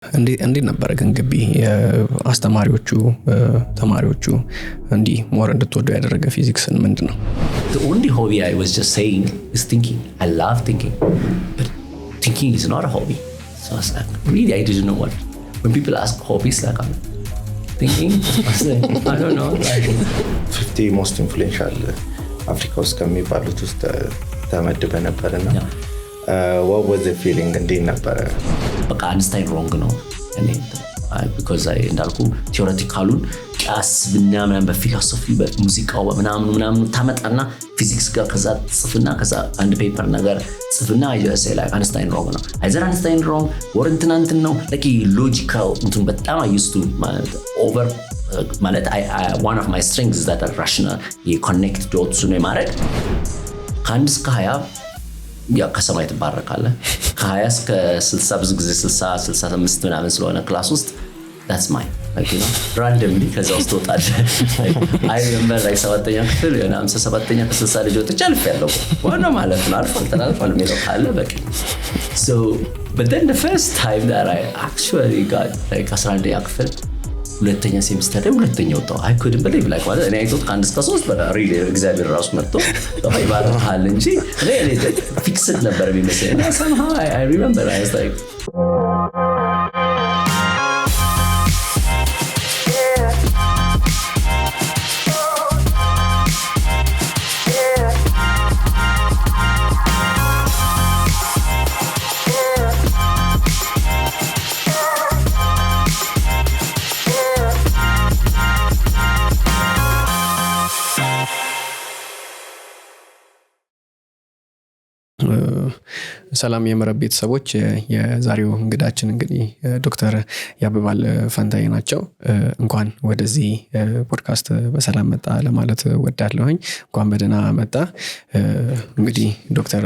እንዴ ነበር ግን ግቢ አስተማሪዎቹ ተማሪዎቹ እንዲ ሞር እንድትወደው ያደረገ ፊዚክስን ምንድነው? The only hobby I was just saying is thinking. I love thinking, but thinking is not a hobby. So I was like, really, I didn't know what. When people ask hobbies, like I'm thinking, I don't know. Like 50 most influential Africa ውስጥ ከሚባሉት ውስጥ ተመድበ ነበርና what was the feeling እንዴት ነበር? በቃ አንስታይን ሮንግ ነው እኔ because I እንዳልኩ ቲዮሬቲካሉን ቃስ ብናምን በፊሎሶፊ በሙዚቃው በምናምን ታመጣና ፊዚክስ ጋር ከዛ ጽፍና ከዛ አንድ ፔፐር ነገር ጽፍና say like አንስታይን ሮንግ ነው አይዘር አንስታይን ሮንግ or እንትን ነው like logical እንትን በጣም I used to over ማለት one of my strengths is that rational you connect dots ነው ማለት ከአንድ እስከ 20 ያ ከሰማይ ተባረካለ ከ20 እስከ 60 ብዙ ጊዜ 60 65 ምናምን ስለሆነ ክላስ ውስጥ that's mine like you know randomly ከዛ ውስጥ ወጣለ I remember like 7ኛ ክፍል እና 57ኛ ከ60 ልጅ ወጥቼ አልፌያለሁ ዋና ማለት ነው አልፏል ሜሎ ካለ በቃ so but then the first time that I actually got like 11ኛ ክፍል ሁለተኛ ሴሚስተር ላይ ሁለተኛ ወጣው I couldn't believe like ማለት እኔ አይቶት ከአንድ እስከ 3 በቃ really እግዚአብሔር ራሱ መጥቶ ባይባርካል እንጂ እኔ ፊክስድ ነበር የሚመስለኝ እና somehow I remember I was like ሰላም የመረብ ቤተሰቦች የዛሬው እንግዳችን እንግዲህ ዶክተር ያበባል ፋንታዬ ናቸው እንኳን ወደዚህ ፖድካስት በሰላም መጣ ለማለት ወዳለሁኝ እንኳን በደህና መጣ እንግዲህ ዶክተር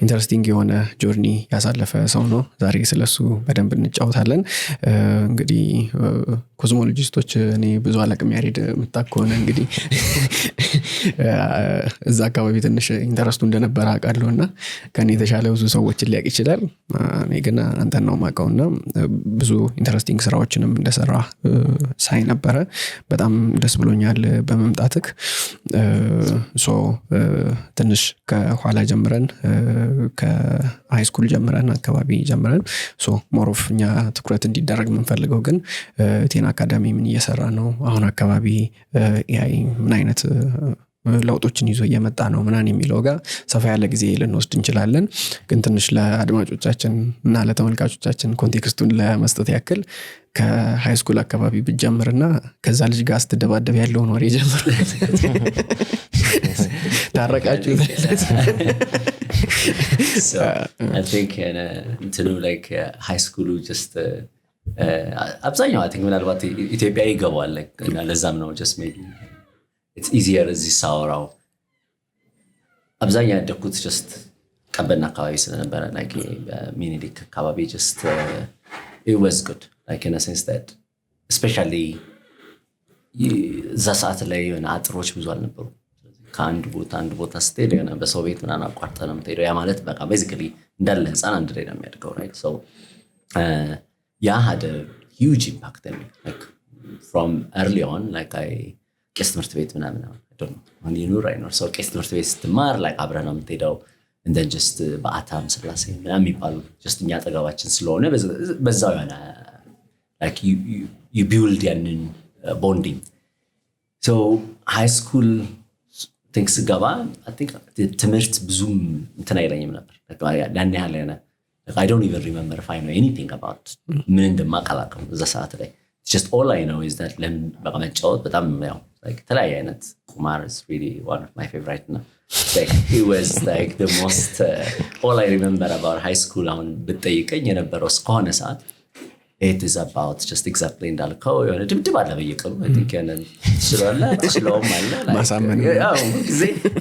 ኢንተረስቲንግ የሆነ ጆርኒ ያሳለፈ ሰው ነው ዛሬ ስለሱ በደንብ እንጫወታለን እንግዲህ ኮዝሞሎጂስቶች እኔ ብዙ አላቅም ያሬድ መጣከሆነ እንግዲህ እዛ አካባቢ ትንሽ ኢንተረስቱ እንደነበረ አውቃለሁና ከኔ የተሻለ ብዙ ሰዎችን ሊያቅ ይችላል እኔ ግን አንተን ነው ማቀውና ብዙ ኢንተረስቲንግ ስራዎችንም እንደሰራ ሳይ ነበር በጣም ደስ ብሎኛል በመምጣትክ ሶ ትንሽ ከኋላ ጀምረን ከሃይ ስኩል ጀምረን አካባቢ ጀምረን ሶ ሞሮፍኛ ትኩረት እንዲደረግ ምንፈልገው ግን ቴና አካዳሚ ምን እየሰራ ነው አሁን አካባቢ ኤአይ ምን አይነት ለውጦችን ይዞ እየመጣ ነው ምናን የሚለው ጋር ሰፋ ያለ ጊዜ ልንወስድ እንችላለን ግን ትንሽ ለአድማጮቻችን እና ለተመልካቾቻችን ኮንቴክስቱን ለመስጠት ያክል ከሃይ ስኩል አካባቢ ብጀምርና ከዛ ልጅ ጋር ስትደባደብ ያለውን ወሬ ጀምር ታረቃችሁ so I think to do like high school just አብዛኛው I think ምናልባት ኢትዮጵያ ይገባል like ለዛም ነው just maybe it's easier እዚህ ሳወራው አብዛኛው ያደኩት just ቀበና አካባቢ ስለነበረ like ሚኒሊክ አካባቢ just it was good like in a sense that especially እዛ ሰዓት ላይ አጥሮች ብዙ አልነበሩ ከአንድ ቦታ ስትሄድ የሆነ በሰው ቤት ምናምን አቋርጠህ ነው የምትሄደው ያ ማለት በቃ basically እንዳለ ህፃን አንድ ላይ ነው የሚያድገው right so yeah had a huge impact on me like from early on like I ቄስ ትምህርት ቤት ምናምን I don't know when you know right now so ቄስ ትምህርት ቤት ስትማር like አብረን ነው የምትሄደው and then just በአታም ስላሴ ምናምን የሚባሉ just እኛ አጠገባችን ስለሆነ በዛው ያና like you build ያንን bonding so high school things ገባ I think ትምህርት ብዙም እንትን አይለኝም ነበር ያን ያህል ያና I don't even remember if I know anything about ምን እንደማቀላቀም እዛ ሰዓት ላይ just all I know is that ለምን በቃ መጫወት በጣም ያው like ተለያየ አይነት ቁማር is really one of my favorite now like it was like the most all I remember about high school አሁን ብትጠይቀኝ የነበረው እስከሆነ ሰዓት it is about just exactly እንዳልከው የሆነ ድብድብ አለ በየቀኑ I think ያንን ስለሆነ አለ ማሳመን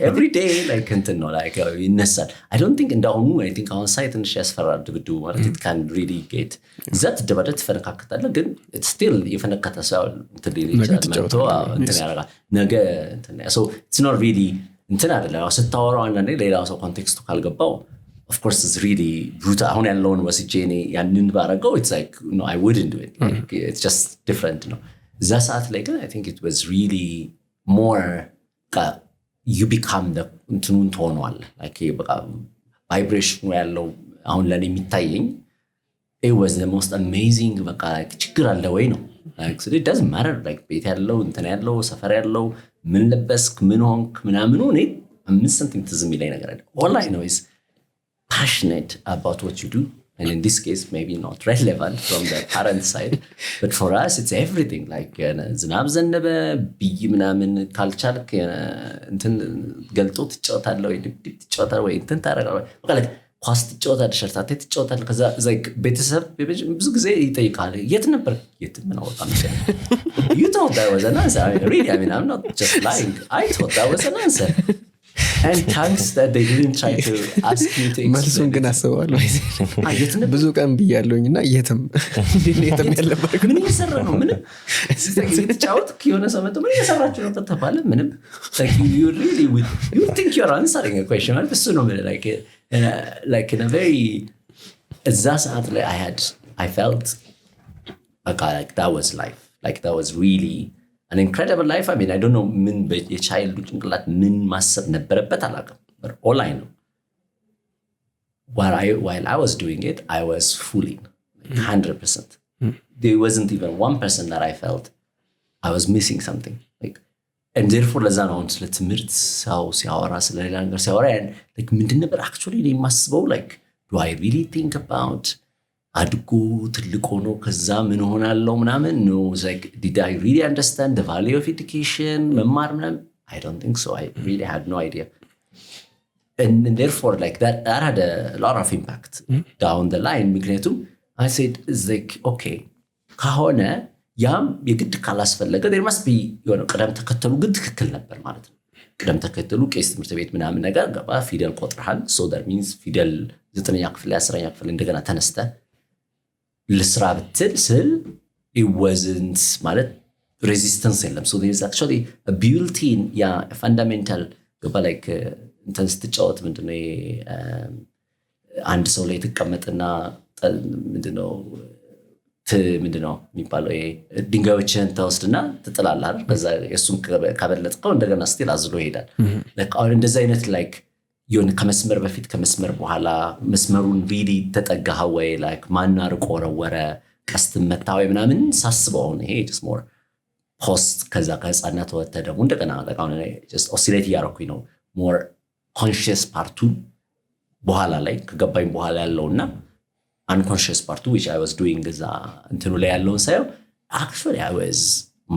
every day like እንትን ነው like ይነሳል I don't think እንዳሁኑ I think አሁን ሳይት ትንሽ ያስፈራል ድብድቡ ማለት it can really get that ደበደት ፈነካከታለ ግን it's still የፈነካታ ሰው እንትን እንትን ያደርጋል ነገ እንትን so it's not really እንትን አይደለም ስታወራው አንዳንዴ ሌላው ሰው ኮንቴክስቱ ካልገባው of course it's really brutal አሁን ያለውን ወስጄ እኔ ያንን ባረገው it's like no I wouldn't do it like it's just different ነው እዛ ሰዓት ላይ ግን I think it was really more you become the እንትኑን ትሆነዋል like በቃ vibration ያለው አሁን ለኔ የሚታየኝ it was the most amazing በቃ like ችግር አለ ወይ ነው like so it doesn't matter like ቤት ያለው እንትን ያለው ሰፈር ያለው ምን ለበስክ ምን ሆንክ ምናምን ነው እኔ 5 ሳንቲም ትዝም ይለኝ ነገር አይደል all I know is passionate about what you do and in this case maybe not relevant from the parent side but for us it's everything like ዝናብ ዘነበ ብይ ምናምን ካልቻልክ እንትን ገልጦ ትጫወታለህ ወይ ትጫወታለህ ወይ እንትን ታረጋለህ በቃ like ኳስ ትጫወታለህ ሸርታቴ ትጫወታለህ ከዛ like ቤተሰብ ብዙ ጊዜ ይጠይቃል የት ነበር የት ምን አወጣም you thought that was an answer I mean, really I mean I'm not just lying I thought that was an answer and thanks that they didn't try to ask you to መልሱን ግን አስበዋለሁ ብዙ ቀን ብያለሁኝና የትም የትም ያለበት ምን እየሰራ ነው ምን እየተጫወት የሆነ ሰው መጥቶ ምን እየሰራችሁ ነው ተባለ ምንም like you really would you think you're answering a question ማለት እሱ ነው like in a very እዛ ሰዓት ላይ I felt like that was life like that was really an incredible life I mean I don't know ምን የቻይልድ ጭንቅላት ምን ማሰብ ነበረበት አላውቅም but all I know while I was doing it I was fooling like 100% there wasn't even 1% that I felt I was missing something like and therefore ለዛ ነው ስለ ትምህርት ሰው ሲያወራ ስለ ሌላ ነገር ሲያወራ like ምንድን ነበር actually they ማስበው like do I really think about አድጎ ትልቅ ሆኖ ከዛ ምን ሆናለው ምናምን no like did I really understand the value of education መማር ምናምን I don't think so I really had no idea and therefore like that had a lot of impact down the line ምክንያቱም I said is like okay ከሆነ ያም የግድ ካላስፈለገ there must be የሆነ ቀደም ተከተሉ ግን ትክክል ነበር ማለት ነው ቀደም ተከተሉ ቄስ ትምህርት ቤት ምናምን ነገር ገባ ፊደል ቆጥረሃል so that means ፊደል 9ኛ ክፍል 10ኛ ክፍል እንደገና ተነስተ ለስራ ብትል ስል it wasn't ማለት resistance የለም so there is actually a built-in fundamental like እንትን ስትጫወት ምንድነው አንድ ሰው ላይ ተቀመጥና ምንድነው የሚባለው ድንጋዮችን ተወስድና ትጥላለህ አይደል በዛ እሱን ካበለጥከው እንደገና ስቲል አዝሎ ይሄዳል like እንደዛ አይነት like የሆነ ከመስመር በፊት ከመስመር በኋላ መስመሩን ሪሊ ተጠጋኸው ወይ like ማናርቆ ወረወረ ቀስት መታው ምናምን ሳስበው ነው ይሄ just more post ከዛ ከህፃናት ወጥተ ደግሞ እንደገና like አሁን just oscillate ያረኩኝ ነው more conscious part በኋላ ላይ ከገባኝ በኋላ ያለውና unconscious part which I was doing is እንትኑ ላይ ያለውን ሳይው actually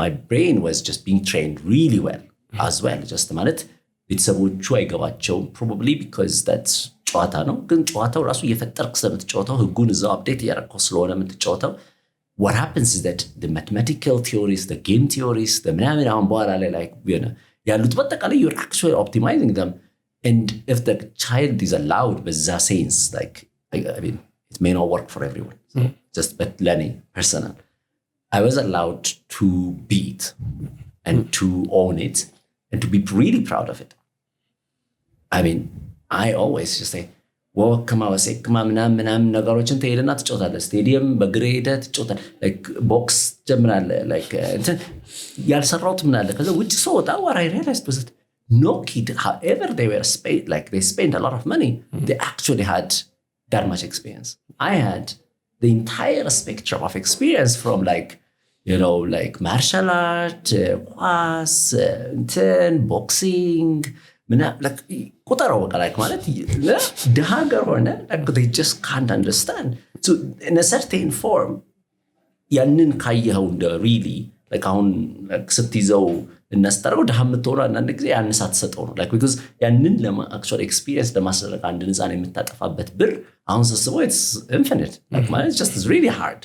my brain was just being trained really well as well just ማለት ቤተሰቦቹ አይገባቸው probably because that's ጨዋታ ነው ግን ጨዋታው ራሱ እየፈጠርክ ስለምትጫወተው ህጉን እዛው አፕዴት እያደረግከው ስለሆነ የምትጫወተው what happens is that the mathematical theories the game theories the ምናምን አሁን በኋላ ላይ like ያሉት በጠቃላይ you're actually optimizing them and if the child is allowed በዛ sense like I mean it may not work for everyone so just but learning personal I was allowed to be it and to own it and to be really proud of it I mean I always just say ወከማ ወሰከማ ምናምን ነገሮችን ተሄደና ትጫወታለህ ስቴዲየም በግሬድ ትጫወታለህ like box ጀምራለህ like እንትን ያልሰራውት ምን አለ ከዛ ውጭ ሰውጣ what I realized was that no kid however they were they spent a lot of money they actually had that much experience I had the entire spectrum of experience from like you know like martial art class boxing like ቁጠራው በቃ like ማለት ደሃገር ሆነ like they just can't understand so in a certain form ያንን ካየኸው እንደ really like አሁን ስትይዘው እናስተራው ደሃ የምትሆነው አንድ ጊዜ ያንሳት ሰጠው ነው like because ያንን actual experience ለማስረቅ አንድ ንፃን የምታጠፋበት ብር አሁን ስስበው it's infinite like ማለት it's just really hard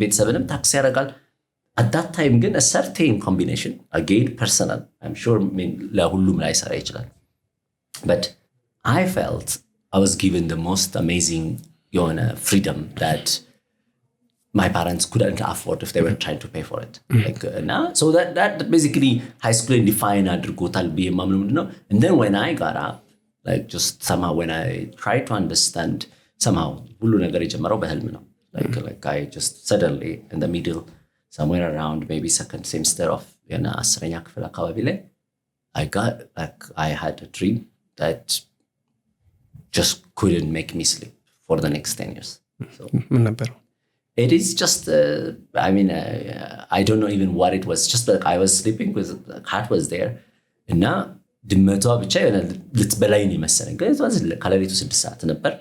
ቤተሰብንም ታክስ ያደርጋል at that time ግን a certain combination again personal I'm sure ለሁሉም ላይ ሰራ ይችላል but I felt I was given the most amazing freedom that my parents couldn't afford if they were trying to pay for it like now so that basically high school define adrugotal be mamnu no and then when I got up like just somehow when I try to understand somehow ሁሉ ነገር የጀመረው በህልም ነው like I just suddenly in the middle somewhere around maybe second semester of የና 10ኛ ክፍል አካባቢ ላይ I got like I had a dream that just couldn't make me sleep for the next 10 years. So ምን ነበር? It is just I mean I don't know even what it was, just like I was sleeping with the cat was there እና ድመቷ ብቻ የሆነ ልትበላኝ መሰለኝ ግን ከሌሊቱ 6 ሰዓት ነበር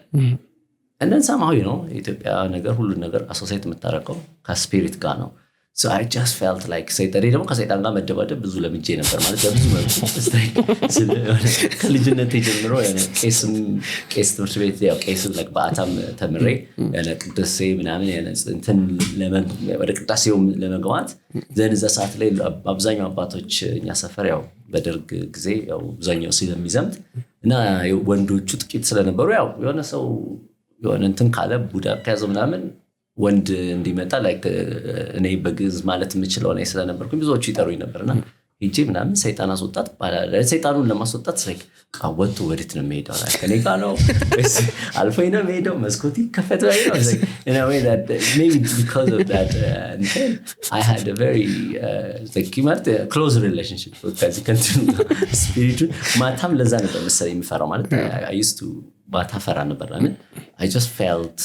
and then somehow you know ኢትዮጵያ ነገር ሁሉ ነገር አሶሲየት የምታረቀው ከስፒሪት ጋር ነው. So I just felt like ሰይጣን ደግሞ ከሰይጣን ጋር መደባደብ ብዙ ለምጄ ነበር ማለት በብዙ መልኩ ከልጅነቴ ጀምሮ ቄስ ትምህርት ቤት ያው ቄስ like በአታም ተምሬ ለቅዳሴ ምናምን እንትን ወደ ቅዳሴው ለመግባት ዘን እዛ ሰዓት ላይ አብዛኛው አባቶች እኛ ሰፈር ያው በደርግ ጊዜ ያው አብዛኛው ስለሚዘምት እና ወንዶቹ ጥቂት ስለነበሩ ያው የሆነ ሰው የሆነ እንትን ካለ ቡዳ ከያዘው ምናምን ወንድ እንዲመጣ like እኔ በግዝ ማለት የምችለው እኔ ስለነበርኩኝ ብዙዎቹ ይጠሩኝ ነበርና እጂ ምናምን ሰይጣን አስወጣት ባላለ ሰይጣኑን ለማስወጣት like ቃወጡ ወዴት ነው የሚሄደው like እኔ ጋር ነው አልፎኝ ነው የሚሄደው መስኮት ይከፈት ወይ ነው like in a way that maybe because of that I had a very like close relationship with that spiritual ማታም ለዛ ነበር መሰለኝ የሚፈራው ማለት I used to ባታፈራ ነበር ማለት I just felt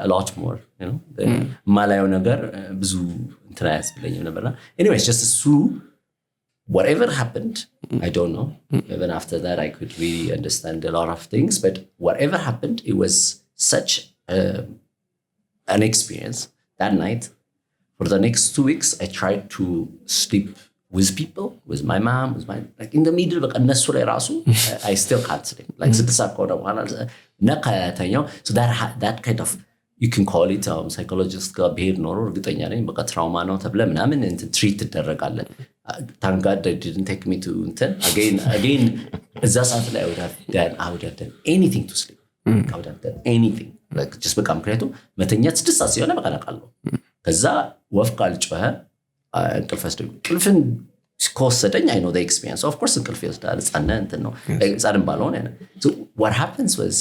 a lot more you know ማላየው ነገር ብዙ እንትን አያስብለኝም ነበርና anyways just so whatever happened I don't know even after that I could really understand a lot of things but whatever happened it was such an experience that night. For the next 2 weeks I tried to sleep with people, with my mom, with my like in the middle በቃ እነሱ ላይ ራሱ I still can't sleep like 6 ሰዓት ቆዳ በኋላ ነካታኛው so that kind of you can call it psychologist ጋር ብሄድ ኖሮ እርግጠኛ ነኝ በቃ ትራውማ ነው ተብለ ምናምን እንትን ትሪት ትደረጋለን. Thank God they didn't take me to እንትን again እዛ ሰዓት ላይ I would have done anything to sleep. I would have done anything like just በቃ ምክንያቱም መተኛት 6 ሰዓት ሲሆን በቃ ነቃለሁ ከዛ ወፍ ካልጮኸ እንቅልፍን ከወሰደኝ I know the experience of course እንቅልፍ ይወስዳል ጻነ እንትን ነው ጻድም ባልሆነ so what happens was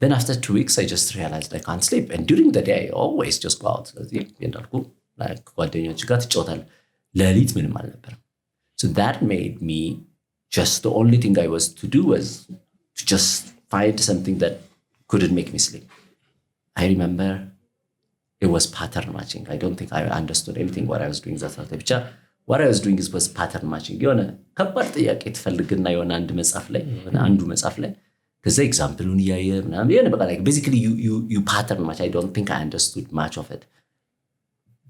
then after 2 weeks I just realized I can't sleep and during the day I always just go out ስለዚህ እንዳልኩ like ጓደኞች ጋር ትጫወታል ለሊት ምንም አልነበረም so that made me just the only thing I was to do was to just find something that couldn't make me sleep. I remember it was pattern matching. I don't think I understood anything what I was doing that time. What I was doing was pattern matching. የሆነ ከባድ ጥያቄ ትፈልግና የሆነ አንድ መጽሐፍ ላይ የሆነ አንዱ መጽሐፍ ላይ ከዛ ኤግዛምፕሉን ያየ ምናምን የሆነ በቃ like basically you pattern match. I don't think I understood much of it.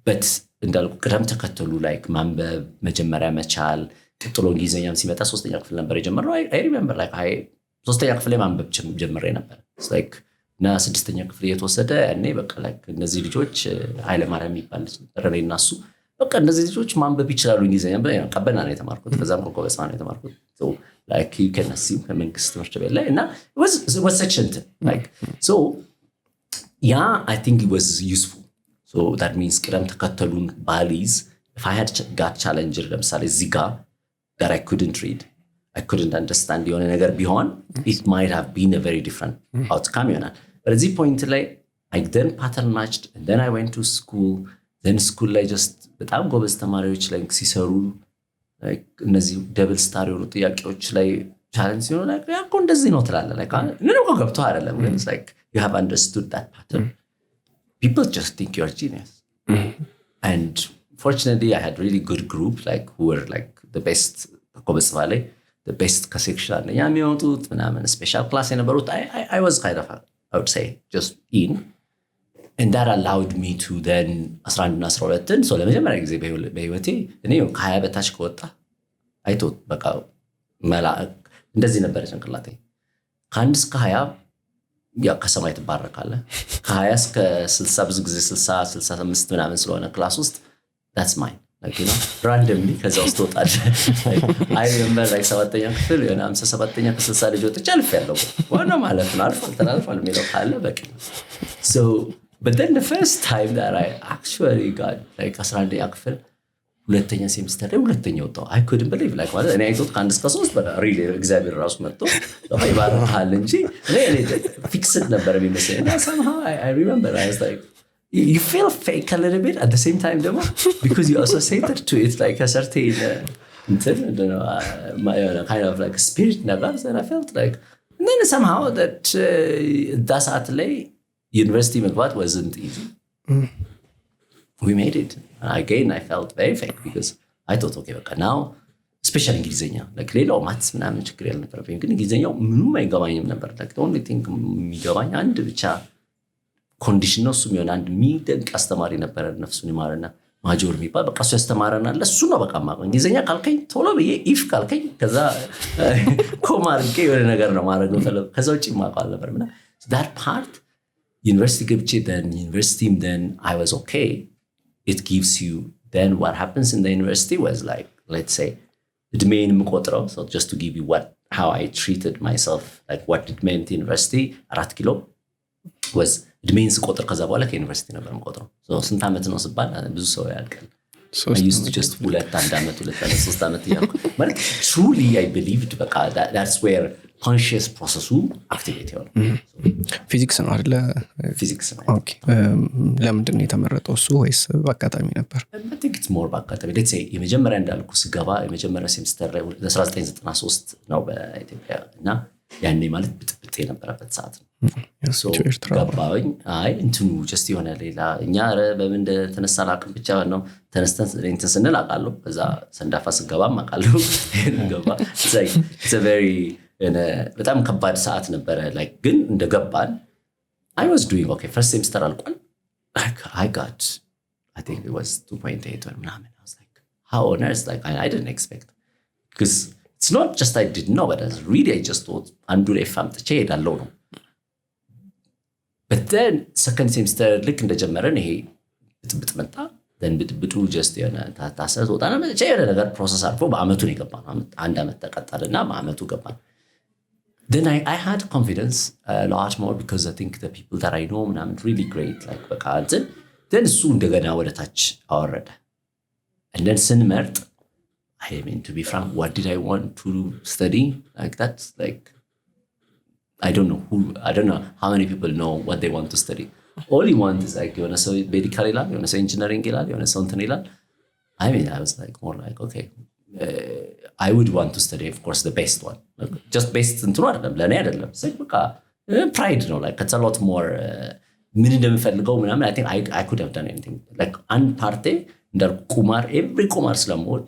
But እንዳልኩ ቅደም ተከተሉ like ማንበብ መጀመሪያ መቻል ቀጥሎ እንግሊዘኛም ሲመጣ 3ኛ ክፍል ነበር የጀመረው. I remember like I 3ኛ ክፍል ላይ ማንበብ ጀምሬ ነበር. It's like እና 6ኛ ክፍል የተወሰደ እኔ በቃ like እነዚህ ልጆች ኃይለ ማርያም ይባል ረኔና እሱ በቃ እነዚህ ልጆች ማንበብ ይችላሉ እንግሊዘኛ ቀበና ነው የተማርኩት ከዛም ኮኮበሳ ነው የተማርኩት so like you can assume ከመንግስት ትምህርት ቤት ላይ እና it was such a like so yeah I think it was useful so that means ቅደም ተከተሉን ባሊዝ if I had got challenged ለምሳሌ እዚህ ጋር that I couldn't read I couldn't understand የሆነ ነገር ቢሆን it might have been a very different outcome ይሆናል but at this point like I then pattern matched and then I went to school then school ላይ just በጣም ጎበዝ ተማሪዎች ላይ ሲሰሩ like እነዚህ ደብል ስታር የሆኑ ጥያቄዎች ላይ ቻሌንጅ ሲሆኑ like ያኮ እንደዚህ ነው ትላለህ like ምንም እኮ ገብቶ አይደለም ግን it's like you have understood that pattern people just think you're a genius and fortunately I had really good group like who were like the best ጎበዝ ባለ the best section and የሚወጡት ምናምን special class የነበሩት I was kind of I would say just in and that allowed me to then 11 እና 12 so ለመጀመሪያ ጊዜ በህይወቴ እኔ ከ20 በታች ከወጣ አይቶ በቃ መላእክ እንደዚህ ነበር ጭንቅላቴ ከ1 እስከ 20 ያ ከሰማይ ተባረካለህ ከ20 እስከ 60 ብዙ ጊዜ 60 65 ምናምን ስለሆነ ክላስ ውስጥ that's mine like you know randomly ከዛ ውስጥ ወጣለ I remember like 7ኛ ክፍል የሆነ 57ኛ ከ60 ልጅ ወጥቼ አልፌያለሁ ዋና ማለት ነው አልፏል የሚለው ካለ በቃ so but then the first time that I actually got like 11ኛ ክፍል ሁለተኛ ሴሚስተር ላይ ሁለተኛ ወጣሁ። I couldn't believe like ማለት እኔ አይቶት ከአንድ እስከ 3 በቃ ሪሊ እግዚአብሔር ራሱ መጥቶ ይባርካል እንጂ እኔ ፊክስድ ነበር የሚመስለኝ እና somehow I remember I was like you feel fake a little bit at the same time ደግሞ because you associated to it like a certain kind of like spirit never that I felt like and then somehow that ሰዓት ላይ ዩኒቨርሲቲ መግባት wasn't easy. We made it. Again, I felt very fake because I thought, okay, በቃ now, especially እንግሊዝኛ like ሌላው ማትስ ምናምን ችግር ያልነበረብኝ ግን እንግሊዝኛው ምንም አይገባኝም ነበር። like the only thing የሚገባኝ አንድ ብቻ ኮንዲሽን ነው። እሱም የሆነ አንድ የሚደንቅ አስተማሪ ነበረ ነፍሱን ይማረና ማጆር የሚባል በቃ እሱ ያስተማረናል። እሱ ነው በቃ ማቀው እንግሊዝኛ ካልከኝ ቶሎ ብዬ ኢፍ ካልከኝ ከዛ ኮማ አድርጌ የሆነ ነገር ነው ማድረግ ነው። ከዛ ውጭ ማቀው አልነበር ምና that part university ገብቼ then university then I was okay. It gives you then what happens in the university was like let's say እድሜን የምቆጥረው so just to give you how I treated myself like what it meant university 4 ኪሎ was እድሜን ስቆጥር ከዛ በኋላ ከዩኒቨርሲቲ ነበር የምቆጥረው so ስንት ዓመት ነው ሲባል ብዙ ሰው ያልቃል I used to just 2 ዓመት 3 ዓመት ያልኩ ማለት truly I believed በቃ that's where conscious process activate ይሆናል ፊዚክስ ነው አይደለ ፊዚክስ ነው ኦኬ ለምንድን ነው የተመረጠው እሱ ወይስ በአጋጣሚ ነበር I think it's more በአጋጣሚ let's say የመጀመሪያ እንዳልኩ ስገባ የመጀመሪያ ሴሚስተር ላይ 1993 ነው በኢትዮጵያ እና ያኔ ማለት ብጥብጥ የነበረበት ሰዓት ነው so ገባኝ አይ እንትኑ just የሆነ ሌላ እኛ በምን ተነሳ አላቅም ብቻ ነው ተነስተን እንትን ስንል አቃለሁ ከዛ ሰንዳፋ ስገባም አቃለሁ ገባ it's a very በጣም ከባድ ሰዓት ነበረ like ግን እንደገባን I was doing okay first semester alqual like I got I think it was 2.8 or ምናምን I was like how on earth like I didn't expect because it's not just I didn't know but I just thought አንዱ ላይ ፋምጥቼ ሄዳለሁ ነው but then second semester ልክ እንደጀመረን ይሄ ብጥብጥ መጣ then ብጥብጡ just የሆነ ታሰስ ወጣና መቼ የሆነ ነገር ፕሮሰስ አልፎ በአመቱ ነው የገባነው አንድ አመት ተቀጣልና በአመቱ ገባን then I had confidence a lot more because I think the people that I know I'm really great like በቃ then እሱ እንደገና ወደ ታች አወረደ and then ስንመርጥ I mean to be frank what did I want to study like that's like I don't know how many people know what they want to study all you want is like የሆነ ሰው medical ይላል የሆነ ሰው engineering ይላል የሆነ ሰው እንትን ይላል I mean I was like more like okay I would want to study of course the best one like, just best እንትኑ አይደለም ለኔ አይደለም በቃ pride ነው like it's a lot more ምን እንደምፈልገው ምናምን I think I could have done anything like one part እንዳል ቁማር every ቁማር ስለምወድ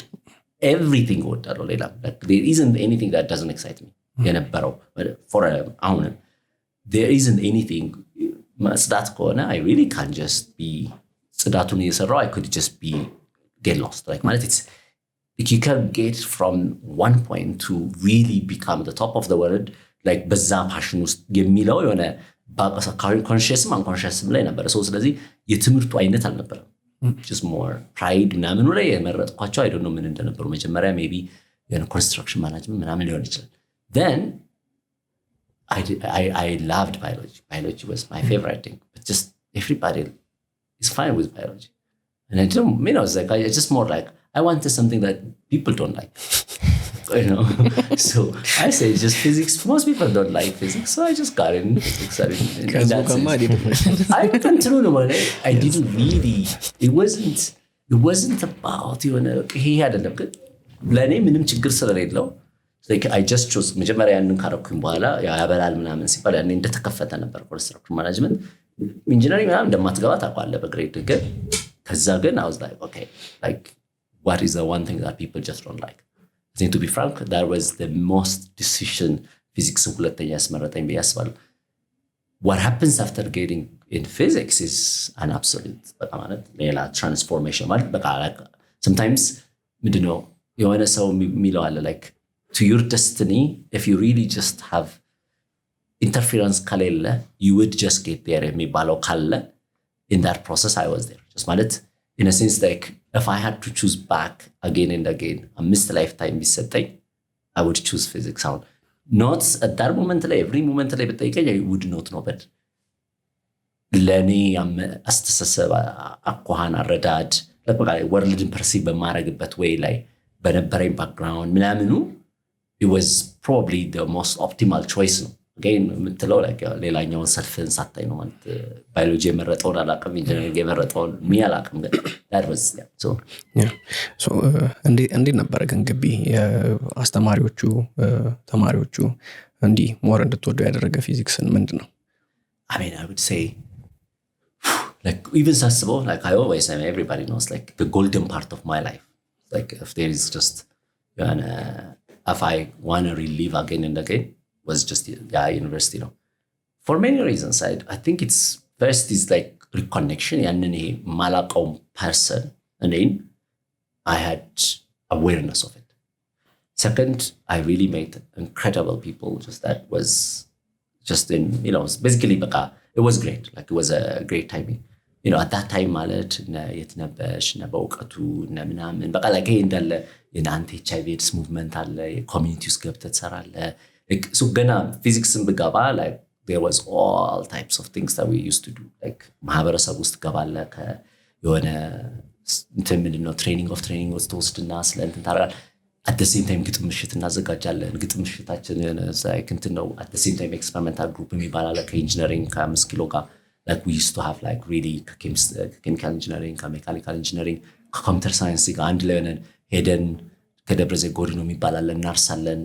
everything ወዳለው ሌላ like there isn't anything that doesn't excite me የነበረው for አሁን there isn't anything ማጽዳት ከሆነ I really can't just be ጽዳቱን እየሰራው I could just be get lost like ማለት it's like you can get from one point to really become the top of the world like በዛ ፓሽን ውስጥ የሚለው የሆነ consciousም unconsciousም ላይ ነበር so ስለዚህ የትምህርቱ አይነት አልነበረም just more pride ምናምን ላይ የመረጥኳቸው I don't know ምን እንደነበሩ መጀመሪያ maybe የሆነ construction management ምናምን ሊሆን ይችላል then I loved biology was my favorite thing but just everybody is fine with biology and I don't you know it's like it's just more like I wanted something that people don't like you know so I say just physics most people don't like physics so I just got in physics I continue to I didn't really it wasn't about you know he had a look ለኔ ምንም ችግር ስለሌለው like I just chose መጀመሪያ ያንን ካረኩኝ በኋላ ያበላል ምናምን ሲባል ያኔ እንደተከፈተ ነበር ኮንስትራክሽን ማኔጅመንት ኢንጂነሪንግ ምናምን እንደማትገባ ታውቃለህ በግሬድ ግን ከዛ ግን I was like okay like what is the one thing that people just don't like I think to be frank that was the most decision physics ሁለተኛ ያስመረጠኝ በያስባል what happens after getting in physics is an absolute በቃ ማለት ሌላ transformation ማለት በቃ sometimes ምንድን ነው የሆነ ሰው የሚለው አለ like to your destiny if you really just have interference ከሌለ you would just get there የሚባለው ካለ in that process I was there just ማለት in a sense like if I had to choose back again and again a missed lifetime ቢሰጠኝ I would choose physics out not at that moment ላይ every moment ላይ በጠይቀኝ I would not know but ለኔ አስተሳሰብ አኳኋን አረዳድ በቃ ወርልድን ፐርሲቭ በማረግበት ወይ ላይ በነበረኝ ባክግራውንድ ምናምኑ it was probably the most optimal choice ነው again የምትለው like ሌላኛውን ሰልፍን ሳታይ ነው ማለት ባዮሎጂ የመረጠውን አላውቅም ኢንጂነሪንግ የመረጠውን አላውቅም ግን that was so እንዴት ነበር ግን ግቢ አስተማሪዎቹ ተማሪዎቹ እንዲህ ሞር እንድትወደው ያደረገ ፊዚክስን ምንድን ነው? I mean I would say like even ሳስበው like I always say everybody knows like the golden part of my life like if there is just if I want to relive again and again was just university you know for many reasons I think it's first is like reconnection ያንን ይሄ ማላቀው person and then I had awareness of it. Second, I really met incredible people just that was just in you know basically it was great like it was a great timing you know at that time ማለት የትነበሽ በእውቀቱ ምናምን በቃ like እንዳለ የናንተ HIV AIDS movement አለ የኮሚኒቲ ውስጥ ገብተህ ትሰራለህ so ገና ፊዚክስን ብገባ like there was all types of things that we used to do like ማህበረሰብ ውስጥ ገባለህ የሆነ ምንድን ነው ትሬኒንግ ውስጥ ወስድና ስለ እንትን ታደርጋለህ at the same time ግጥም ምሽት እናዘጋጃለን ግጥም ምሽታችን like እንትን ነው at the same time experimental group የሚባል አለ ከኢንጂነሪንግ ከ5 ኪሎ ጋር like we used to have like really chemical engineering mechanical engineering computer science ጋር አንድ ላይ ሆነን ሄደን ከደብረዘይት ጎሪኖ የሚባል አለ እናርሳለን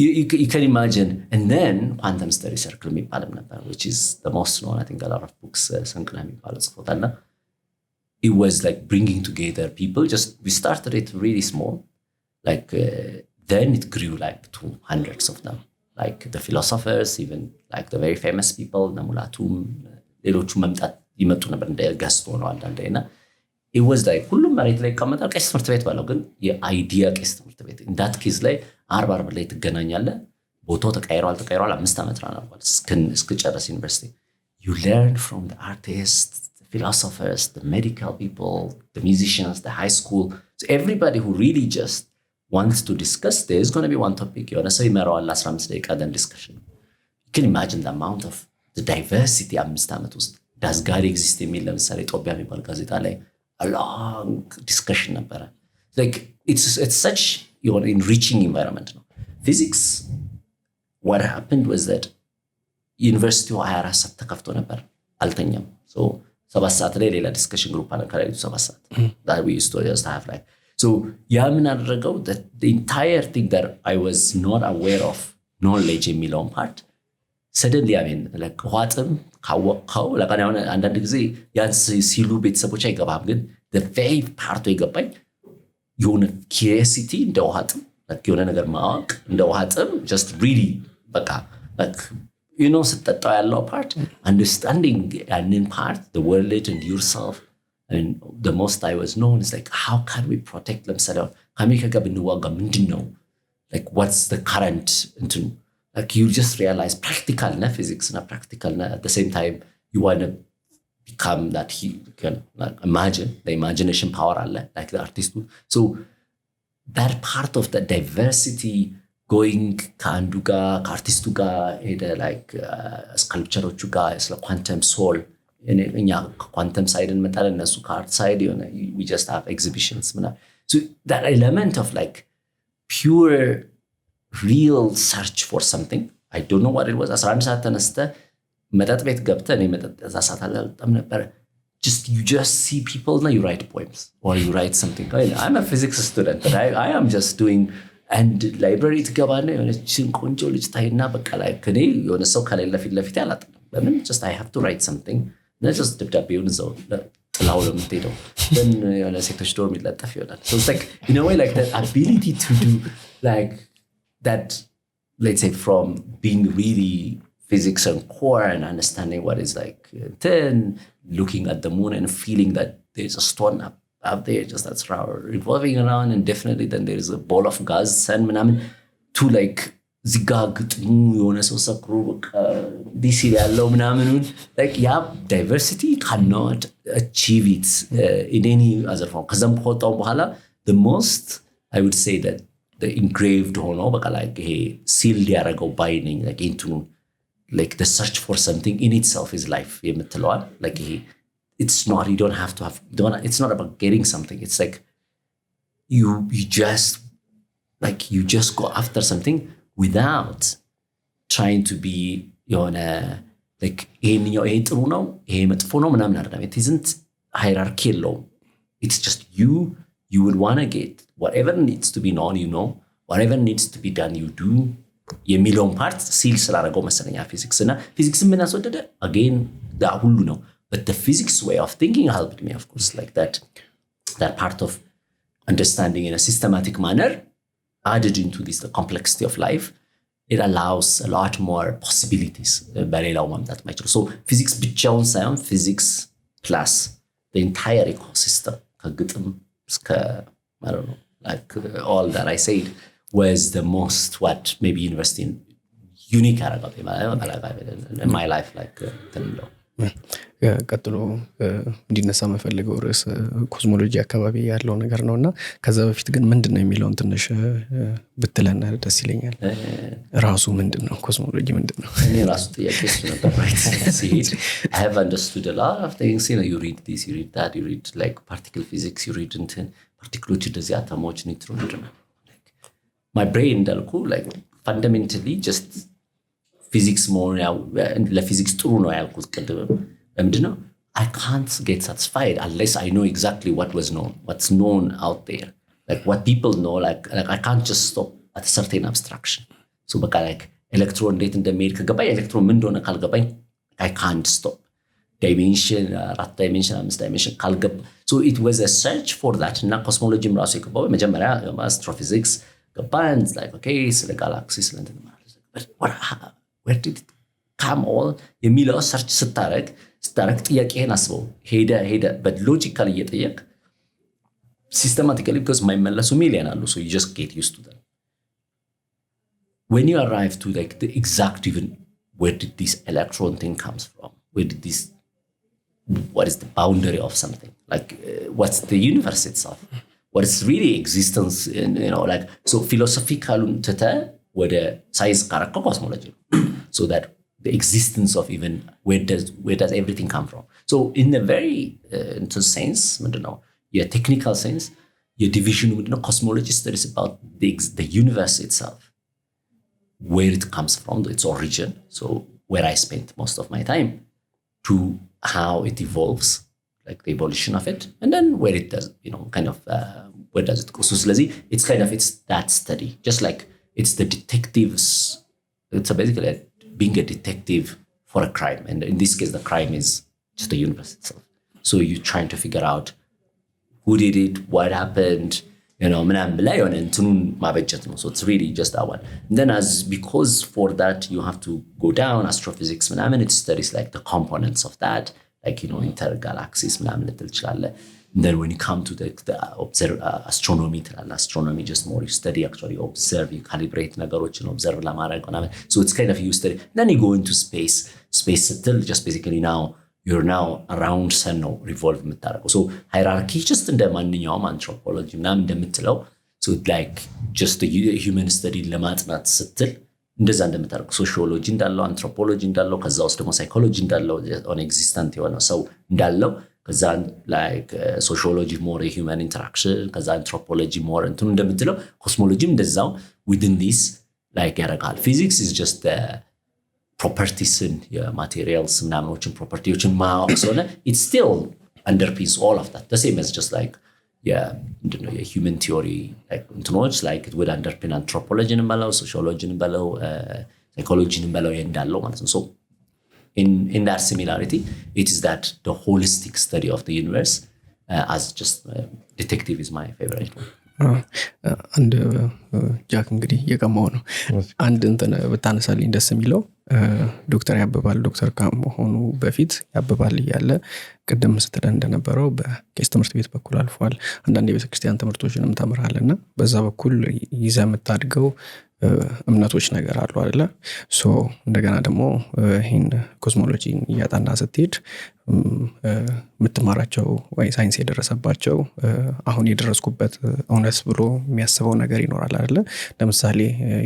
you can imagine and then quantum study circle የሚባልም ነበር which is the most known I think a lot of books ሰንቅና የሚባል ጽፎታልና it was like bringing together people just we started it really small like then it grew like to hundreds of them like the philosophers even like the very famous people namulatum ሌሎቹ መምጣት ይመጡ ነበር እንደ ገስት ሆነው አንዳንዴና it was like ሁሉም መሬት ላይ ከመጣ ቀስ ትምህርት ቤት ባለው ግን የአይዲያ ቀስ ትምህርት ቤት in that case ላይ 40 ላይ ትገናኛለህ ቦታው ተቀይሯል 5 አመት ራናል እስከጨረስ ዩኒቨርሲቲ you learn from the artists the philosophers the medical people the musicians the high school so everybody who really just wants to discuss there's going to be one topic የሆነ ሰው ይመራዋል 15 ደቂቃ then discussion you can imagine the amount of the diversity 5 አመት ውስጥ does God exist የሚል ለምሳሌ ኢትዮጵያ የሚባል ጋዜጣ ላይ a long discussion ነበር like it's such your enriching environment no physics what happened was that university 24 ሰዓት ተከፍቶ ነበር አልተኛም so 7 ሰዓት ላይ ሌላ discussion group አለ ከሌሊቱ 7 ሰዓት that we used to just have like so ያ ምን አደረገው that the entire thing that I was not aware of knowledge የሚለውን part suddenly I mean like ዋጥም ካወቀው ለቀን ያው አንዳንድ ጊዜ ያን ሲሉ ቤተሰቦች አይገባም ግን the very part የገባኝ የሆነ curiosity እንደ ዋጥም like የሆነ ነገር ማወቅ እንደ ዋጥም just really በቃ like you know ስትጠጣው ያለው part understanding and in part the world and yourself and the most I was known is like how can we protect themselves ከአሜሪካ ጋር ብንዋጋ ምንድን ነው like what's the current into like you just realize practical na physics na practical na at the same time you want to become that he can like imagine the imagination power alla like the artist so that part of the diversity going kanduga artistuga ede like sculpture ga is like quantum soul in ya quantum side and metal and so art side you know we just have exhibitions so that element of like pure real search for something I don't know what it was 11 ሰዓት ተነስተ መጠጥ ቤት ገብተህ እኔ መጠጥ እዛ ሰዓት አልጠጣም ነበር just you just see people now you write poems or you write something I'm a physics student but I am just doing and library ትገባና የሆነችን ቆንጆ ልጅ ታይና በቃ ላይ ከኔ የሆነ ሰው ከሌለ ፊት ለፊት አላጠም በምን just I have to write something not just ደብዳቤውን ዘው ጥላው ለምትሄደው then የሆነ ሴክቶች ዶርም ይለጠፍ ይሆናል so it's like in a way like that ability to do like that let's say from being really physics and core and understanding what is like then looking at the moon and feeling that there's a stone up there just that's revolving around and definitely then there is a ball of gas sun to like zigag የሆነ ሰው ሰክሮ this ያለው ምናምኑን like yeah diversity cannot achieve it in any other form ከዛም ከወጣው በኋላ the most I would say that the engraved ሆኖ በቃ like ይሄ sealed ያደረገው ባይ ነኝ like into like the search for something in itself is life የምትለዋል like ይሄ it's not, you don't have to have, it's not about getting something. It's like you just go after something without trying to be like ይሄ ጥሩ ነው ይሄ መጥፎ ነው ምናምን አይደለም. It isn't hierarchy alone. It's just you would want to get whatever needs to be known, whatever needs to be done, you do. የሚለውን ፓርት ሲል ስላደረገው መሰለኛ ፊዚክስ እና ፊዚክስን ምን ያስወደደ again that ሁሉ ነው. But the physics way of thinking helped me, of course, like that part of understanding in a systematic manner added into this the complexity of life. It allows a lot more possibilities በሌላው ማምጣት ማይችሉ. So physics ብቻውን ሳይሆን physics plus the entire ecosystem ከግጥም እስከ I don't know, like all that I said was the most what maybe university unique about in my life like ተንለው ቀጥሎ እንዲነሳ መፈልገው ርዕስ ኮስሞሎጂ አካባቢ ያለው ነገር ነውና ከዛ በፊት ግን ምንድነው የሚለውን ትንሽ ብትለን ደስ ይለኛል። ራሱ ምንድነው ኮስሞሎጂ ምንድነው? እኔ ራሱ ጥያቄ ነበር right see I have understood a lot of things, you read this, you read that, you read like particle physics, you read into particles እንደዚህ አተሞች ኒውትሮን like my brain እንዳልኩ like fundamentally just physics more ለፊዚክስ ጥሩ ነው ያልኩት ቅድም ምንድነው I can't get satisfied unless I know exactly what's known out there, like what people know, like I can't just stop at a certain abstraction. So በቃ like ኤሌክትሮን እንዴት እንደሚሄድ ከገባኝ ኤሌክትሮን ምን እንደሆነ ካልገባኝ I can't stop. Dimension 4 dimension 5 dimension ካልገባ so it was a search for that እና ኮስሞሎጂም ራሱ የገባው መጀመሪያ astrophysics ገባኝ like okay ስለ ጋላክሲ ስለ እንትን ማለት but where did it come all የሚለው ሰርች ስታረግ ጥያቄህን አስበው ሄደ but logically እየጠየቅ systematically because የማይመለሱ ሚሊዮን አሉ so you just get used to them. When you arrive to like the exact even where did this electron thing comes from, what is the boundary of something, like what's the universe itself, what is really existence, like so philosophical tete where science karakko cosmology so that the existence of even where does everything come from. So in a very sense your technical sense your division cosmology studies about the universe itself, where it comes from, its origin, so where I spent most of my time, to how it evolves, like the evolution of it, and then where it does kind of where does it go. So it's kind of it's that study, just like it's the detectives, it's basically like being a detective for a crime, and in this case the crime is just the universe itself. So you're trying to figure out who did it, what happened, ምናምን ብላ የሆነ እንትኑን ማበጀት ነው. So it's really just that one. And then because for that you have to go down astrophysics ምናምን it studies like the components of that, like intergalaxies ምናምን ልትል ትችላለህ. And then when you come to the astronomy astronomy just more you study actually observe, you calibrate ነገሮችን observe ለማድረግ ምናምን. So it's kind of you study. Then you go into space still just basically now you're now around sun ነው revolve የምታደርገው. So hierarchy just እንደ ማንኛውም anthropology ምናምን እንደምትለው so like just the human study ለማጥናት ስትል እንደዛ እንደምታደርገው sociology እንዳለው anthropology እንዳለው ከዛ ውስጥ ደግሞ psychology እንዳለው on existent የሆነ ሰው እንዳለው ከዛ like sociology more human interaction ከዛ anthropology more እንትኑ እንደምትለው cosmology እንደዛው within this like ያረጋል. Physics is just the properties in materials ምናምኖችን ፕሮፐርቲዎችን ማወቅ ስለሆነ it still underpins all of that, the same as just like human theory like እንትኖች like it would underpin anthropology እንበለው sociology እንበለው psychology እንበለው እንዳለው ማለት ነው. So in that similarity it is that the holistic study of the universe as just detective is my favorite one. አንድ ጃክ እንግዲህ የቀማው ነው አንድ እንትን በታነሳልኝ ደስ የሚለው ዶክተር ያበባል ዶክተር ከመሆኑ በፊት ያበባል ያለ ቀደም ስትል እንደነበረው በቄስ ትምህርት ቤት በኩል አልፏል። አንዳንድ የቤተክርስቲያን ትምህርቶችንም ተምራለና በዛ በኩል ይዘህ የምታድገው እምነቶች ነገር አሉ አይደለ? ሶ እንደገና ደግሞ ይሄን ኮስሞሎጂን እያጠና ስትሄድ የምትማራቸው ወይ ሳይንስ የደረሰባቸው አሁን የደረስኩበት እውነት ብሎ የሚያስበው ነገር ይኖራል አይደለ? ለምሳሌ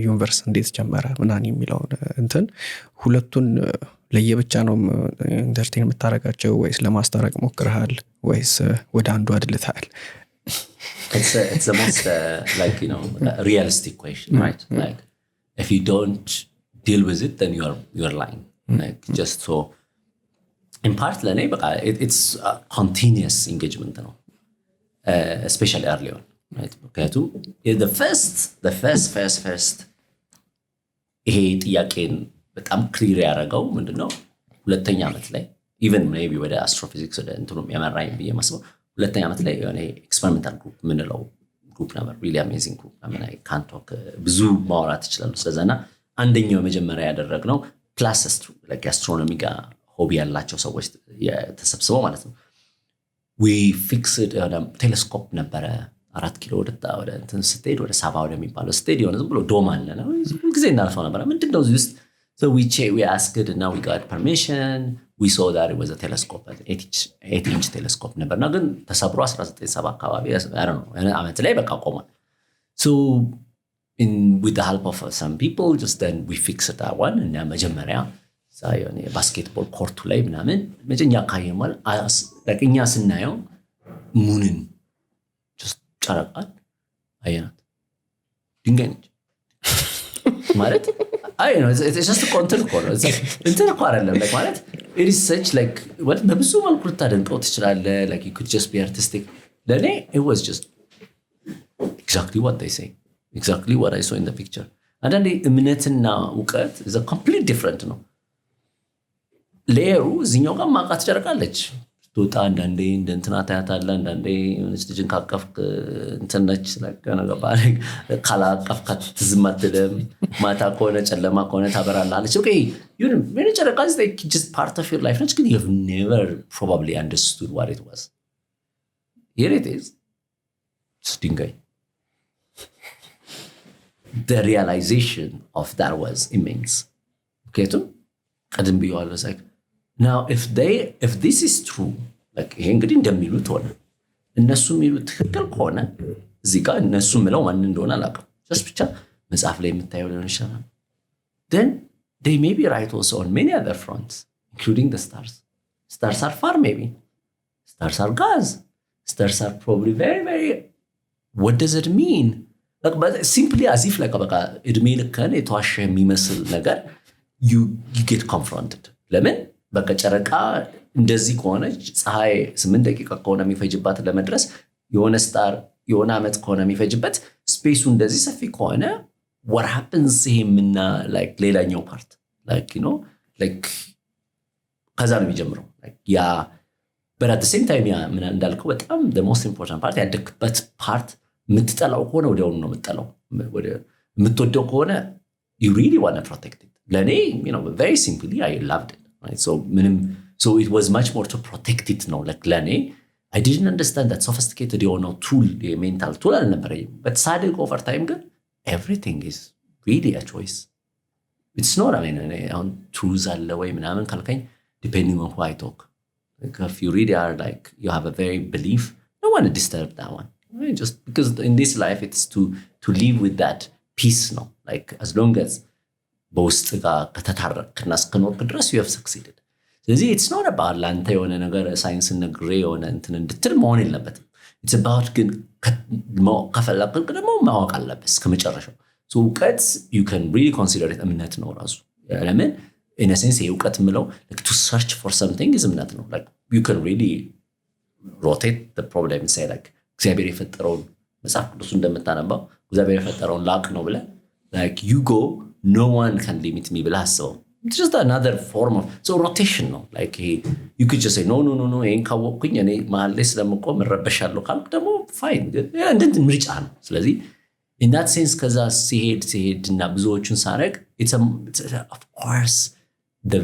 ዩኒቨርስ እንዴት ጀመረ ምናምን የሚለውን እንትን ሁለቱን ለየብቻ ነው ኢንተርቴን የምታረጋቸው ወይስ ለማስታረቅ ሞክረሃል ወይስ ወደ አንዱ አድልታል? It's the most like realistic question, right? Like if you don't deal with it, then you're lying. Like just so in part ለኔ በቃ it's a continuous engagement ነው, especially early on, right? ምክንያቱም the first ይሄ ጥያቄን በጣም ክሊር ያደረገው ምንድነው ሁለተኛ ዓመት ላይ even maybe ወደ አስትሮፊዚክስ ወደ እንትኑም ያመራኝ ብዬ ማስበው ሁለተኛ ዓመት ላይ የሆነ ኤክስፐሪመንታል ግሩፕ ምንለው ግሩፕ ነበር። really amazing group I mean I can't talk ብዙ ማውራት ይችላል ስለዛና አንደኛው መጀመሪያ ያደረግነው ክላስ like astronomy ጋር ሆቢ ያላቸው ሰዎች ተሰብስበው ማለት ነው we fixed ቴሌስኮፕ ነበረ 4 ኪሎ ወደ እንትን ስትሄድ ወደ ሳባ ወደሚባለው ስቴዲየም ዝም ብሎ ዶም አለ ነው ጊዜ እናልፈው ነበር ምንድነው እዚህ so we asked and now we got permission. We saw that it was a telescope, an 8-inch telescope. Never ግን ተሰብሮ 1970 አካባቢ I don't know አመት ላይ በቃ ቆሟል። So with the help of some people just then we fixed that one እና መጀመሪያ ሳይሆን ባስኬትቦል ኮርቱ ላይ ምናምን መጀኛ ካየማል ለቅኛ ስናየው ሙንን just ጨረቃን አየናት ድንጋይ ነች ማለት I know it's just a content corner. It's እንትን እኮ አይደለም like ማለት it is such like what በብዙ መልኩ ልታደንቀው ትችላለህ like you could just be artistic. ለኔ it was just exactly what they say, exactly what I saw in the picture. አንዳንዴ እምነትና እውቀት is a complete different ነው። ሌየሩ እዚህኛው ጋር ማቃት ትደርቃለች ስትወጣ አንዳንዴ እንደ እንትና ታያታለህ አንዳንዴ የሆነች ልጅን ካቀፍክ እንትን ነች ነገር ባለ ካላቀፍካት ዝም አትልም ማታ ከሆነ ጨለማ ከሆነ ታበራላለች okay you know when it's like just part of your life ነች ግን you've never probably understood what it was. Here it is ድንጋይ the realization of that was immense. Okay too ቀድም ብየዋለሁ like now if this is true like ይሄ እንግዲህ እንደሚሉት ሆነ እነሱ የሚሉት ትክክል ከሆነ እዚህ ጋር እነሱ ምለው ማን እንደሆነ አላውቅም just ብቻ መጽሐፍ ላይ የምታየው ሊሆን ይችላል then they may be right also on many other fronts including the stars are far maybe stars are gas stars are probably very very what does it mean like but simply as if like በቃ እድሜ ልከን የተዋሸ የሚመስል ነገር you get confronted ለምን በቃ ጨረቃ እንደዚህ ከሆነች ፀሐይ 8 ደቂቃ ከሆነ የሚፈጅባት ለመድረስ የሆነ ስታር የሆነ አመት ከሆነ የሚፈጅበት ስፔሱ እንደዚህ ሰፊ ከሆነ what happens himና like ሌላኛው ፓርት like you know like ከዛ ነው የሚጀምረው like ያ but at the same time ያ ምን እንዳልከው በጣም the most important part ያደክበት ፓርት የምትጠላው ከሆነ ወዲያው ነው የምትጠላው ወደ የምትወደው ከሆነ you really want to protect it ለኔ you know very simply I loved it right so it was much more to protect it no like lane I didn't understand that sophisticated tool the mental tool alነበረኝ but sadly over time good everything is really a choice it's not I mean on truths አለ ወይ ምናምን ካልከኝ depending on who I talk like if you really are like you have a very belief no one to disturb that one right? Just because in this life it's to live with that peace no like as long as በውስጥ ጋር ከተታረቅና እስከኖርክ ድረስ you have succeeded. ስለዚህ it's not about ላንተ የሆነ ነገር ሳይንስ ነግሬ የሆነ እንትን እንድትል መሆን የለበትም it's about ግን ከፈለክ ደግሞ ማወቅ አለበት እስከመጨረሻው so እውቀት you can really consider it እምነት ነው ራሱ ለምን in a sense እውቀት ምለው like to search for something is እምነት ነው like you can really rotate the problem and say like እግዚአብሔር የፈጠረውን መጽሐፍ ቅዱስ እንደምታነባው እግዚአብሔር የፈጠረውን ላቅ ነው ብለ like you go no one can limit me ብለህ አስበው it's just another form of so rotation ነው like you could just say no ይሄን ካወቅኩኝ እኔ መሀል ላይ ስለምቆም እረበሻለሁ ካልኩ ደግሞ fine እንደንት ምርጫ ነው ስለዚህ in that sense ከዛ ሲሄድ እና ብዙዎቹን ሳረግ it's of course the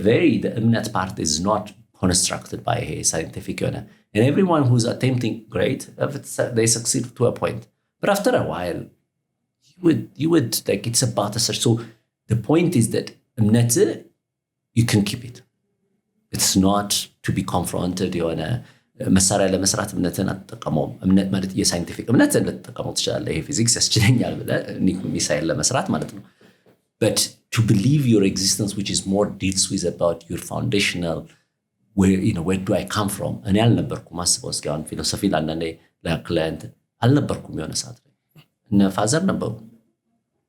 eminent part is not constructed by a scientific and everyone who's attempting great they succeed to a point but after a while you you would like it's about a search. So the point is that እምነት you can keep it. It's not to be confronted የሆነ መሳሪያ ለመስራት እምነትን አትጠቀመው። እምነት ማለት የሳይንቲፊክ እምነትን ልትጠቀመው ትችላለህ። ይሄ ፊዚክስ ያስችለኛል ብለህ ሚሳይል ለመስራት ማለት ነው። But to believe your existence, which is more deals with about your foundational, where do I come from? እኔ አልነበርኩም አስበው እስኪ አሁን ፊሎሶፊ ለአንዳንዴ ለክላይንት አልነበርኩም የሆነ ሰዓት ላይ እነ ፋዘር ነበሩ።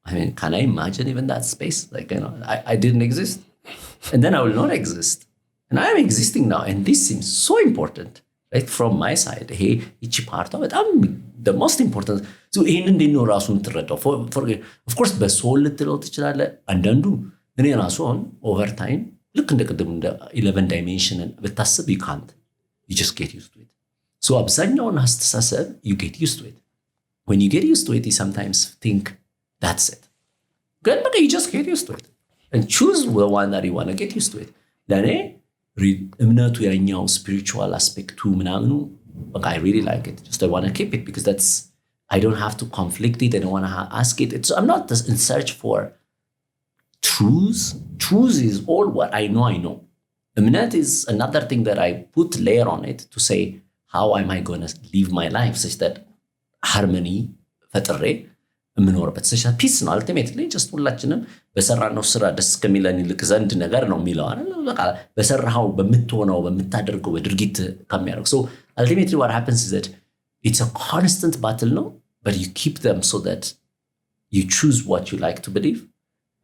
I mean, can I imagine even that space? Like, I didn't exist. And then I will not exist. And I am existing now. And this seems so important, right? From my side. Hey, each part of it, the most important. So, in the no rasun trado. Of course, the soul little and undo. Then rasun over time. Look in the 11 dimension and with tasab you can't. You just get used to it. So, absanyon has to you get used to it. When you get used to it, you sometimes think that's it. Good, but you just get used to it. And choose the one that you want to get used to it. Then እምነቱ ያኛው spiritual aspect to ምናምኑ I really like it. Just I want to keep it because that's I don't have to conflict it. I don't want to ask it. I'm not in search for truths. Truth is all what I know. እምነት is another thing that I put layer on it to say how am I going to live my life such that harmony ፈጥሬ የምኖርበት such that peace ነው ultimately just ሁላችንም በሰራነው ስራ ደስ ከሚለን ይልቅ ዘንድ ነገር ነው የሚለው አይደል በቃ በሰራው በመትሆነው በመታደርገው በድርጊት ከሚያደርግ so ultimately what happens is that it's a constant battle no but you keep them so that you choose what you like to believe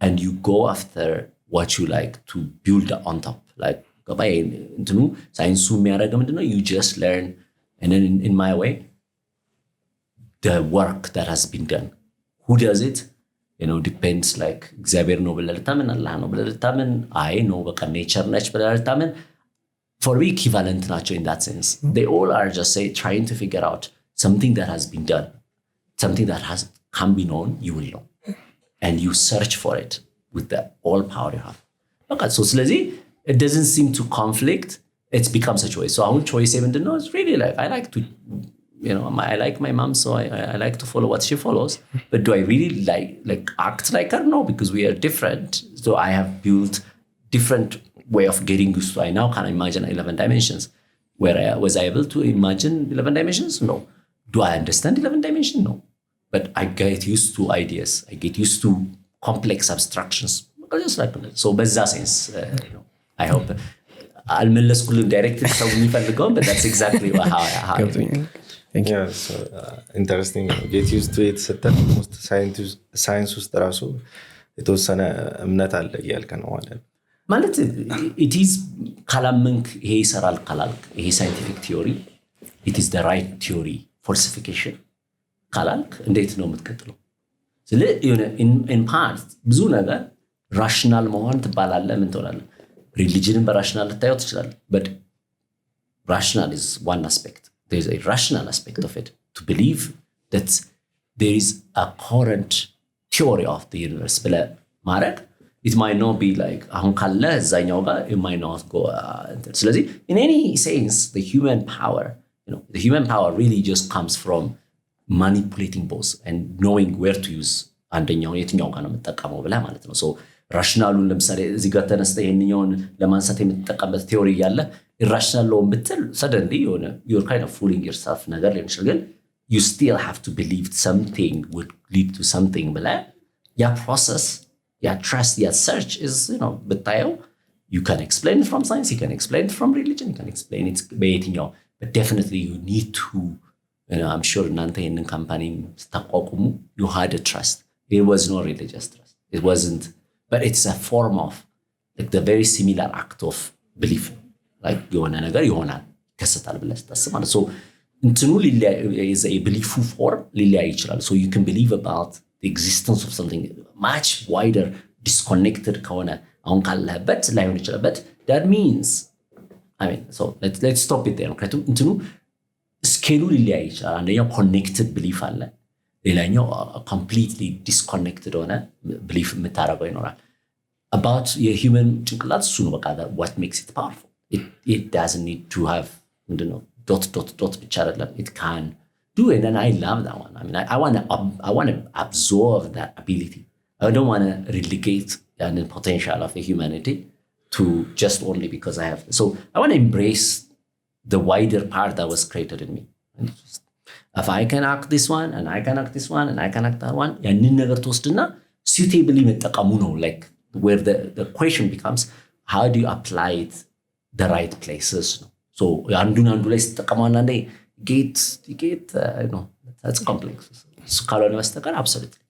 and you go after what you like to build on top like ገባይ እንትኑ ሳይንሱ የሚያደርገው ምንድነው you just learn and then in my way the work that has been done who does it depends like እግዚአብሔር ነው ብለህ ልታምን አላህ ነው ብለህ ልታምን አይ ነው በቃ ኔቸር ነች ብለህ ልታምን for me equivalent ናቸው in that sense they all are just trying to figure out something that has been done something that can be known you will know and you search for it with the all power you have okay so ስለዚህ it doesn't seem to conflict it becomes a choice so our choice even to know is really like I like to I like my mom, so I like to follow what she follows. But do I really like act like her? No, because we are different. So I have built different way of getting used to. I now can imagine 11 dimensions. Was I able to imagine 11 dimensions? No. Do I understand 11 dimensions? No. But I get used to ideas. I get used to complex abstractions. Just like that. So, in that sense, I hope I'll meleskul directly so but that's exactly how Thank you. Yeah, so interesting. Get used to it. ስትል most ሳይንስ ውስጥ ራሱ የተወሰነ እምነት አለ እያልከ ነው ማለት it is ካላመንክ ይሄ ይሰራል ካላልክ ይሄ ሳይንቲፊክ ቲዮሪ it is the right theory falsification ካላልክ እንዴት ነው የምትቀጥለው ስለዚህ in part ብዙ ነገር ራሽናል መሆን ትባላለህ ምን ትሆናለህ ሪሊጅንን በራሽናል ልታየው ትችላለህ but rational is one aspect there's a rational aspect of it to believe that there is a current theory of the universe ብለህ ማድረግ it might not be like አሁን ካለ እዛኛው ጋር it might not go ስለዚህ in any sense the human power really just comes from manipulating both and knowing where to use አንደኛው የትኛው ጋር ነው የምትጠቀመው ብለህ ማለት ነው so rationalun ለምሳሌ እዚህ ጋር ተነስተ ይሄንኛውን ለማንሳት የምትጠቀምበት ቲዮሪ ያለ irrational ነው የምትል suddenly you're kind of fooling yourself ነገር ሊሆን ይችላል you still have to believe something would lead to something ብለህ ያ process ያ trust ያ search is ብታየው you can explain it from science you can explain it from religion you can explain it በየትኛው but definitely you need to I'm sure እናንተ ይሄንን ካምፓኒ ስታቋቁሙ you had a trust it was no religious trust it wasn't but it's a form of like the very similar act of belief like የሆነ ነገር ይሆናል ከሰታል ብለህ ታስብ ማለት so እንትኑ is a belief form ሊለያይ ይችላል so you can believe about the existence of something much wider disconnected ከሆነ አሁን ካለበት ላይሆን ይችላል but that means I mean so let's stop it there ምክንያቱም እንትኑ ስኬሉ ሊለያይ ይችላል አንደኛው connected belief አለ ሌላኛው completely disconnected ሆነ belief የምታረገው ይኖራል about your human ጭንቅላት እሱ ነው በቃ what makes it powerful it doesn't need to have dot ብቻ አይደለም it can do it, and I love that one. I mean, I want to absorb that ability. I don't want to relegate the potential of the humanity to just only because I have. So I want to embrace the wider part that was created in me. And just, if I can act this one, and I can act this one, and I can act that one, yanin never tostna suitably metaqamu no, like where the question becomes, how do you apply it the right places? So andu ላይ ተጠቀሙ አንዴ get no, that's complex. So ካልሆነ በስተቀር absolutely.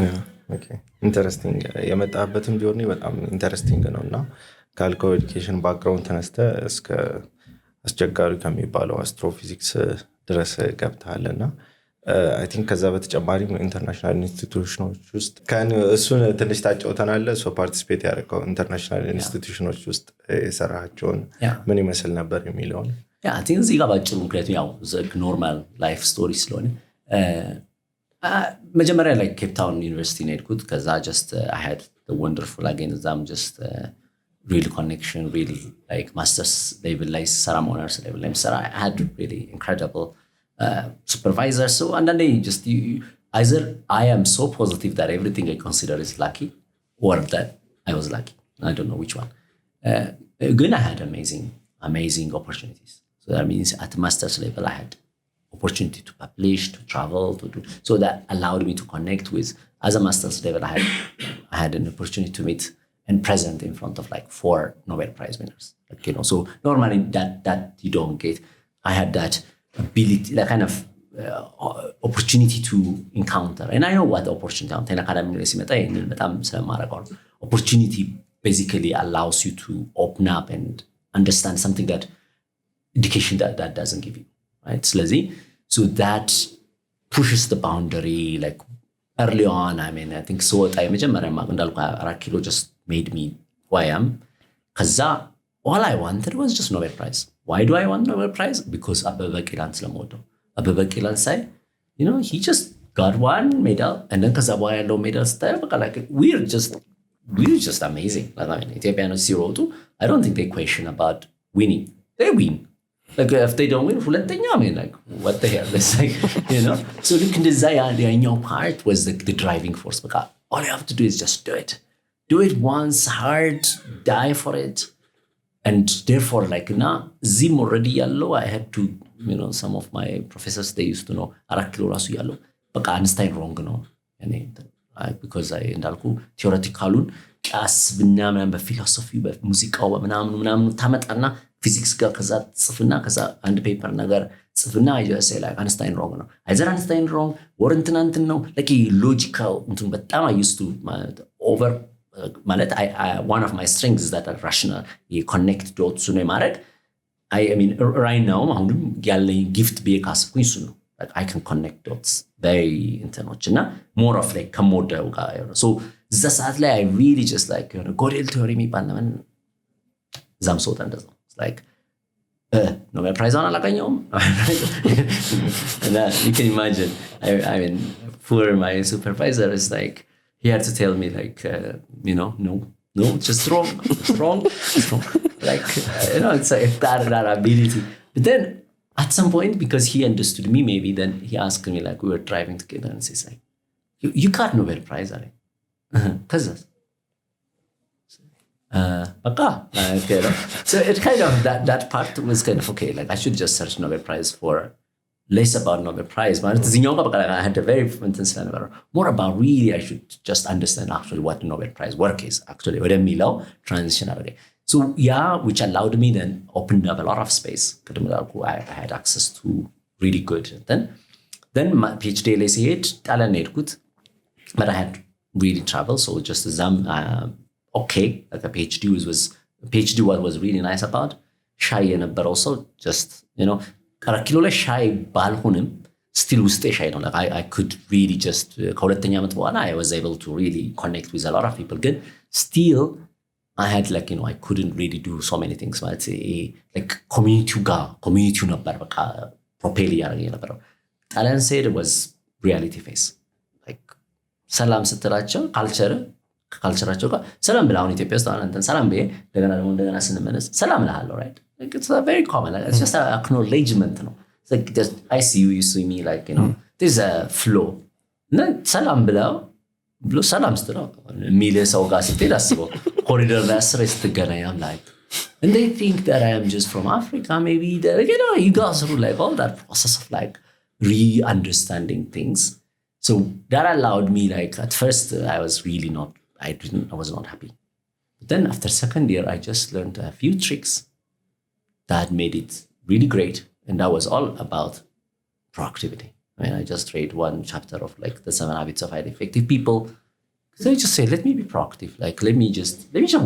Yeah, okay. Interesting. የመጣበትም ጆርኒ በጣም ኢንተረስቲንግ ነውና ካልከው ኤዱኬሽን ባክግራውንድ ተነስተ እስከ አስቸጋሪ ከሚባለው አስትሮፊዚክስ ድረስ ገብተሃልና I think ከዛ በተጨማሪ ኢንተርናሽናል ኢንስቲትዩሽኖች ውስጥ እሱን ትንሽ ታጫውተናል። ሶ ፓርቲሲፔት ያደረገው ኢንተርናሽናል ኢንስቲትዩሽኖች ውስጥ የሰራቸውን ምን ይመስል ነበር የሚለውን I think እዚህ ጋር ባጭሩ ምክንያቱም ያው ኖርማል ላይፍ ስቶሪ ስለሆነ መጀመሪያ ላይ ኬፕ ታውን ዩኒቨርሲቲ ነው የሄድኩት። ከዛ just I had the wonderful again እዛም just real connection, real like masters level ላይ ሰራም ኦነርስ ሌቭል ላይ ሰራ I had really incredible supervisor. So and then they just either I am so positive that everything I consider is lucky, or that I was lucky. I don't know which one. Again, I had amazing opportunities. So that means at master's level I had opportunity to publish, to travel, to do. So that allowed me to connect with. As a master's level, I had an opportunity to meet and present in front of like 4 Nobel Prize winners. Like, you know, so normally that you don't get. I had that ability, that kind of opportunity to encounter. And I know what opportunity I'm telling. Opportunity basically allows you to open up and understand something that education that doesn't give you, right? So that pushes the boundary. Like early on, I mean, I think so. I remember just made me who I am. Because all I wanted was just Nobel Prize. Why do I want Nobel Prize? Because Yabebal Fantaye. Yabebal Fantaye, you know, he just got one medal, and then because I had no medals there, like we're just amazing. Like, I mean, Ethiopians 0-2. I don't think they question about winning. They win. Like if they don't win, I mean, like what the hell? It's like, you know. So look in the part was the driving force. Because all you have to do is just do it. Do it once, hard, die for it. And therefore, like now, Zim already yellow. I had to, you know, some of my professors, they used to know, Arakilo Rasu yellow. But Einstein wrong, no. Because I endalku theoreticalun, as b'namna b'philosophy, b'musica, b'mnamnu tamatana physics ga kaza tsfna kaza and paper nagar tsfna I just say like Einstein wrong, no. Either Einstein wrong, or intanantin no. Like a logical, but I used to over. One of my strengths is that are rational. You connect dots to marek. I mean, right now, I'm gift be a cast. Like I can connect dots very international. More of like commode guy. So this I really just like, you know, Godel theory me pandaman. Zamsot and it's like Nobel Prize on alakanyom. And you can imagine. I mean, for my supervisor is like. He had to tell me like, you know, no, it's just wrong. It's wrong. Like, you know, it's like that ability. But then at some point, because he understood me, maybe then he asked me like, we were driving together and he's like, you got Nobel Prize, are you? Cause okay. So it kind of, that part was kind of, okay, like I should just search Nobel Prize for less about Nobel Prize, but I had a very intense more about really I should just understand actually what the Nobel Prize work is actually. Transition. So yeah, which allowed me then opened up a lot of space. I had access to really good. Then my PhD but I had really traveled. So just okay, like a PhD what was really nice about shy, but also just, you know, Karakilo ላይ shy ባልሆንም still ውስጤ shy ነው. Like I could really just ከሁለተኛ ዓመት በኋላ I was able to really connect with a lot of people. But still I had like, you know, I couldn't really do so many things. But like community ነበር በቃ ፕሮፔል ያደረገኝ ነበር። ጣሊያን said it was reality face. Like ሰላም ስትላቸው ካልቸራቸው ጋር ሰላም ብላ አሁን ኢትዮጵያ ውስጥ አንተን ሰላም ብዬ እንደገና ስንመለስ ሰላም እልሃለሁ, right? Like it's a very common, like, it's just an acknowledgement, no? It's like just I see you see me, like, you know, there's a flow. And then ሰላም ብለው ሰላም ስትለው የሚል ሰው ጋር ስትሄድ አስበው ኮሪደር ላይ አስሬ ስትገናኝ I'm like, and they think that I am just from Africa, maybe, you know, you go through like all that process of like re-understanding things. So that allowed me, like, at first I was really not, I was not happy. But then after second year, I just learned a few tricks that made it really great. And that was all about proactivity. I mean, I just read one chapter of like the 7 habits of highly effective people. So I just say, let me be proactive. Like, let me just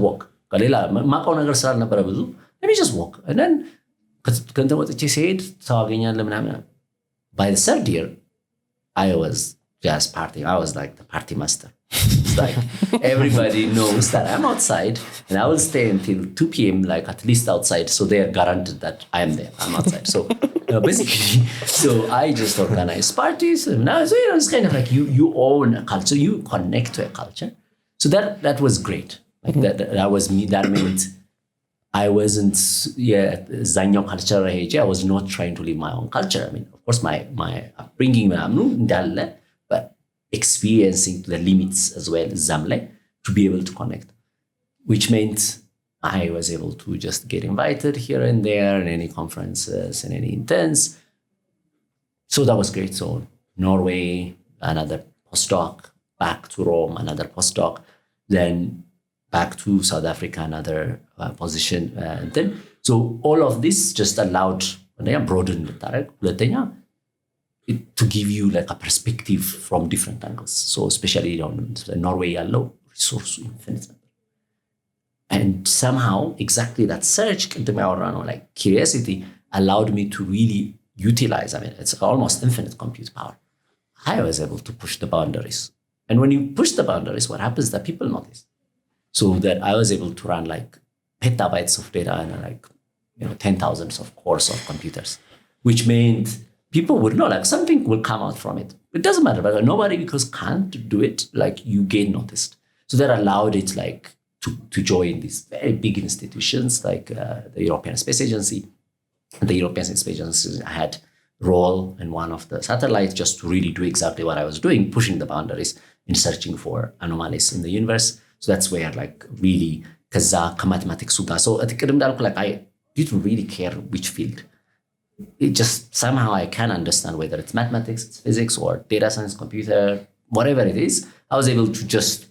walk. ከሌላ ማውቀው ነገር ስላልነበረ ብዙ let me just walk. And then ከእንትን ወጥቼ ሲሄድ ሰው አገኛለሁ ምናምን. By the third year, I was just partying. I was like the party master. It's like everybody knows that I'm outside and I will stay until 2 p.m. like at least outside, so they are guaranteed that I am there. I'm outside. So basically, so I just organize parties. And now, so, you know, it's kind of like you own a culture, you connect to a culture. So that was great. Like that was me. That meant I wasn't zanyo culture. I was not trying to live my own culture. I mean, of course, my upbringing, but experiencing the limits as well, Zamle, to be able to connect, which meant I was able to just get invited here and there in any conferences and any intents. So that was great. So Norway, another postdoc, back to Rome, another postdoc, then back to South Africa, another position. And then, so all of this just allowed, broaden to give you like a perspective from different angles. So especially on Norway, yellow resource infinite. And somehow exactly that search, like curiosity, allowed me to really utilize, I mean, it's almost infinite compute power. I was able to push the boundaries. And when you push the boundaries, what happens is that people notice. So that I was able to run like petabytes of data and like, you know, 10,000s of cores of computers, which meant people would know, like something will come out from it. It doesn't matter, but nobody because can't do it, like you get noticed. So that allowed it like to join these very big institutions like the European Space Agency. And the European Space Agency, I had role in one of the satellites just to really do exactly what I was doing, pushing the boundaries in searching for anomalies in the universe. So that's where like really, mathematics. So at the like I didn't really care which field. It just somehow I can understand whether it's mathematics, it's physics, or data science, computer, whatever it is. I was able to just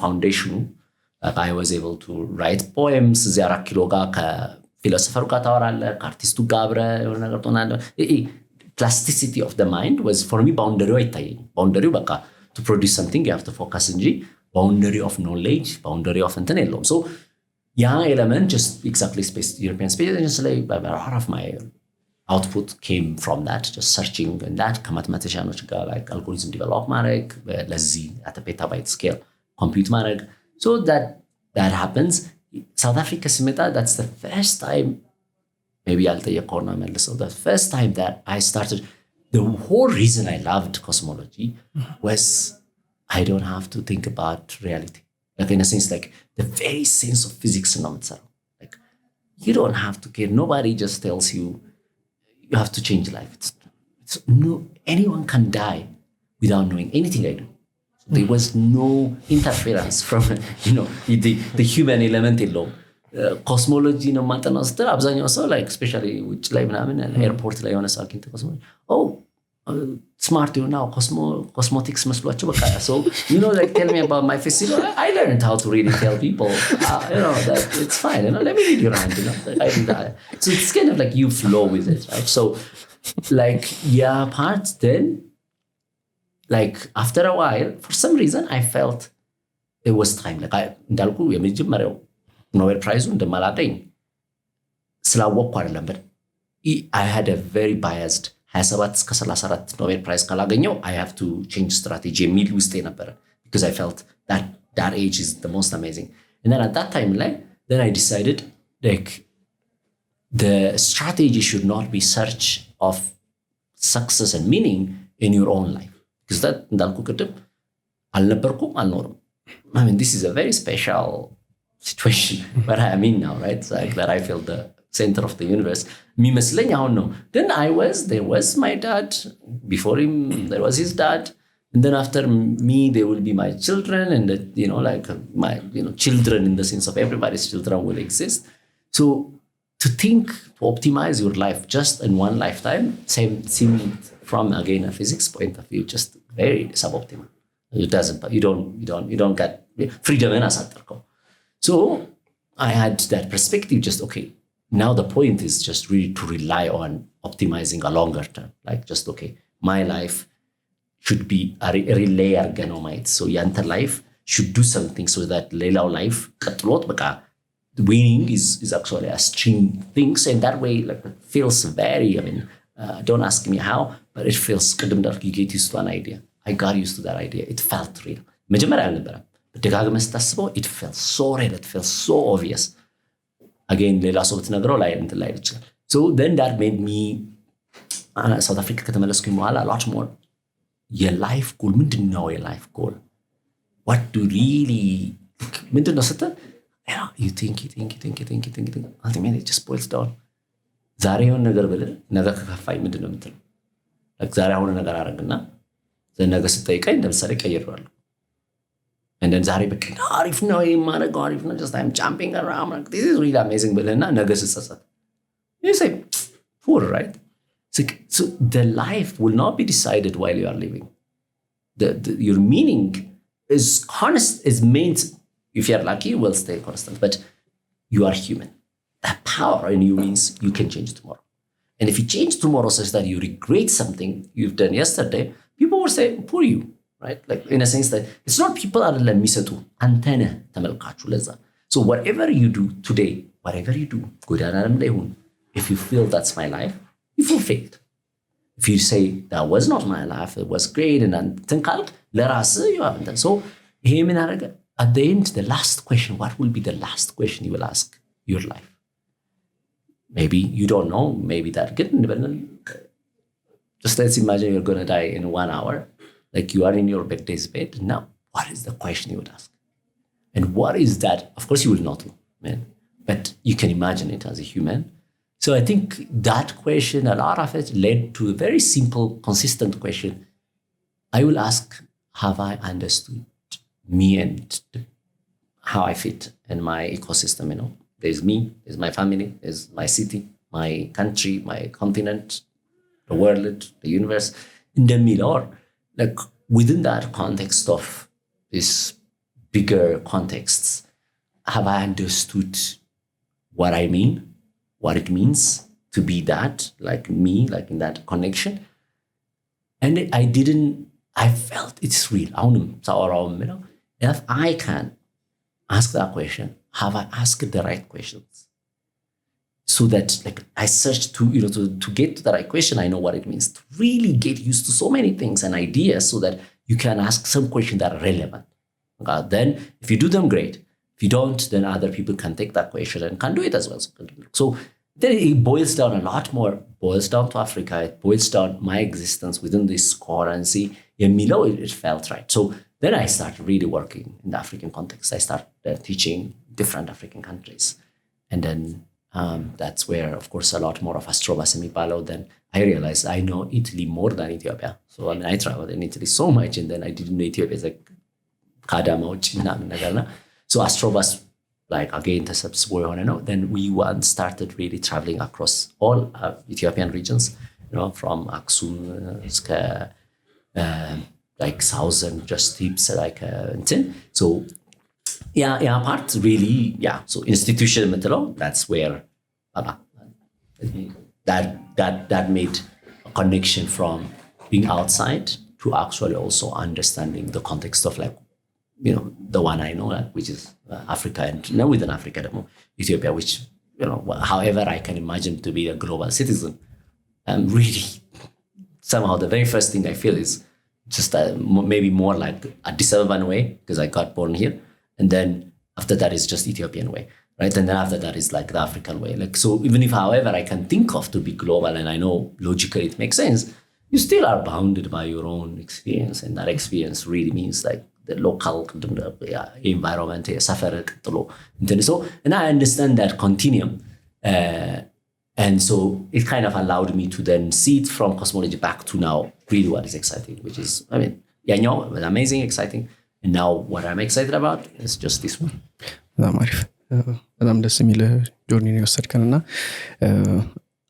foundation. Like I was able to write poems. Zara kiloga ka philosopher ka tawarale, artistu gabre. Plasticity of the mind was for me boundary baka. To produce something, you have to focus on boundary of knowledge, boundary of intelligence. So, young element just exactly European Space Agency. A lot of my output came from that, just searching and that. Mathematician like algorithm develop marek, lazy at a petabyte scale, compute marek. So that happens. South Africa Simeta. That's the first time. Maybe I'll tell you a corner, so the first time that I started. The whole reason I loved cosmology was I don't have to think about reality. Like in a sense, like the very sense of physics and like you don't have to care. Nobody just tells you have to change life. It's no, anyone can die without knowing anything I do. So there was no interference from, you know, the human element alone. Cosmology no ማጠናው ስትል አብዛኛው ሰው like especially ውጭ ላይ ምናምን ኤርፖርት ላይ የሆነ ሰው አግኝቶ ኮስሞሎጂ smart you now cosmetics መስሏቸው በቃ so you know like tell me about my face, you know, I learned how to really tell people you know that it's fine, you know, let me read your hand, you know, I do that. So it's kind of like you flow with it, right? So like part then like after a while for some reason I felt it was time like I እንዳልኩ የመጀመሪያው ኖቤል ፕራይዙ እንደማላገኝ ስላወቅኩ አይደለም but I had a very biased 27 እስከ 34 ኖቤል ፕራይዝ ካላገኘው I have to change strategy የሚል ውስጤ ነበረ because I felt that age is the most amazing. And then at that time like then I decided like the strategy should not be search of success and meaning in your own life because that እንዳልኩ ቅድም አልነበርኩም አልኖርም. I mean this is a very special situation where I am in now, right? So like that I feel the center of the universe የሚመስለኝ አሁን ነው then there was my dad before him there was his dad and then after me there will be my children and like my children in the sense of everybody's children will exist. So to think to optimize your life just in one lifetime seem from again a physics point of view just very suboptimal. It doesn't you don't get freedom in asatarko. So I had that perspective just okay, now the point is just really to rely on optimizing a longer term, like just okay, my life should be a relay ergonomite, so yanta life should do something so that ሌላው life ቀጥሎት በቃ winning is actually a string things, and that way like it feels very don't ask me how, but it feels ቅድም እንዳልኩ you get used to an idea. I got used to that idea. It felt real. መጀመሪያ አልነበረም ደጋግመህ ስታስበው it felt so real, it felt so obvious. Again ሌላ ሰው ብትነግረው ላይ እንትን ላይ ይችላል. So then that made me South Africa ከተመለስኩኝ በኋላ a lot more የላይፍ ጎል ምንድን ነው? የላይፍ ጎል what do really ምንድን ነው ስትል you think ultimately it just boils down. ዛሬ የሆነ ነገር ብልህ ነገ ከከፋኝ ምንድን ነው የምትለው? ዛሬ አሁን ነገር አደረግና ነገ ስጠይቀኝ ለምሳሌ ቀይሬዋለሁ and then ዛሬ በቃ አሪፍ ነው የማደርገው አሪፍ ነው just I'm jumping around like this is really amazing ብልህና ነገ ስትጸጸት you say poor, right? So the life will not be decided while you are living. Your meaning is meant, if you are lucky, will stay constant. But you are human. That power in you means you can change tomorrow. And if you change tomorrow such that you regret something you've done yesterday, people will say, poor you, right? Like in a sense that it's not people are like misatu antene tamelkachu leza. So whatever you do today, whatever you do, if you feel that's my life, you fulfilled. If you say that was not my life, it was great, and then you haven't done. So at the end, the last question, what will be the last question you will ask your life? Maybe you don't know, maybe that good. Just let's imagine you're going to die in 1 hour, like you are in your bed's bed. Now, what is the question you would ask? And what is that? Of course, you will not know, man. But you can imagine it as a human. So I think that question, a lot of it led to a very simple, consistent question. I will ask, have I understood me and how I fit in my ecosystem? There's me, there's my family, there's my city, my country, my continent, the world, the universe. In the middle, like within that context of this bigger contexts, have I understood what I mean? What it means to be that, like me, like in that connection. And I felt it's real. If I can ask that question, have I asked the right questions? So that like I searched to get to the right question, I know what it means to really get used to so many things and ideas so that you can ask some questions that are relevant. Then if you do them, great. If you don't, then other people can take that question and can do it as well. So then it boils down a lot more, boils down to Africa. It boils down my existence within this currency. It felt right. So then I started really working in the African context. I started teaching different African countries. And then that's where, of course, a lot more of astrobasemi palo. Then I realized I know Italy more than Ethiopia. So I traveled in Italy so much, and then I didn't know Ethiopia is like so astrobas like again ተሰብስቦ የሆነ ነው. Then we started really traveling across all Ethiopian regions, from Aksum like southern just tips like so yeah part really so institution metalo, that's where that made a connection from being outside to actually also understanding the context of like the one I know, which is Africa, and now within Africa, Ethiopia, which, however I can imagine to be a global citizen. Really, somehow the very first thing I feel is just maybe more like a Addis Abeban way, because I got born here. And then after that is just Ethiopian way, right? And then after that is like the African way. Like, so even if, however, I can think of to be global, and I know logically it makes sense, you still are bounded by your own experience. And that experience really means like the local environment, so, and I understand that continuum. And so it kind of allowed me to then see it from cosmology back to now really what is exciting, which is, I mean, yeah, no, it was amazing, exciting. And now what I'm excited about is just this one. በጣም ደስ የሚል ጆርኒ ነው የወሰድከንና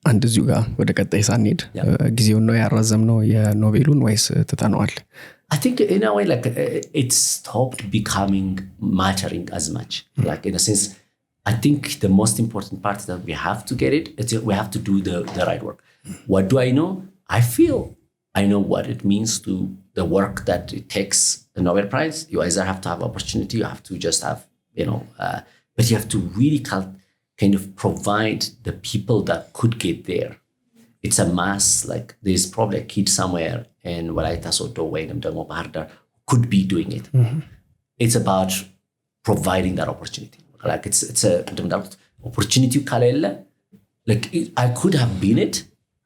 አንድ እዚሁ ጋር ወደ ቀጣይ ሳንሄድ ጊዜውን ነው ያራዘምነው የኖቤሉን ወይስ ትተነዋል? I think in a way like it stopped becoming mattering as much. Like in a sense, I think the most important part is that we have to get it. We have to do the right work. What do I know? I feel I know what it means to the work that it takes a Nobel Prize. You either have to have opportunity, you have to just have, but you have to really kind of provide the people that could get there. It's a mass, like there's probably a kid somewhere in Walaita Soto who could be doing it. Mm-hmm. It's about providing that opportunity. Like it's a opportunity kalele. Like I could have been it.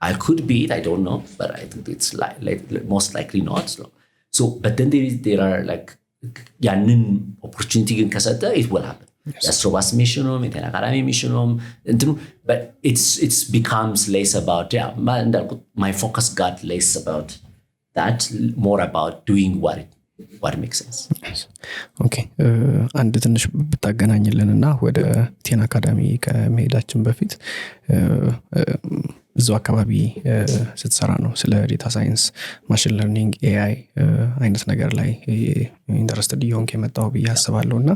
I could be it. I don't know, but I think it's like most likely not. So, but then there are like yanin opportunity in kasata. It will happen. Yes. Astrobas missionum, it's academy missionum, but it's becomes less about my focus got less about that, more about doing what makes sense. ኦኬ አንድ ትንሽ ብታገናኝልንና ወደ ቴና አካዳሚ ከመሄዳችን በፊት እዛው አካባቢ ስትሰራ ነው ስለ ዴታ ሳይንስ ማሽን ለርኒንግ ኤአይ አይነት ነገር ላይ ኢንተረስትድ ይሆንክ የመጣው ብዬ አስባለሁና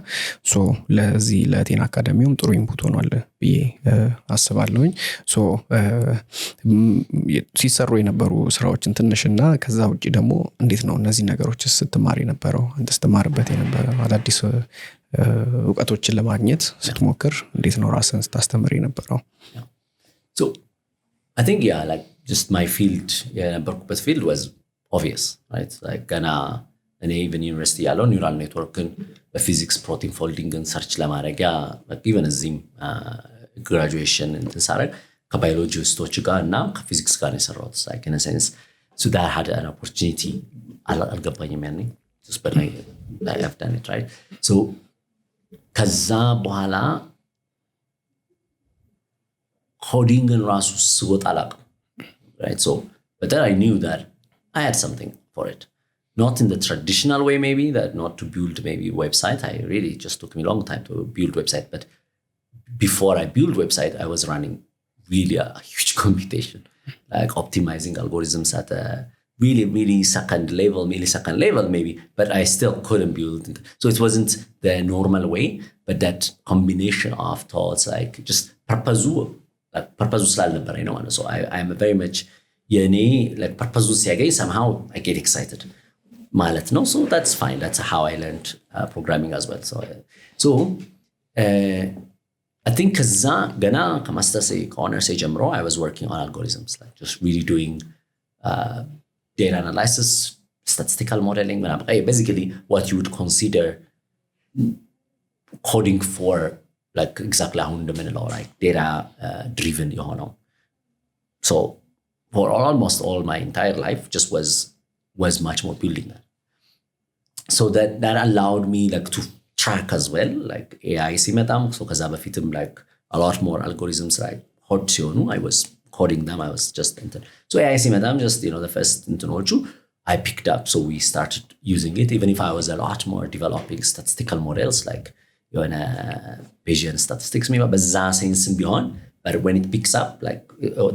ሶ ለዚህ ለቴና አካዳሚውም ጥሩ ኢንፑት ሆኗል ብዬ አስባለሁኝ። ሶ ሲሰሩ የነበሩ ስራዎችን ትንሽና ከዛ ውጪ ደግሞ እንዴት ነው እነዚህ ነገሮች ስትማር የነበረው አንተ ስትማርበት የነበረው አዳዲስ እውቀቶችን ለማግኘት ስትሞክር እንዴት ነው ራስን ስታስተምር የነበረው? So I think like just my field, but field was obvious, right? Like gonna and even university alone neural network and the physics protein folding and search ለማድረግ like even as graduation and sarag ከbiology ውስጦች ጋር እና ከፊዚክስ ጋር የሰራሁት like in a sense, so that had an opportunity አልገባኝም ያኔ just but I have done it, right? So ከዛ በኋላ coding and rasu sugot alaq, right? So but then I knew that I had something for it, not in the traditional way, maybe that not to build maybe website. I really just took me a long time to build website, but before I build website I was running really a huge computation, like optimizing algorithms at a really millisecond level maybe, but I still couldn't build it. So it wasn't the normal way, but that combination of thoughts, like just purpose slalነበረ ነው ማለት። So I am very much የኔ like purpose ሲያገኝ somehow I get excited ማለት ነው። So that's fine, that's how I learned programming as well. So I think ከዛ ገና ከማስተርስ ከሆነርስ ጀምሮ I was working on algorithms, like just really doing data analysis, statistical modeling, basically what you would consider coding for, like exactly how እንደምንለው like data driven የሆነው. So for almost all my entire life just was much more building that. So that allowed me like to track as well, like AI ሲመጣም so ከዛ በፊትም like a lot more algorithms like hot ሲሆኑ I was coding them, I was just so AI ሲመጣም just the first እንትኖቹ I picked up, so we started using it, even if I was a lot more developing statistical models like Bayesian statistics maybe, but በዛ ሴንስም ቢሆን, but when it picks up like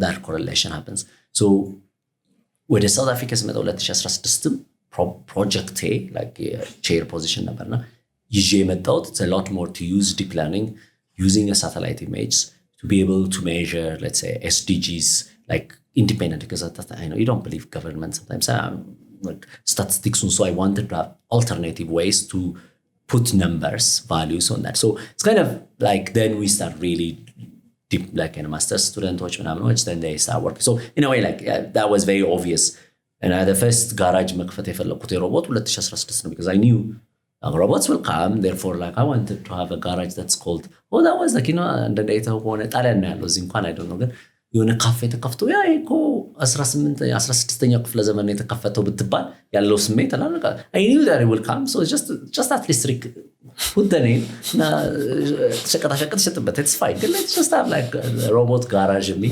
that correlation happens. So ወደ ሳውት አፍሪካ ስመጣ 2016 ፕሮጀክቴ like chair position ነበርና ይዤ የመጣሁት it's a lot more to use deep learning using a satellite image to be able to measure, let's say, SDGs like independent, because I know you don't believe government sometimes like statistics, and so I wanted to have alternative ways to put numbers, values on that. So it's kind of like then we start really deep, like in a master's student which then they start working. So in a way like that was very obvious. And the first garage መክፈት የፈለኩት robot 2016 ነው, because I knew robots will come, therefore like I wanted to have a garage that's called that was like እንደ data ሆነ ጣሊያን ነው ያለው እዚህ እንኳን I don't know, ግን የሆነ ካፌ ተከፍቶ ያ እኮ 16ኛ ክፍለ ዘመን ነው የተከፈተው ብትባል ያለው ስሜት አላልካ I knew that it will come. So just at least put the name እና ሸቀጣሸቀጥ ሸጥበት it's fine ግን let's just have like a robot garage me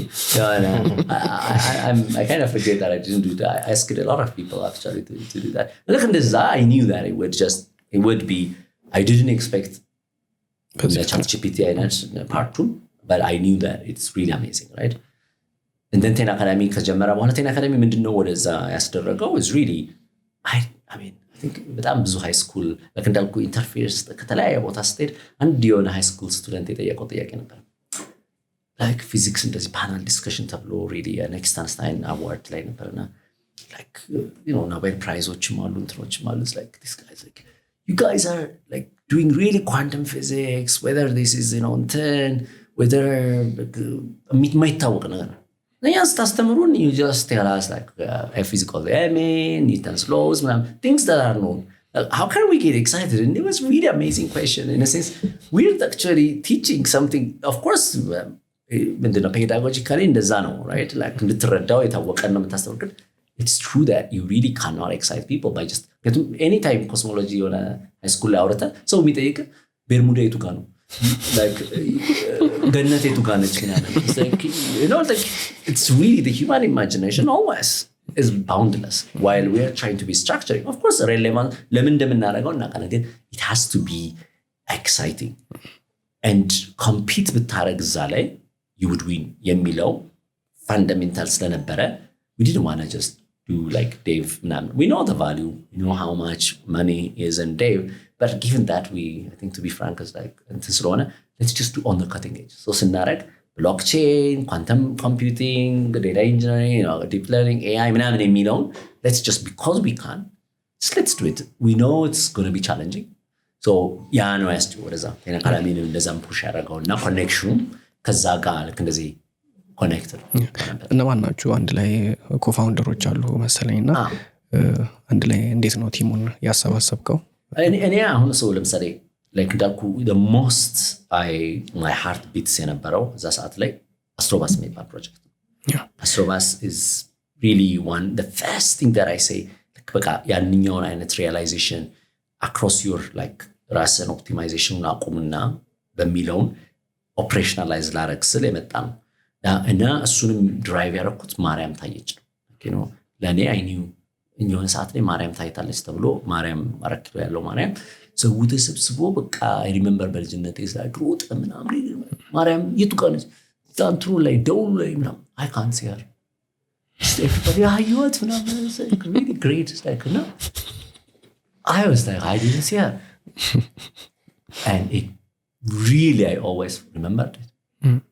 I kind of forget that I didn't do that. I asked a lot of people actually to do that. Look at this, I knew that it would be, I didn't expect the ChatGPT part 2, but I knew that it's really amazing, right? And then Ten Academy ከጀመረ በኋላ Ten Academy ምንድነው ወደዛ ያስደረገው is really I mean I think በጣም ብዙ ሃይ ስኩል ለከንዳልኩ ኢንተርፌስ ከተለያየ ቦታ ስትሄድ አንድ የሆነ ሃይ ስኩል ስቱደንት የጠየቀው ጥያቄ ነበር like physics እንደዚህ panel discussion ተብሎ really next Einstein award ላይ ነበርና like you know Nobel prizes አሉ እንትኖችም አሉ like this guys like you guys are like doing really quantum physics whether this is you know whether የማይታወቅ ነገር Yes, tastamarun, you just tell us like physical Newton's laws, things that are known. How can we get excited? And it was really amazing question. In a sense, we're actually teaching something. Of course, pedagogically in the zano, right? Like it's true that you really cannot excite people by just anytime cosmology on a high school laurata. So we take Bermuda to Gano. Like ገነቴቱ ጋር ነች it's like you know like it's really the human imagination always is boundless while we are trying to be structuring of course relevant ለምን እንደምናደርገው እናውቃለን ግን it has to be exciting and compete ብታረግ እዛ ላይ you would win የሚለው fundamental ስለነበረ we didn't want to just do like Dave we know the value we know how much money is in Dave but given that I think to be frank is like let's just do on the cutting edge so ስናረግ blockchain quantum computing data engineering deep learning AI ምናምን የሚለውን let's just because we can just let's do it we know it's going to be challenging so ያ ነው ያስጨው ወደዛ ተናካላሚን እንደዛም ፑሽ ያደረገውና ኮኔክሽኑ ከዛ ጋር ልክ እንደዚህ ኮኔክትድ እነማን ናችሁ አንድ ላይ ኮፋውንደሮች አሉ መሰለኝና አንድ ላይ እንዴት ነው ቲሙን ያሰባሰብከው እኔ አሁን ሰው ለምሳሌ like the most my heart beats የነበረው እዛ ሰዓት ላይ አስትሮባስ የሚባል ፕሮጀክት አስትሮባስ is really the first thing that I say like በቃ ያንኛውን አይነት realization across your like ራስን ኦፕቲማይዜሽኑን አቁምና በሚለው ኦፕሬሽናላይዝ ላረግ ስለ የመጣ ነው እና እሱንም ድራይቭ ያደረኩት ማርያም ታየች ነው you know ለኔ I knew የሆነ ሰዓት ላይ ማርያም ታይታለች ተብሎ ማርያም አረክሎ ያለው ማርያም ሰው ተሰብስቦ በቃ I remember በልጅነቴ ሮጥ ምናምን ማርያም የቱ ጋር ነች ዛንትሩ ላይ ደውል ላይ ምናምን I can't see her everybody ayot ምናምን it's like really great it's like no I was like I didn't see her and it really I always remembered it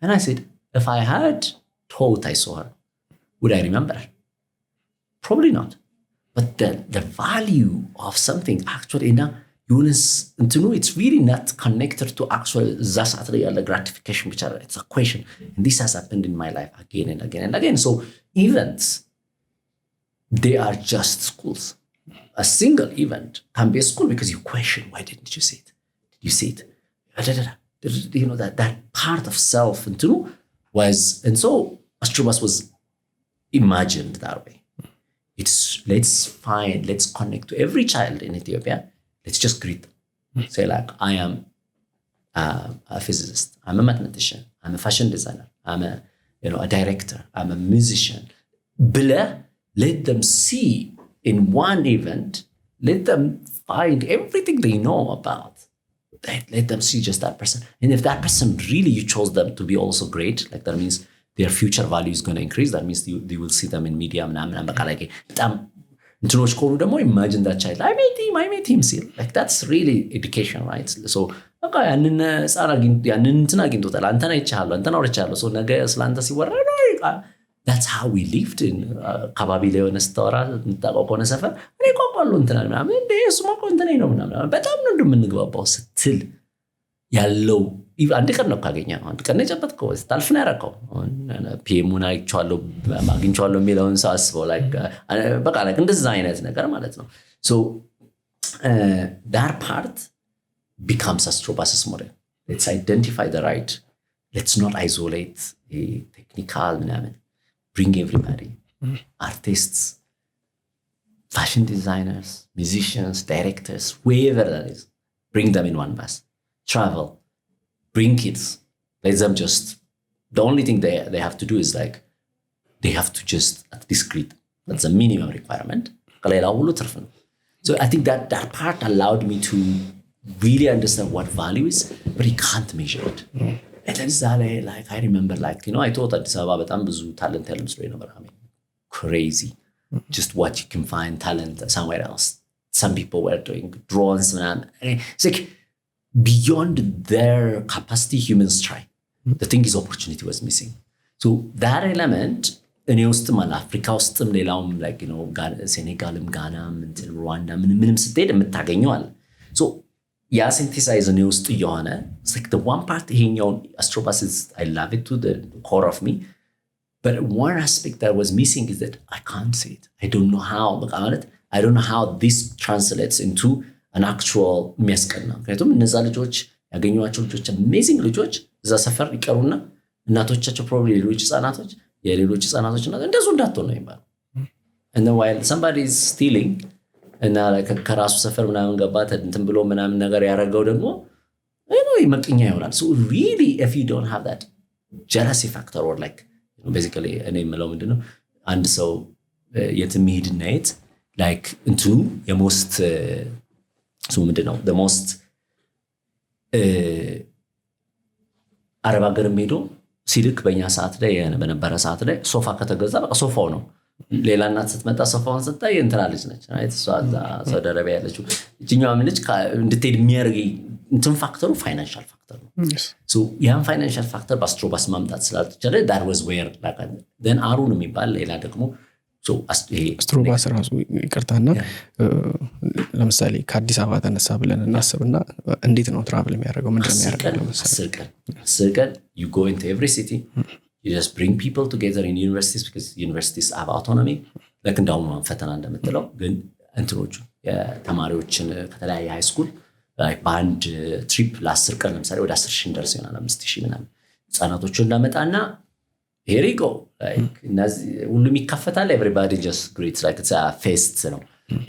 and I said if I had thought I saw her would I remember probably not but the value of something actually now it's really not connected to actual zasatri or gratification which are it's a question and this has happened in my life again and again and again so events they are just schools a single event can be a school because you question why didn't you see it did you see it you know that part of self was and so Astrobus was imagined that way let's connect to every child in Ethiopia let's just greet them say like I am a physicist I'm a mathematician I'm a fashion designer I'm a director I'm a musician let them see in one event let them find everything they know about let them see just that person and if that person really you chose them to be also great like that means their future value is going to increase that means you will see them in media ምናምን በቃ ላይ በጣም እንትኖች ኮሩ ደግሞ imagine that child I met him see like that's really education right so በቃ ያንን ያንን እንትን አግኝቶታል አንተና ይቻላል አንተና ወርቻለሁ so ነገ ስላንተ ሲወራ that's how we lived in ካባቢ ላይ ሆነ ስታወራ የምታውቀው ከሆነ ሰፈር እኔ ቆቆለው እንትና ምናምን እንደ እሱ ማቆ እንትና ነው ምናምን በጣም ነው እንደምንግባባው ስትል ያለው አንድ ቀን ነው ካገኘው አንድ ቀን የጨበጥከው ስታልፍ ነው ያረከው ፒኤሙን አይቻለሁ ማግኝቻለሁ የሚለውን ሳስበው like በቃ like እንደዛ አይነት ነገር ማለት ነው so that part becomes Astrobus's model let's identify the right let's not isolate a technical ምናምን bring everybody artists fashion designers musicians directors whoever that is bring them in one bus, travel, bring kids, let them just, the only thing they have to do is like, they have to just at least greet. That's the minimum requirement. So I think that part allowed me to really understand what value is, but you can't measure it. And then like I remember, like, you know, I thought Addis Ababa betam ብዙ talent ያለው መስሎኝ ነበር. I mean, crazy. Just what you can find talent somewhere else. Some people were doing drones. It's like beyond their capacity, humans try. The thing is, opportunity was missing. So that element, እኔ ውስጥም አለ አፍሪካ ውስጥም ሌላውም like, you know, ሴኔጋልም ጋናም ሩዋንዳ ምንም ስትሄድ የምታገኘው አለ. So ያ ሲንቴሳይዝ እኔ ውስጥ የሆነ it's like the one part ይሄኛውን Astrobus is I love it to the core of me, but one aspect that was missing is that I can't see it. I don't know how. I don't know how this translates into an actual የሚያስቀና. ምክንያቱም እነዛ ልጆች ያገኘዋቸው ልጆች amazing ልጆች እዛ ሰፈር ይቀሩና እናቶቻቸው probably ሌሎች ህፃናቶች የሌሎች ህፃናቶችና እንደሱ እንዳትሆን ነው የሚባለው. And then while somebody is stealing እና ከራሱ ሰፈር ምናምን ገባት እንትን ብሎ ምናምን ነገር ያደረገው ደግሞ መቅኛ ይሆናል. So really if you don't have that jealousy factor or like, you know, basically እኔ የምለው ምንድነው አንድ ሰው የትም ይሄድና የት like እንትኑ የሞስት so ምንድነው the most አረብ ሀገርም ሄዶ ሲልክ በእኛ ሰዓት ላይ በነበረ ሰዓት ላይ ሶፋ ከተገዛ በቃ ሶፋው ነው። ሌላ እናት ስትመጣ ሶፋውን ስታይ እንትና ልጅ ነች right? So ሳውዲ አረቢያ ያለችው እኛም ልጅ እንድትሄድ የሚያርግ እንትን ፋክተሩ ፋይናንሻል ፋክተር ነው. So ያን ፋይናንሻል ፋክተር በአስትሮባስ ማምጣት ስላልተቻለ that was where like then አሩን የሚባል ሌላ ደግሞ so አስትሮባስ ራሱ ይቅርታና ለምሳሌ ከአዲስ አበባ ተነሳ ብለን እናስብና እንዴት ነው ትራቭል የሚያደርገው ምንድን ነው የሚያደርገው ለምሳሌ 10 ቀን you go into every city, you just bring people together in universities because universities have autonomy. like እንዳውም ፈተና እንደምትለው ግን እንትኖቹ የተማሪዎችን ከተለያየ ሃይ ስኩል like band trip ለ10 ቀን ለምሳሌ ወደ 10,000 ደርስ ይሆናል 5,000 ምናምን ህፃናቶቹ እንዳመጣና here you go like ሁሉም ይከፈታል. everybody just greets like it's a fest ነው.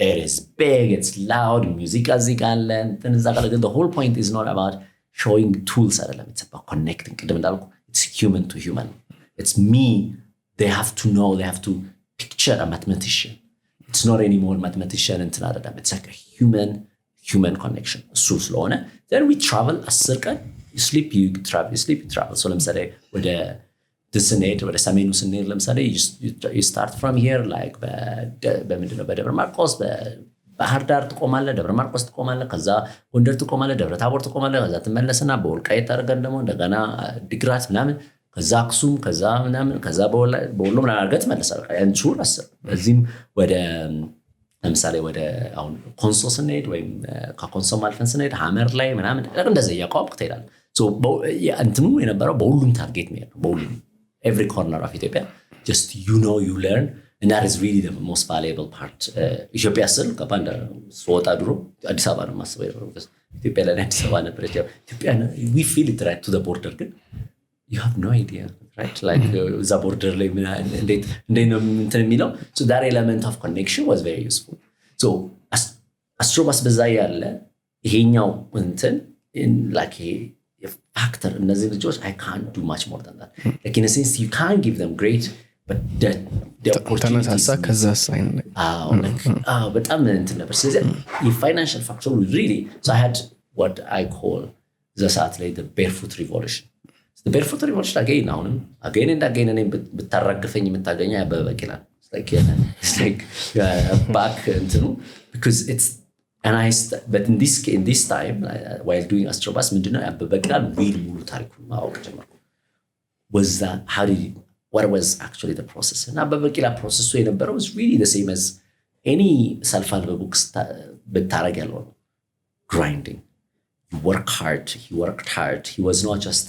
It is big, it's loud, music እዚህ ጋር አለ እንትን እዛ ጋር ግን the whole point is not about showing tools አይደለም, it's about connecting. ቅድም እንዳልኩ it's human to human. It's me, they have to know, they have to picture a mathematician. It's not anymore mathematician እንትን አይደለም, it's like a human connection. እሱ ስለሆነ then we travel 10 ቀን you sleep you travel. so ለምሳሌ ወደ ስንሄድ ወደ ሰሜኑ ስንሄድ ለምሳሌ you start from here like በምንድነው በደብረ ማርቆስ በባህር ዳር ትቆማለህ፣ ደብረ ማርቆስ ትቆማለህ፣ ከዛ ጎንደር ትቆማለህ፣ ደብረ ታቦር ትቆማለህ፣ ከዛ ትመለስና በወልቃይት አድርገን ደግሞ እንደገና ዲግራት ምናምን ከዛ አክሱም ከዛ ምናምን ከዛ በወሎ ምናምን አድርገህ ትመለሳለህ። አንቹር አስር እዚህም ወደ ለምሳሌ ወደ አሁን ኮንሶ ስንሄድ ወይም ከኮንሶ አልፈን ስንሄድ ሐመር ላይ ምናምን እንደዛ ያቋቁ ትሄዳለህ። so እንትኑ የነበረው በሁሉም ታርጌት ነው በሁሉም every corner of Ethiopia, just you learn, and that is really the most valuable part. Ethiopia ስል ከባንዳ ሶጣ ድሮ አዲስ አበባ ነው ማስበው because Ethiopia ላይ አዲስ አበባ ነበር። Ethiopia we feel it right to the border ግን you have no idea right like the border ላይ እንዴት ነው እንትን የሚለው. so that element of connection was very useful. so Astrobus በዛ ያለ ይሄኛው እንትን in like factor እነዚህ ልጆች I can't do much more than that. like in a sense you can't give them great but the opportunities ከዛ ሳይን በጣም እንትን ነበር። ስለዚህ የፋይናንሻል ፋክተሩ really so I had what I call the satellite the barefoot revolution. so the barefoot revolution again and again እኔ ብታራግፈኝ የምታገኘው ያበበቂላ it's like back እንትኑ because it's and but in this time while doing Astrobus ምንድነው ያበበቂላ real ሙሉ ታሪኩን ማወቅ ጀመርኩ. was that what was actually the process? እና ያበበቂላ ፕሮሰሱ የነበረው was really the same as any self-help books ብታረግ ያለው grinding. he worked hard. He was not just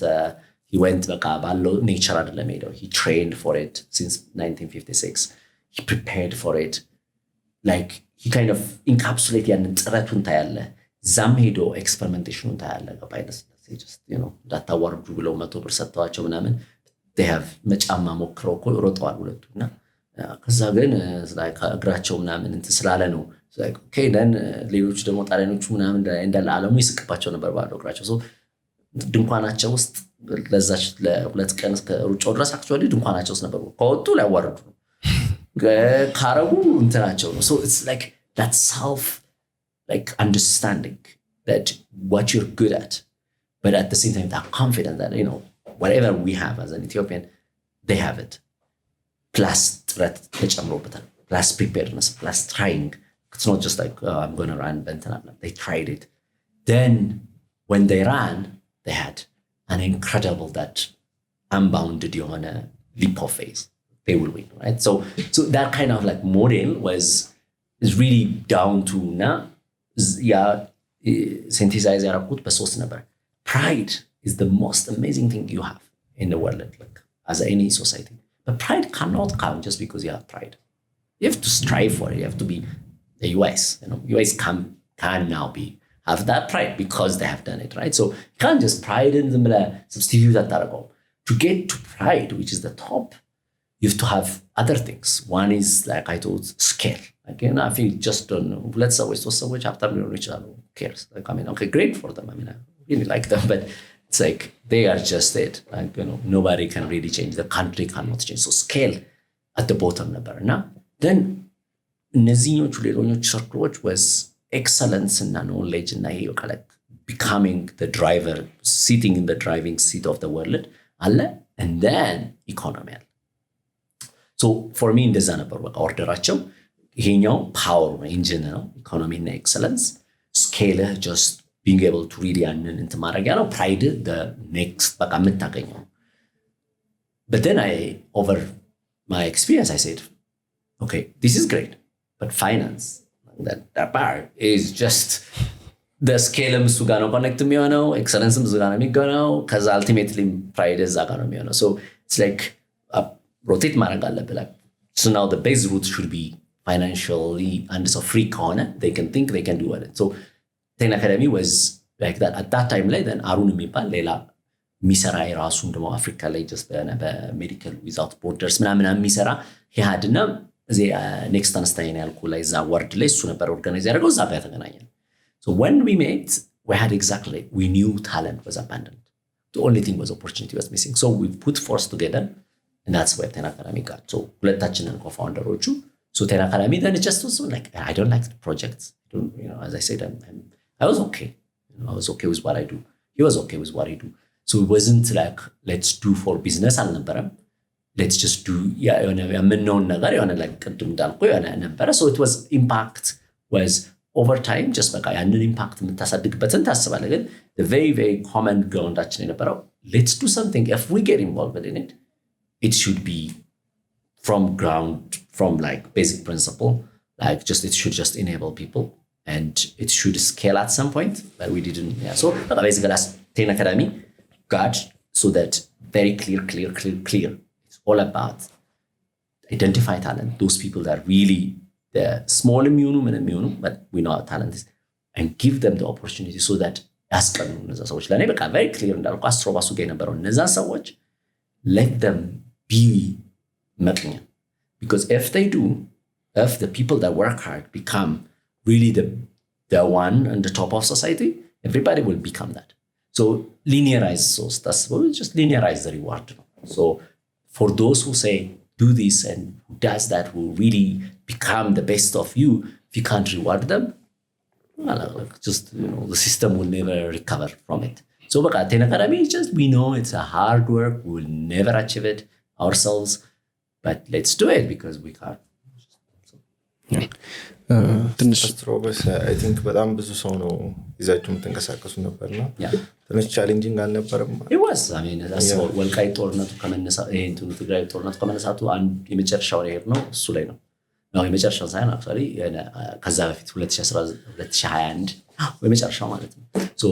he went በቃ ባለው nature አይደለም ሄደው he trained for it since 1956. he prepared for it like he kind of encapsulate ያንን ጥረቱን ታያለ ዛም ሄዶ ኤክስፐሪሜንቴሽኑን ታያለ ገባይነስ just you know ዳታዋርዱ ብለው 100 ብር ሰጥተዋቸው ምናምን they have መጫማ ሞክረው ሮጠዋል ሁለቱና ከዛ ግን like እግራቸው ምናምን እንት ስላለ ነው like okay then ሌሎች ደግሞ ጣሊያኖቹ ምናምን እንዳለ ዓለሙ ይስቅባቸው ነበር ባዶ እግራቸው so ድንኳናቸው ውስጥ ለዛች ለሁለት ቀን ሩጫው ድረስ actually ድንኳናቸው ውስጥ ነበሩ ከወጡ ሊያዋርዱ ካረጉ እንትናቸው ነው so it's like that self like understanding that what you're good at but at the same time that confidence that you know whatever we have as an Ethiopian they have it plus ጥረት ተጨምሮበታል plus preparedness plus trying it's not just like I'm going to run bentanam they tried it then when they ran they had an incredible that unbounded yona leap of faith they will win right so that kind of like model is really down to na yeah synthesize yarakut besost never pride is the most amazing thing you have in the world like as any society but pride cannot come just because you have pride you have to strive for it you have to be the US you know US can now be have that pride because they have done it right so you can't just pride in them substitute that target to get to pride which is the top you have to have other things one is like I told scale like you know I think just don't know let's always so much after me reach out who cares like I mean okay great for them I mean I really like them but it's like they are just it like you know nobody can really change the country cannot change so scale at the bottom number now then እነዚህኞቹ ሌሎኞቹ ሰርክሎች was excellence and knowledge and like becoming the driver sitting in the driving seat of the world አለ and then economy so for me እንደዛ ነበር በቃ ኦርደራቸው ይሄኛው ፓወር ኢንጂን ነው ኢኮኖሚ እና ኤክሰለንስ ስኬል just being able to really ያንን እንትን ማድረግ ያለው pride the next በቃ የምታገኘው but then I over my experience I said okay this is great but finance that part is just the scale እሱ ጋር ነው ኮኔክት የሚሆነው ኤክሰለንስም እሱ ጋር ነው የሚገናው ከዛ ultimately pride እዛ ጋር ነው የሚሆነው so it's like rotate ማድረግ አለብህ like so now the base route should be financially and so free ከሆነ they can think they can do it so Ten Academy was like that at that time ላይ then አሩን የሚባል ሌላ ሚሰራ የራሱን ደግሞ አፍሪካ ላይ just በሜዲካል without borders ምናምን የሚሰራ ይሃድና እዚ ኔክስት አንስታይን ያልኩ ላይ ዛ ወርድ ላይ እሱ ነበር ኦርጋናይዝ ያደረገው እዛ ጋር ተገናኘን so when we met we had exactly we knew talent was abundant the only thing was opportunity was missing so we put force together and that's where Ten Academy got so ሁለታችንን co-founderoቹ so Ten Academy then it just was like I don't like the project you know as I said I was okay you know I was okay with what I do he was okay with what he do so it wasn't like let's do for business አልነበረም let's just do የሆነ የምንሆን ነገር የሆነ like ቅድም እንዳልኩ የሆነ ነበረ so it was impact was over time just በቃ ያንን impact የምታሳድግበትን ታስባለህ ግን the very very common groundaችን የነበረው let's do something if we get involved in it it should be from ground from like basic principle like just it should just enable people and it should scale at some point but we didn't so basically as Ten Academy got so that very clear it's all about identify talent those people that really the small immune but we know our talent is and give them the opportunity so that ያስቀኑ እነዛ ሰዎች ለኔ በቃ very clear እንዳልኩ አስትሮባሱ ጋር የነበረው እነዛ ሰዎች let them be መቅኛ because if they do if the people that work hard become really the one on the top of society everybody will become that so linearize so that's just linearize the reward so for those who say do this and who does that who really become the best of you if you can't reward them well, just you know the system will never recover from it so baka Ten Academy just we know it's a hard work we will never achieve it ourselves but let's do it because we can't ትንሽ ስትሮበስ አይ ቲንክ በጣም ብዙ ሰው ነው ይዛችሁ የምትንቀሳቀሱ ነበርና ትንሽ ቻሌንጂንግ አልነበረም it was I mean that's ወልቃይት ጦርነቱ ከመነሳቱ ይሄን ትግራይ ጦርነቱ ከመነሳቱ አንድ የመጨረሻው ነገር ነው እሱ ላይ ነው የመጨረሻው ሳይሆን actually ከዛ በፊት 2021 የመጨረሻው ማለት ነው so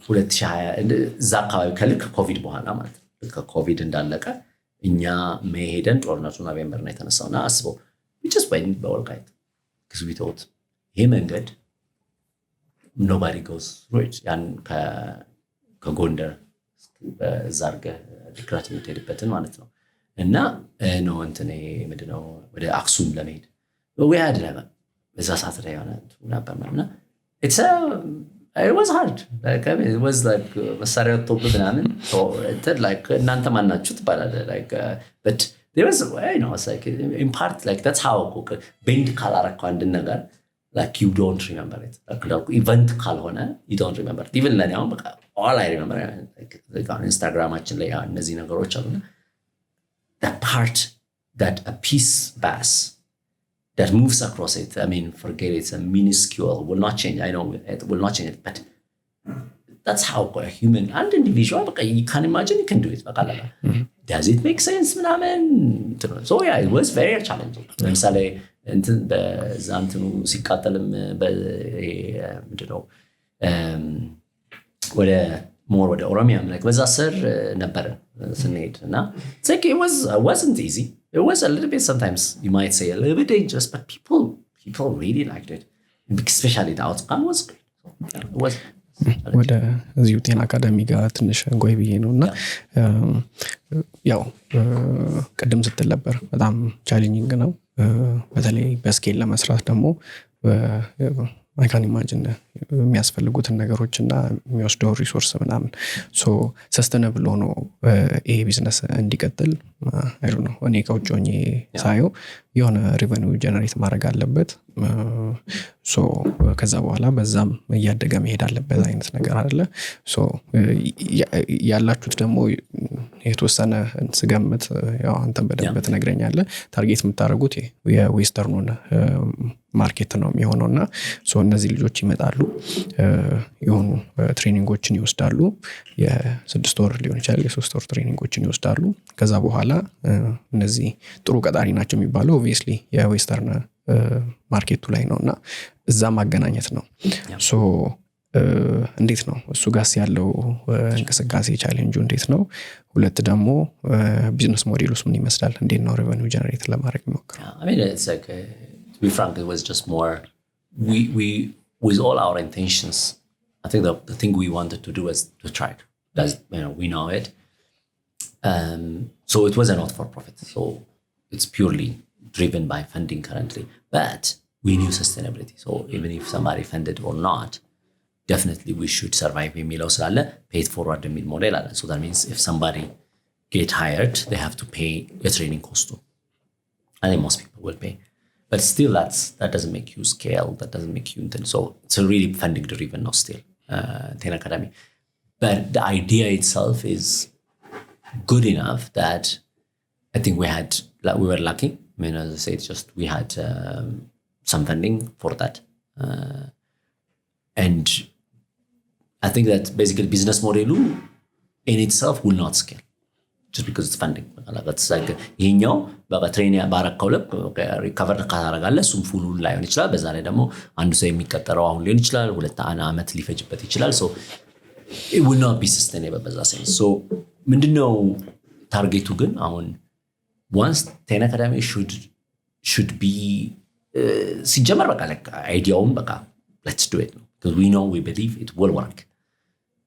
2020 እዛ አካባቢ ከልክ ኮቪድ በኋላ ማለት ነው ከኮቪድ እንዳለቀ እኛ መሄደን ጦርነቱ ኖቬምበር ላይ ተነሳውና አስበው we just went በወልቃይት because we thought ይሄ መንገድ nobody goes through it ያን ከጎንደር በዛርገ ዲክራት የምትሄድበትን ማለት ነው እና ነው እንትኔ ምንድነው ወደ አክሱም ለመሄድ we had በዛ ሰዓት ላይ የሆነ ነበር ምናምን it was hard like I mean it was like መሳሪያ ወጥቶብት ምናምን so it like እናንተ ማናችሁ ትባላለ like but there was you know it's like in part like that's how bend ካላረከው አንድ ነገር like you don't remember it like event ካልሆነ you don't remember it even ለኔ አሁን በቃ all I remember like on Instagramአችን ላይ እነዚህ ነገሮች አሉና that part that a piece bass that moves across it I mean forget it's a minuscule will not change I know it will not change it but that's how a human and individual you can imagine you can do it does it make sense ምናምን so yeah it was very challenging ለምሳሌ እንትን በዛንትኑ ሲቃጠልም ምንድነው ወደ more ወደ ኦሮሚያም like በዛ ስር ነበር ስንሄድ እና it's like it wasn't easy it was a little bit sometimes you might say a little bit dangerous but people really liked it especially the outcome was great so yeah, it was ወደ እዚሁ ጤና አካዳሚ ጋር ትንሽ ጎይ ብዬ ነውና ያው ቀደም ስትል ነበር በጣም ቻሌንጂንግ ነው በተለይ በስኬል ለመስራት ደግሞ I can imagine የሚያስፈልጉትን ነገሮችና የሚወስደው ሪሶርስ ምናምን so sustainable ሆኖ ይሄ ቢዝነስ እንዲቀጥል I don't know እኔ ከውጭ ሆኜ ሳየው የሆነ ሬቨኒው ጀነሬት ማድረግ አለበት so ከዛ በኋላ በዛም እያደገ መሄድ አለበት አይነት ነገር አይደለ so ያላችሁት ደግሞ የተወሰነ ስገምት ያው አንተም በደንብ ትነግረኛለህ ታርጌት የምታደርጉት የዌስተርኑን ማርኬት ነው የሚሆነውና so እነዚህ ልጆች ይመጣሉ የሆኑ ትሬኒንጎችን ይወስዳሉ የ6 ወር ሊሆን ይችላል የ3 ወር ትሬኒንጎችን ይወስዳሉ ከዛ በኋላ እነዚህ ጥሩ ቀጣሪ ናቸው የሚባለው obviously የዌስተርን ማርኬቱ ላይ ነውና እዛ ማገናኘት ነው so እንዴት ነው እሱ ጋር ያለው እንቅስቃሴ ቻሌንጁ እንዴት ነው ሁለት ደግሞ ቢዝነስ ሞዴሉስ ምን ይመስላል እንዴት ነው ሬቨኒው ጀነሬት ለማድረግ የሚሞክረው I mean it's like to be frank it was just more we with all our intentions I think the thing we wanted to do was to try that's you know we know it so it was not for profit so it's purely driven by funding currently but we knew sustainability so even if somebody funded or not definitely we should survive የሚለው ስላለ paid forward የሚል ሞዴል አለ so that means if somebody get hired they have to pay the training cost I think most people will pay but still that doesn't make you scale that doesn't make you so it's a really funding driven now still Ten Academy but the idea itself is good enough that I think we were lucky I mean as I said just we had some funding for that and I think that basically business model in itself will not scale just because it's funding that's like ይሄኛው በትሬኒንግ ባረከው ልክ ሪከቨር ካደረጋለ እሱም ፉሉ ላይሆን ይችላል በዛ ላይ ደግሞ አንዱ ሰው የሚቀጠረው አሁን ሊሆን ይችላል ሁለት አመት ሊፈጅበት ይችላል so it will not be sustainable በዛ sense so ምንድነው ታርጌቱ ግን አሁን once Ten Academy should be ሲጀመር በቃ like አይዲያውም በቃ let's do it because we know we believe it will work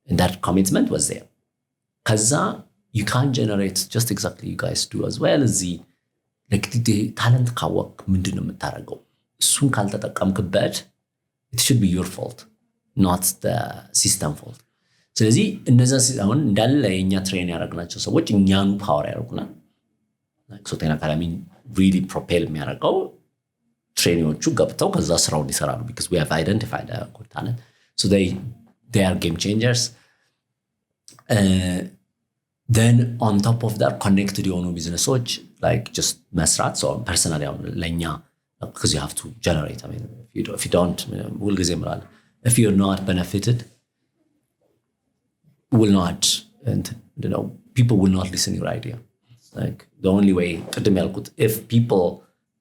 and that commitment was there kaza you can't generate just exactly you guys do as well as the like the talent ካወቅ ምንድነው የምታረገው እሱን ካልተጠቀምክበት it should be your fault not the system fault ስለዚህ እነዛ አሁን እንዳለ የኛ ትሬን ያደረግናቸው ሰዎች እኛኑ ፓወር ያደርጉናል like so Ten Academy really propel የሚያደርገው ትሬኒዎቹ ገብተው ከዛ ስራውን ይሰራሉ because we have identified a good talent so they are game changers then on top of that connected የሆኑ ቢዝነሶች like just መስራት so personally ለኛ because you have to generate I mean if you don't will ጊዜ ምራል if you're not benefited will not and you know people will not listen your idea like the only way ቅድም ያልኩት if people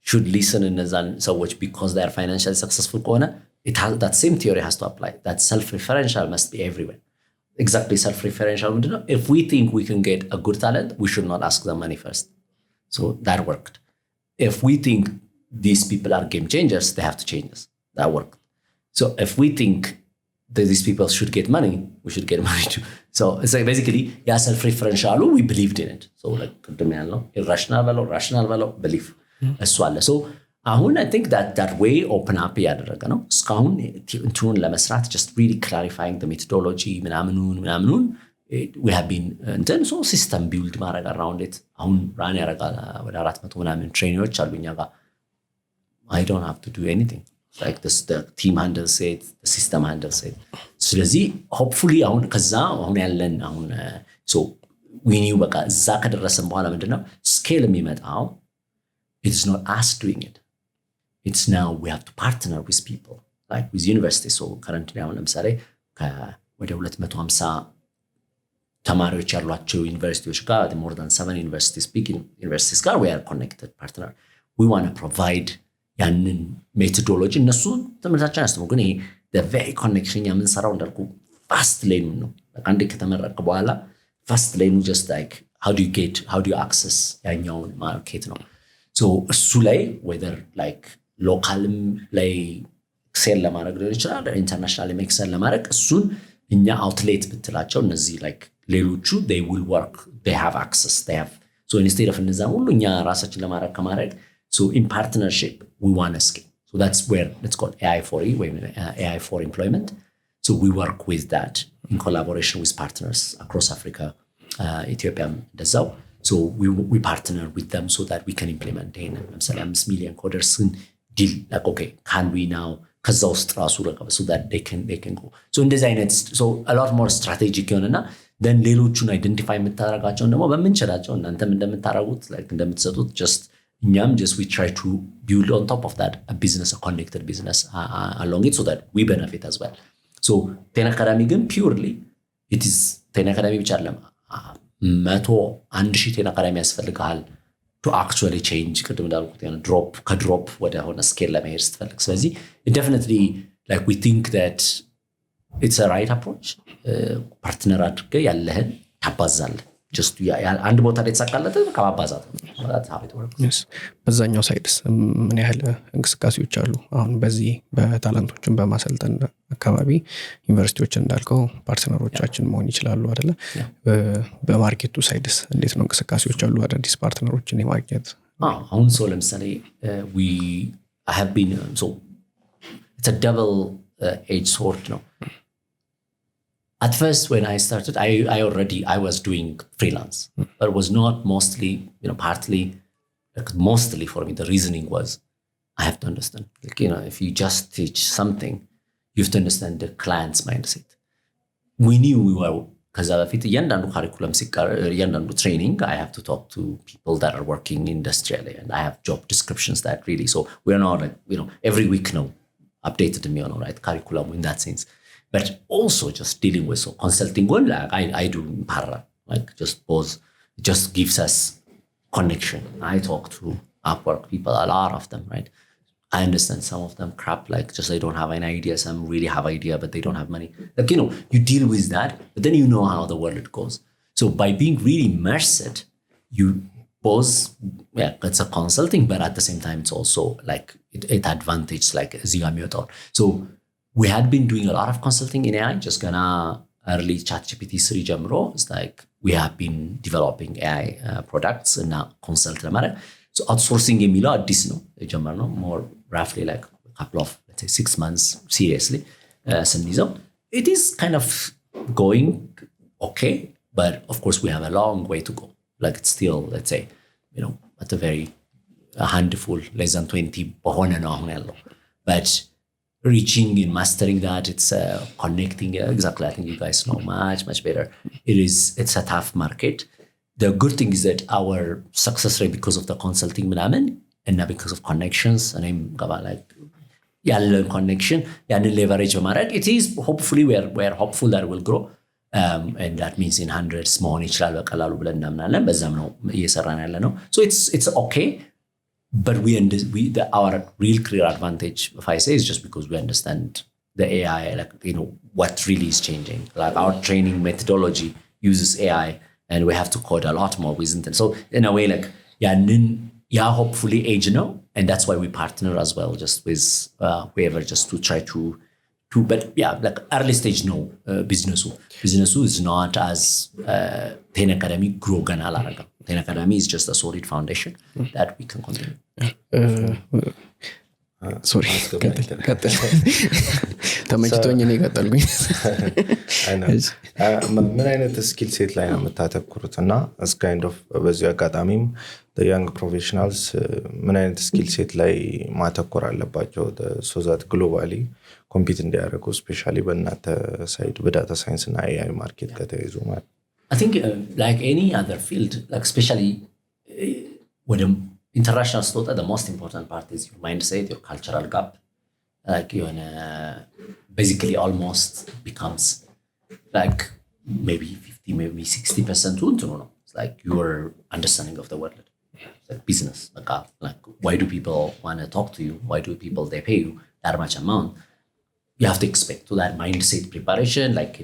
should listen in እነዛን ሰዎች because they are financially successful ከሆነ it has that same theory has to apply that self-referential must be everywhere exactly self-referential if we think we can get a good talent we should not ask them money first so that worked if we think these people are game changers they have to change us that worked so if we think that these people should get money we should get money too so it's like basically yeah self-referential we believed in it so like ቅድም ያለው irrational value rational value belief እሱ አለ so አሁን I think that way open up ያደረገ ነው እስካሁን እንትኑን ለመስራት just really clarifying the methodology ምናምኑን we have been then so system build ማድረግ around it አሁን ራን ያደርጋል ወደ 400 ምናምን ትሬኒዎች አሉኛ ጋር I don't have to do anything like this the team handles it the system handles it ስለዚህ hopefully አሁን ከዛ አሁን ያለን አሁን so we knew በቃ እዛ ከደረሰን በኋላ ምንድነው scale የሚመጣው it is not us doing it it's now we have to partner with people like with universities so currently አሁን ለምሳሌ ወደ 250 ተማሪዎች ያሏቸው ዩኒቨርሲቲዎች ጋር more than 7 universities big universities ጋር we are connected partner we want to provide ያንን ሜቶዶሎጂ እነሱ ትምህርታቸውን ያስተምሩ ግን ይሄ the very connection የምንሰራው እንዳልኩ fast lane ነው በቃ አንዴ ከተመረቀ በኋላ fast lane just like how do you access ያኛውን ማርኬት ነው so እሱ ላይ whether like localም ላይ excel ለማድረግ ሊሆን ይችላል internationally excel ለማድረግ እሱን እኛ outlet ብትላቸው እነዚህ like ሌሎቹ they will work they have access they have so instead of እነዛ ሁሉ እኛ ራሳችን ለማድረግ ከማድረግ so in partnership we want to scale so that's where it's called AI4E AI for employment so we work with that in collaboration with partners across Africa Ethiopia እንደዛው so we partner with them so that we can implement it ለምሳሌ 5 million coders deal like okay can we now ከዛ ውስጥ ራሱ so that they can go so እንደዚህ አይነት so a lot more strategic ይሆንና then ሌሎቹን አይደንቲፋይ የምታደርጋቸው ደግሞ በመንቸላቸው እናንተም እንደምታረጉት like እንደምትሰጡት just እኛም just we try to build on top of that a business a connected business along it so that we benefit as well so Tenacious ግን purely it is Tenacious ብቻ አይደለም 100,000 Tenacious ያስፈልጋል to actually change ቅድም እንዳልኩት ከድሮፕ ወደ ሆነ ስኬል ለመሄድ ስትፈልግ ስለዚህ definitely like we think that it's a right approach ፓርትነር አድርገ ያለህን ታባዛለህ just አንድ ቦታ ላይ ተሳካለተ ከማባዛት ማለት ሀብት ወርክ yes በዛኛው ሳይድስ ምን ያህል እንቅስቃሴዎች አሉ አሁን በዚህ በታላንቶችን በማሰልጠን አካባቢ ዩኒቨርሲቲዎች እንዳልከው ፓርትነሮቻችን መሆን ይችላሉ አይደለ በማርኬቱ ሳይድስ እንዴት ነው እንቅስቃሴዎች አሉ አዳዲስ ፓርትነሮችን የማግኘት አሁን ሰው ለምሳሌ we have been so it's a double edged sword ነው At first, when I started, I was doing freelance, but it was not mostly, partly, like mostly for me, the reasoning was, I have to understand, like, if you just teach something, you have to understand the client's mindset. We knew we were, because yandandu curriculum, yandandu training, I have to talk to people that are working industrially, and I have job descriptions that really, so we're not like, every week now, updated me on, right, curriculum in that sense. But also just dealing with so consulting one like I do in parallel like just pause it just gives us connection I talk to Upwork people a lot of them right I understand some of them crap like just they don't have an idea some really have idea but they don't have money like you deal with that but then you know how the world goes so by being really immersed you pause it's a consulting but at the same time it's also like it advantage like zigamioton so we had been doing a lot of consulting in AI just gonna early ChatGPT 3 ጀምሮ it's like we have been developing AI products and now consult ለማድረግ so outsourcing የሚለው አዲስ ነው የጀመርነው more roughly like a couple of let's say 6 months seriously ስንይዘው it is kind of going okay but of course we have a long way to go like it's still let's say at a very a handful less than 20 በሆነ ነው አሁን ያለው but reaching and mastering that it's connecting exactly I think you guys know much better it's a tough market the good thing is that our success rate because of the consulting ምናምን and because of connections and I'm like ያለን connection ያንን leverage በማድረግ it is hopefully we are hopeful that it will grow and that means in hundreds መሆን ይችላል በቀላሉ ብለን እናምናለን በዛም ነው እየሰራን ያለ ነው so it's okay but our real clear advantage if I say is just because we understand the AI like what really is changing like our training methodology uses AI and we have to code a lot more with it so in a way like hopefully age and that's why we partner as well just with whoever just to try to but like early stage business is not as Tenacious grow gana larga Tenacious is just a solid foundation that we can continue ሶሪ ቀጥል ተመችቶኝ እኔ ቀጠልኩኝ ምን አይነት ስኪል ሴት ላይ ነው የምታተኩሩት እና as kind of በዚህ አጋጣሚም the young professionals ምን አይነት ስኪል ሴት ላይ ማተኮር አለባቸው so that globally ኮምፒት እንዲያደርጉ especially በእናንተ ሳይድ በዳታ ሳይንስ እና AI ማርኬት ከተያይዞ ማለት I think like any other field like especially when international stuff the most important part is your mindset your cultural gap like you basically almost becomes like maybe 50 maybe 60% to know it's like your understanding of the world it's like business like why do people want to talk to you why do people they pay you that much amount you have to expect to that mindset preparation like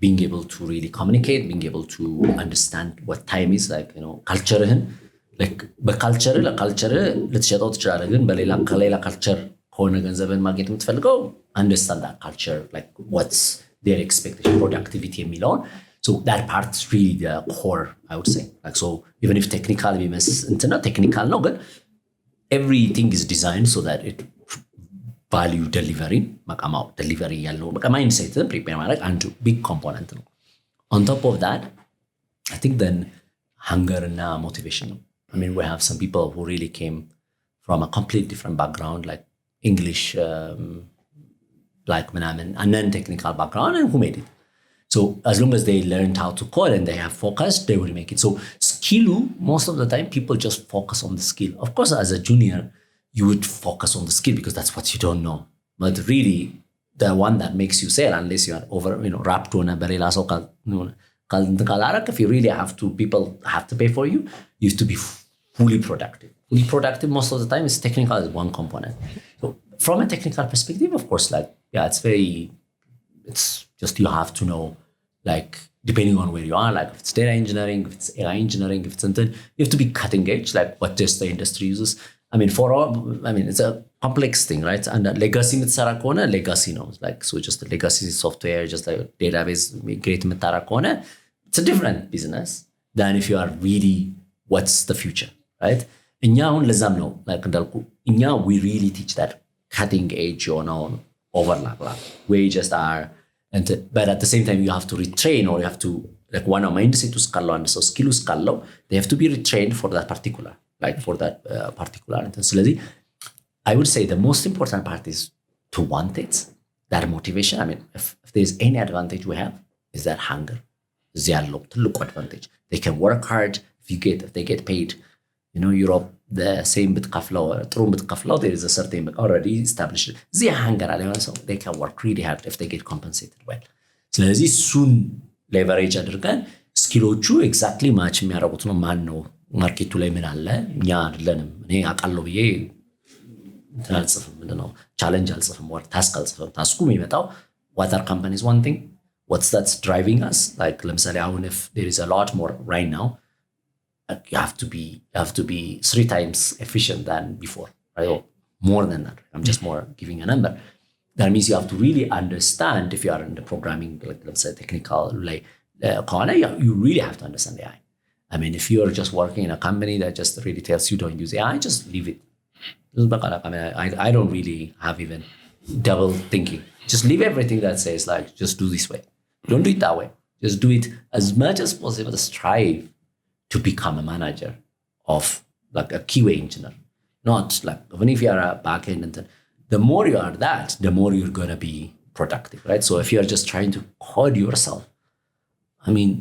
being able to really communicate being able to understand what time is like culture like በካልቸር ለካልቸር ልትሸጠው ትችላለህ ግን በሌላ ከሌላ ካልቸር ሆነ ገንዘብን ማግኘት የምትፈልገው understand that culture like what's their expectation productivity የሚለውን so that part's really the core I would say like so even if technical ቢመስ እንትና ቴክኒካል ነው ግን everything is designed so that it value delivery ማቃማው delivery ያለው በቃ mindset prepare ማድረግ አንዱ big component ነው on top of that I think then hunger and motivation I mean, we have some people who really came from a completely different background, like English, like a non-technical background, and who made it. So as long as they learned how to code and they have focus, they will make it. So skill, most of the time, people just focus on the skill. Of course, as a junior, you would focus on the skill because that's what you don't know. But really, the one that makes you sell, unless you are over, wrapped on a barrel, if you really have to, people have to pay for you, you have to be fully productive. Fully productive most of the time is technical is one component. So from a technical perspective, of course, like, yeah, it's just you have to know, like, depending on where you are, like if it's data engineering, if it's AI engineering, if it's something, you have to be cutting edge, like what just the industry uses. I mean, it's a complex thing, right? And legacy with Sarakona, legacy knows, like, so just the legacy software, just like database, great with Tarakona, it's a different business than if you are really, what's the future, right? And now, like, we really teach that cutting edge or overlap, like, we just are, but at the same time, you have to retrain or you have to, like, one of my mindset to scale and so skill scale, they have to be retrained for that particular, like, for that particular. So, I would say the most important part is to want it, that motivation. I mean, if there's any advantage we have, is that hunger. Look advantage. They can work hard if they get paid. Europe, the same بتكفلو, there is a certain already established. زي hunger عليهم, so they can work really hard if they get compensated well. ስለዚህ እሱን leverage አድርገን ስኪሎቹ exactly match የሚያደርጉት ነው ማን ነው ማርኬቱ ላይ ምን አለ እኛ አይደለንም እኔ አቃለው ብዬ አልጽፍም ምንድነው ቻሌንጅ አልጽፍም ወር ታስክ አልጽፍም ታስኩ የሚመጣው what our company is one thing what's that's driving us like ለምሳሌ አሁን if there is a lot more right now you have to be 3 times efficient than before, right? Or more than that. I'm just more giving a number. That means you have to really understand if you are in the programming, like let's say technical, like you really have to understand AI. I mean, if you're just working in a company that just really tells you don't use AI, just leave it. I mean, I don't really have even double thinking. Just leave everything that says like, just do this way. Don't do it that way. Just do it as much as possible. Strive to become a manager of like a QA engineer, not like even if you are a backend and then the more you are that, the more you're going to be productive, right? So if you're just trying to code yourself, I mean,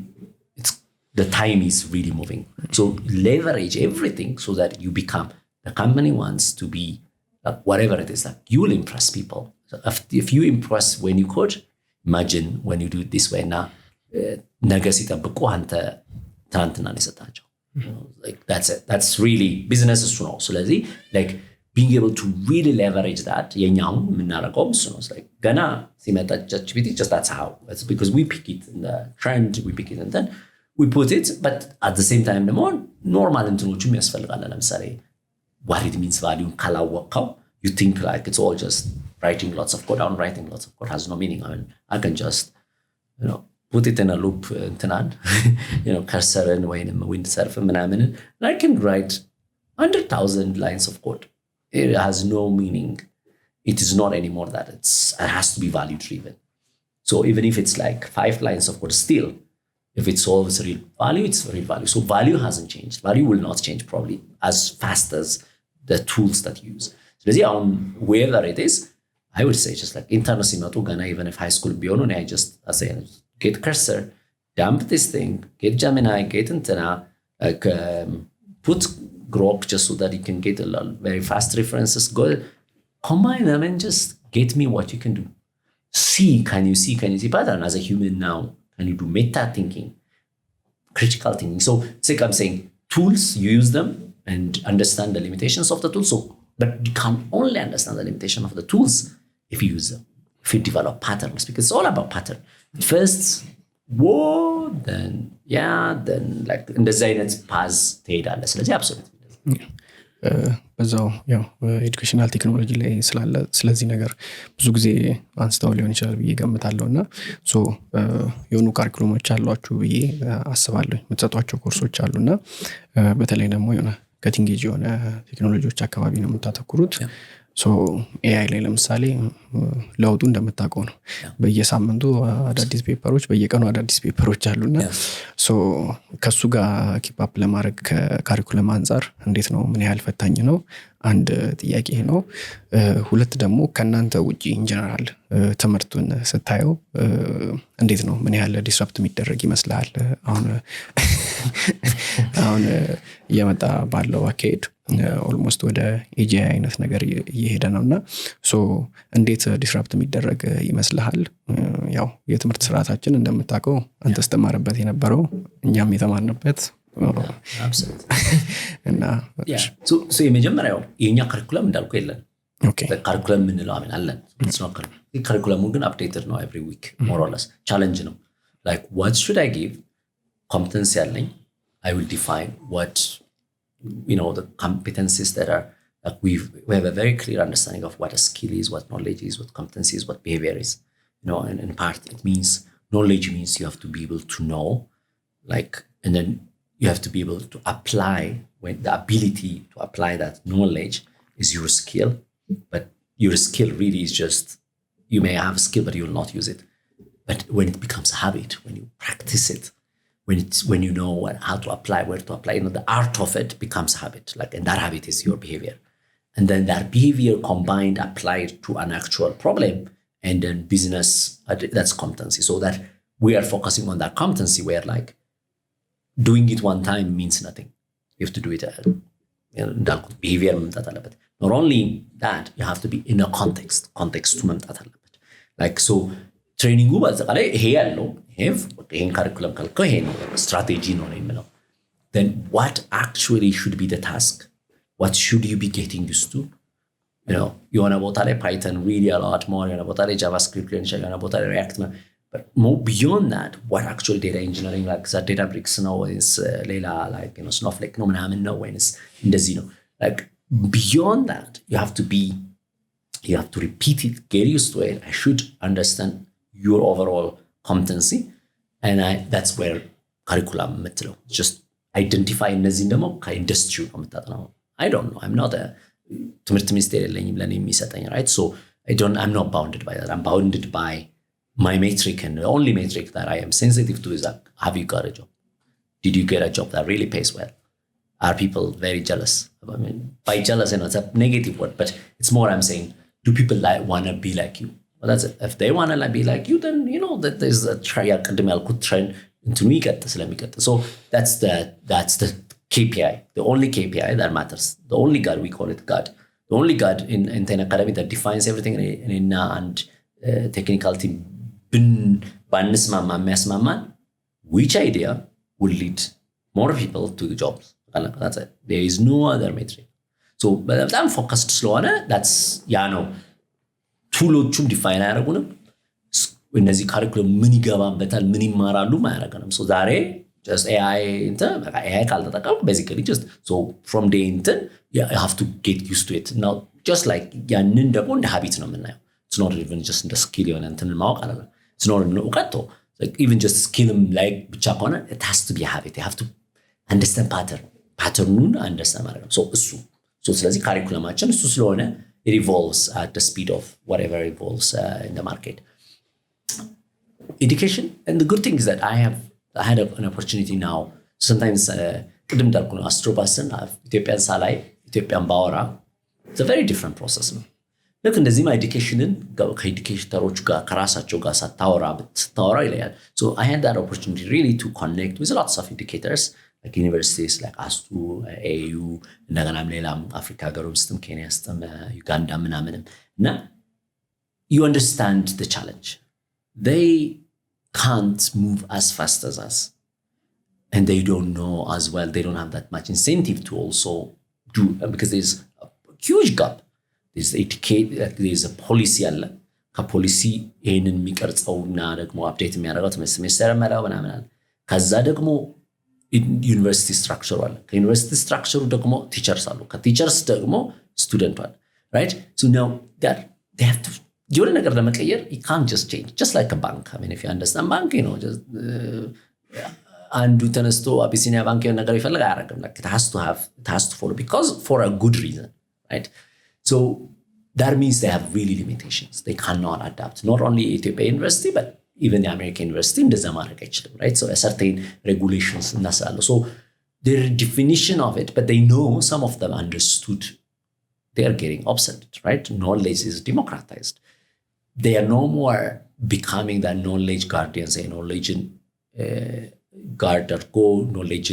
the time is really moving. So leverage everything so that you become, the company wants to be like whatever it is, like you will impress people. So if you impress when you code, imagine when you do it this way now, like that's it. That's really business is so like being able to really leverage that like gana just that's how it's because we pick it in the trend we pick it and then we put it but at the same time the more normal እንትኖቹ የሚያስፈልጋል ለምሳሌ what it means value ካላወቀው you think like it's all just writing lots of code down writing lots of code has no meaning. I mean I can just put it in a loop cursor and wind surf and I can write 100,000 lines of code. It has no meaning it is not anymore that it has to be value driven. So even if it's like 5 lines of code, still, if it solves real value, it's real value. So value hasn't changed. Value will not change probably as fast as the tools that you use. So wherever it is, I would say just like internal simatu gana, even if high school beyond, I just say get cursor, dump this thing, get Gemini, get Antena, put Grok just so that you can get a lot very fast references. Go combine them and just get me what you can do. Can you see pattern as a human now? Can you do meta thinking, critical thinking? So it's like I'm saying, tools, you use them and understand the limitations of the tools. So, but you can only understand the limitation of the tools if you use them, if you develop patterns, because it's all about pattern. First, then like in the Zaynet's pass ትሄዳለህ። ስለዚህ absolutely በዛው ያው ኤዱኬሽናል ቴክኖሎጂ ላይ ስላለ ስለዚህ ነገር ብዙ ጊዜ አንስተው ሊሆን ይችላል ብዬ ገምታለሁ እና የሆኑ ካሪኩለሞች አሏችሁ ብዬ አስባለሁ የምትሰጧቸው ኮርሶች አሉና በተለይ ደግሞ የሆነ ከቲንግ ኤጅ የሆነ ቴክኖሎጂዎች አካባቢ ነው የምታተኩሩት ሶ ኤአይ ላይ ለምሳሌ ለውጡ እንደምታውቀው ነው በየሳምንቱ አዳዲስ ፔፐሮች በየቀኑ አዳዲስ ፔፐሮች አሉና ሶ ከሱ ጋር ኪፕ አፕ ለማድረግ ከካሪኩለም አንፃር እንዴት ነው ምን ያህል ፈታኝ ነው አንድ ጥያቄ ነው ሁለት ደግሞ ከናንተ ውጪ ኢን ጀነራል ትምርቱን ስታየው እንዴት ነው ምን ያህል ዲስራፕት የሚደረግ ይመስላል አሁን የመጣ ባለው አካሄድ ኦልሞስት ወደ ኤጂአይ አይነት ነገር እየሄደ ነውና ሶ እንዴት ዲስራፕት የሚደረግ ይመስልሃል ያው የትምርት ስርዓታችን እንደምታውቀው አንተ ተስተማረበት የነበረው እኛም የተማርንበት እና ሶ የመጀመሪያው የኛ ካሪኩለም እንዳልኩ የለን ኦኬ ካሪኩለም ምን ነው አለን it's not ካሪኩለሙ ግን አፕዴትድ ነው every week more or less ቻሌንጅ ነው like what should I give competence ያለኝ I will define what the competencies that are like we have a very clear understanding of what a skill is what knowledge is what competency is what behavior is and in part it means knowledge means you have to be able to know like and then you have to be able to apply when the ability to apply that knowledge is your skill but your skill really is just you may have a skill but you will not use it but when it becomes a habit when you practice it when you know how to apply where to apply the art of it becomes a habit like and that habit is your behavior and then that behavior combined applied to an actual problem and then business that's competency so that we are focusing on that competency where like doing it one time means nothing you have to do it behavior መምጣት አለበት not only that you have to be in a context to መምጣት አለበት like so ትሬኒንጉ በአጠቃላይ ይሄ ያለው ይሄን ካሪኩለም ካልከው ይሄ ነው ስትራቴጂ ነው የሚለው then what actually should be the task what should you be getting used to የሆነ ቦታ ላይ Python really a lot more የሆነ ቦታ ላይ JavaScript የሆነ ቦታ ላይ React but more beyond that what actually data engineering like that Databricks ነው is ሌላ like Snowflake ነው ምናምን ነው ወይስ እንደዚህ ነው like beyond that you have to repeat it get used to it I should understand your overall competency and that's where curriculum metlo just identify እነዚህን ደግሞ ከኢንዱስትሪው ነው የምታጠናው I don't know I'm not a ትምህርት ሚኒስቴር የለኝም ለኔ የሚሰጠኝ right so I'm not bounded by that I'm bounded by my metric and the only metric that I am sensitive to is like, have you got a job did you get a job that really pays well are people very jealous I mean by jealous it's a negative word but it's more I'm saying do people want to be like you well that's it if they want to be like you then that there's a ቅድም ያልኩት trend እንትኑ ይቀጥ ስለሚቀጥ so that's the KPI the only KPI that matters the only God we call it God the only God in Ten Academy that defines everything in and technical team ባንስማማ የሚያስማማን which idea will lead more people to the jobs that's it there is no other metric so በጣም ፎከስድ ስለሆነ that's ነው ቱሎቹም ዲፋይን ያደርጉንም እነዚህ ካሪኩለም ምን ይገባበታል ምን ይማራሉ ማያረጋንም so ዛሬ just AI AI ካልተጠቀም basically just so from day into you have to get used to it now just like ያንን ደግሞ እንደ habit ነው የምናየው it's not even just the skill የሆነ እንትን ማወቅ አይደለም it's not an እውቀት like even just skill like ብቻ ከሆነ it has to be a habit you have to understand patternን understand ማለት ነው so ስለዚህ ካሪኩለማችን እሱ ስለሆነ it evolves at the speed of whatever evolves in the market. Education, and the good thing is that I had an opportunity now. Sometimes ቅድም እንዳልኩ ነው አስትሮባስን ኢትዮጵያን ሳላይ ኢትዮጵያን ባወራ it's a very different process ነው። ልክ እንደዚህም ኤዱኬሽንን ከኤዱኬተሮች ጋር ከራሳቸው ጋር ስታወራ ይለያል። So I had that opportunity really to connect with lots of educators like universities like ASTU, AU, እንደገናም ሌላም አፍሪካ ሀገር ውስጥም ኬንያ ውስጥም ዩጋንዳ ምናምንም እና you understand the challenge. They can't move as fast as us. And they don't know as well, they don't have that much incentive to also do, because there's a huge gap. There's a policy አለ ከፖሊሲ ይሄንን የሚቀርጸውና ደግሞ አፕዴት የሚያደርገው ሴሜስተር መላው ምናምን ከዛ ደግሞ ዩኒቨርሲቲ ስትራክቸሩ አለ ከዩኒቨርሲቲ ስትራክቸሩ ደግሞ ቲቸርስ አሉ ከቲቸርስ ደግሞ ስቱደንት አለ right so now that they have to የሆነ ነገር ለመቀየር you can't just change just like a bank. I mean if you understand bank you know just አንዱ ተነስቶ አቢሲኒያ ባንክ የሆነ ነገር ይፈልግ አያደርግም like it has to follow because for a good reason right so that means they have really limitations they cannot adapt not only Ethiopia University but even the American University እንደዛ ማድረግ አይችልም right so a certain regulations እናስላሉ so their definition of it but they know some of them understood they are getting obsolete right knowledge is democratized they are no more becoming that knowledge guardians and knowledge guard አድርጎ knowledge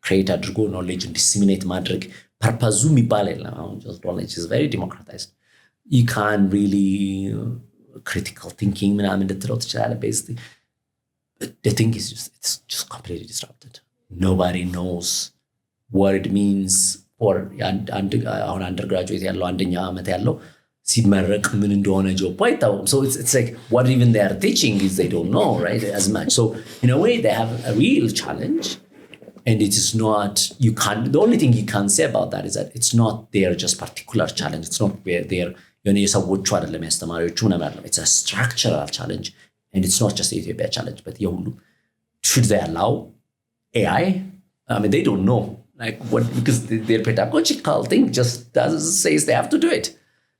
create አድርጎ knowledge disseminate ማድረግ purpose የሚባል የለም አሁን just knowledge is very democratized you can really critical thinking ምናምን እንድትለው ትችላለህ basically but the thing is it's just completely disrupted nobody knows what it means for አሁን undergraduate ያለው አንደኛ ዓመት ያለው ሲመረቅ ምን እንደሆነ ጆብ አይታወቅም so it's like what even they are teaching is they don't know right as much so in a way they have a real challenge and it is not you can't the only thing you can say about that is that it's not their just particular challenge it's not their የሆነ የሰዎቹ አይደለም ያስተማሪዎቹ ምናምን አይደለም it's a structural challenge and it's not just the Ethiopia challenge but የሁሉ should they allow AI I mean they don't know like what because their pedagogical thing just doesn't says they have to do it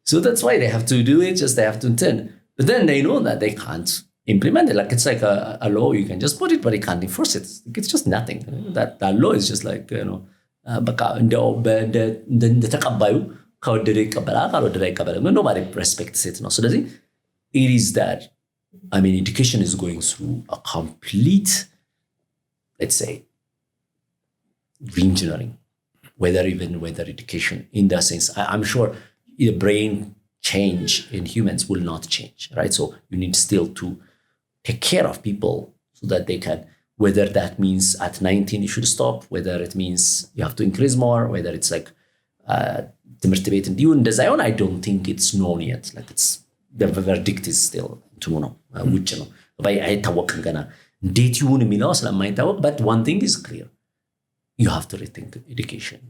so that's why they have to do it just they have to intend but then they know that they can't implement it like it's like a law you can just put it but you can't enforce it it's just nothing that law is just like you know በቃ እንደ ተቀባዩ ከወደደ ይቀበላል ካልወደደ አይቀበልም nobody respects it ነው ስለዚህ it is that I mean education is going through a complete let's say reengineering whether education in that sense I'm sure the brain change in humans will not change right so you need still to take care of people so that they can whether that means at 19 you should stop whether it means you have to increase more whether it's like ትምህርት ቤት እንዲሁ እንደዛ ይሆን I don't think it's known yet like it's the verdict is still እንትኑ ነው ውጭ ነው አይታወቅም ገና እንዴት ይሁን የሚለው ስለማይታወቅ but one thing is clear you have to rethink education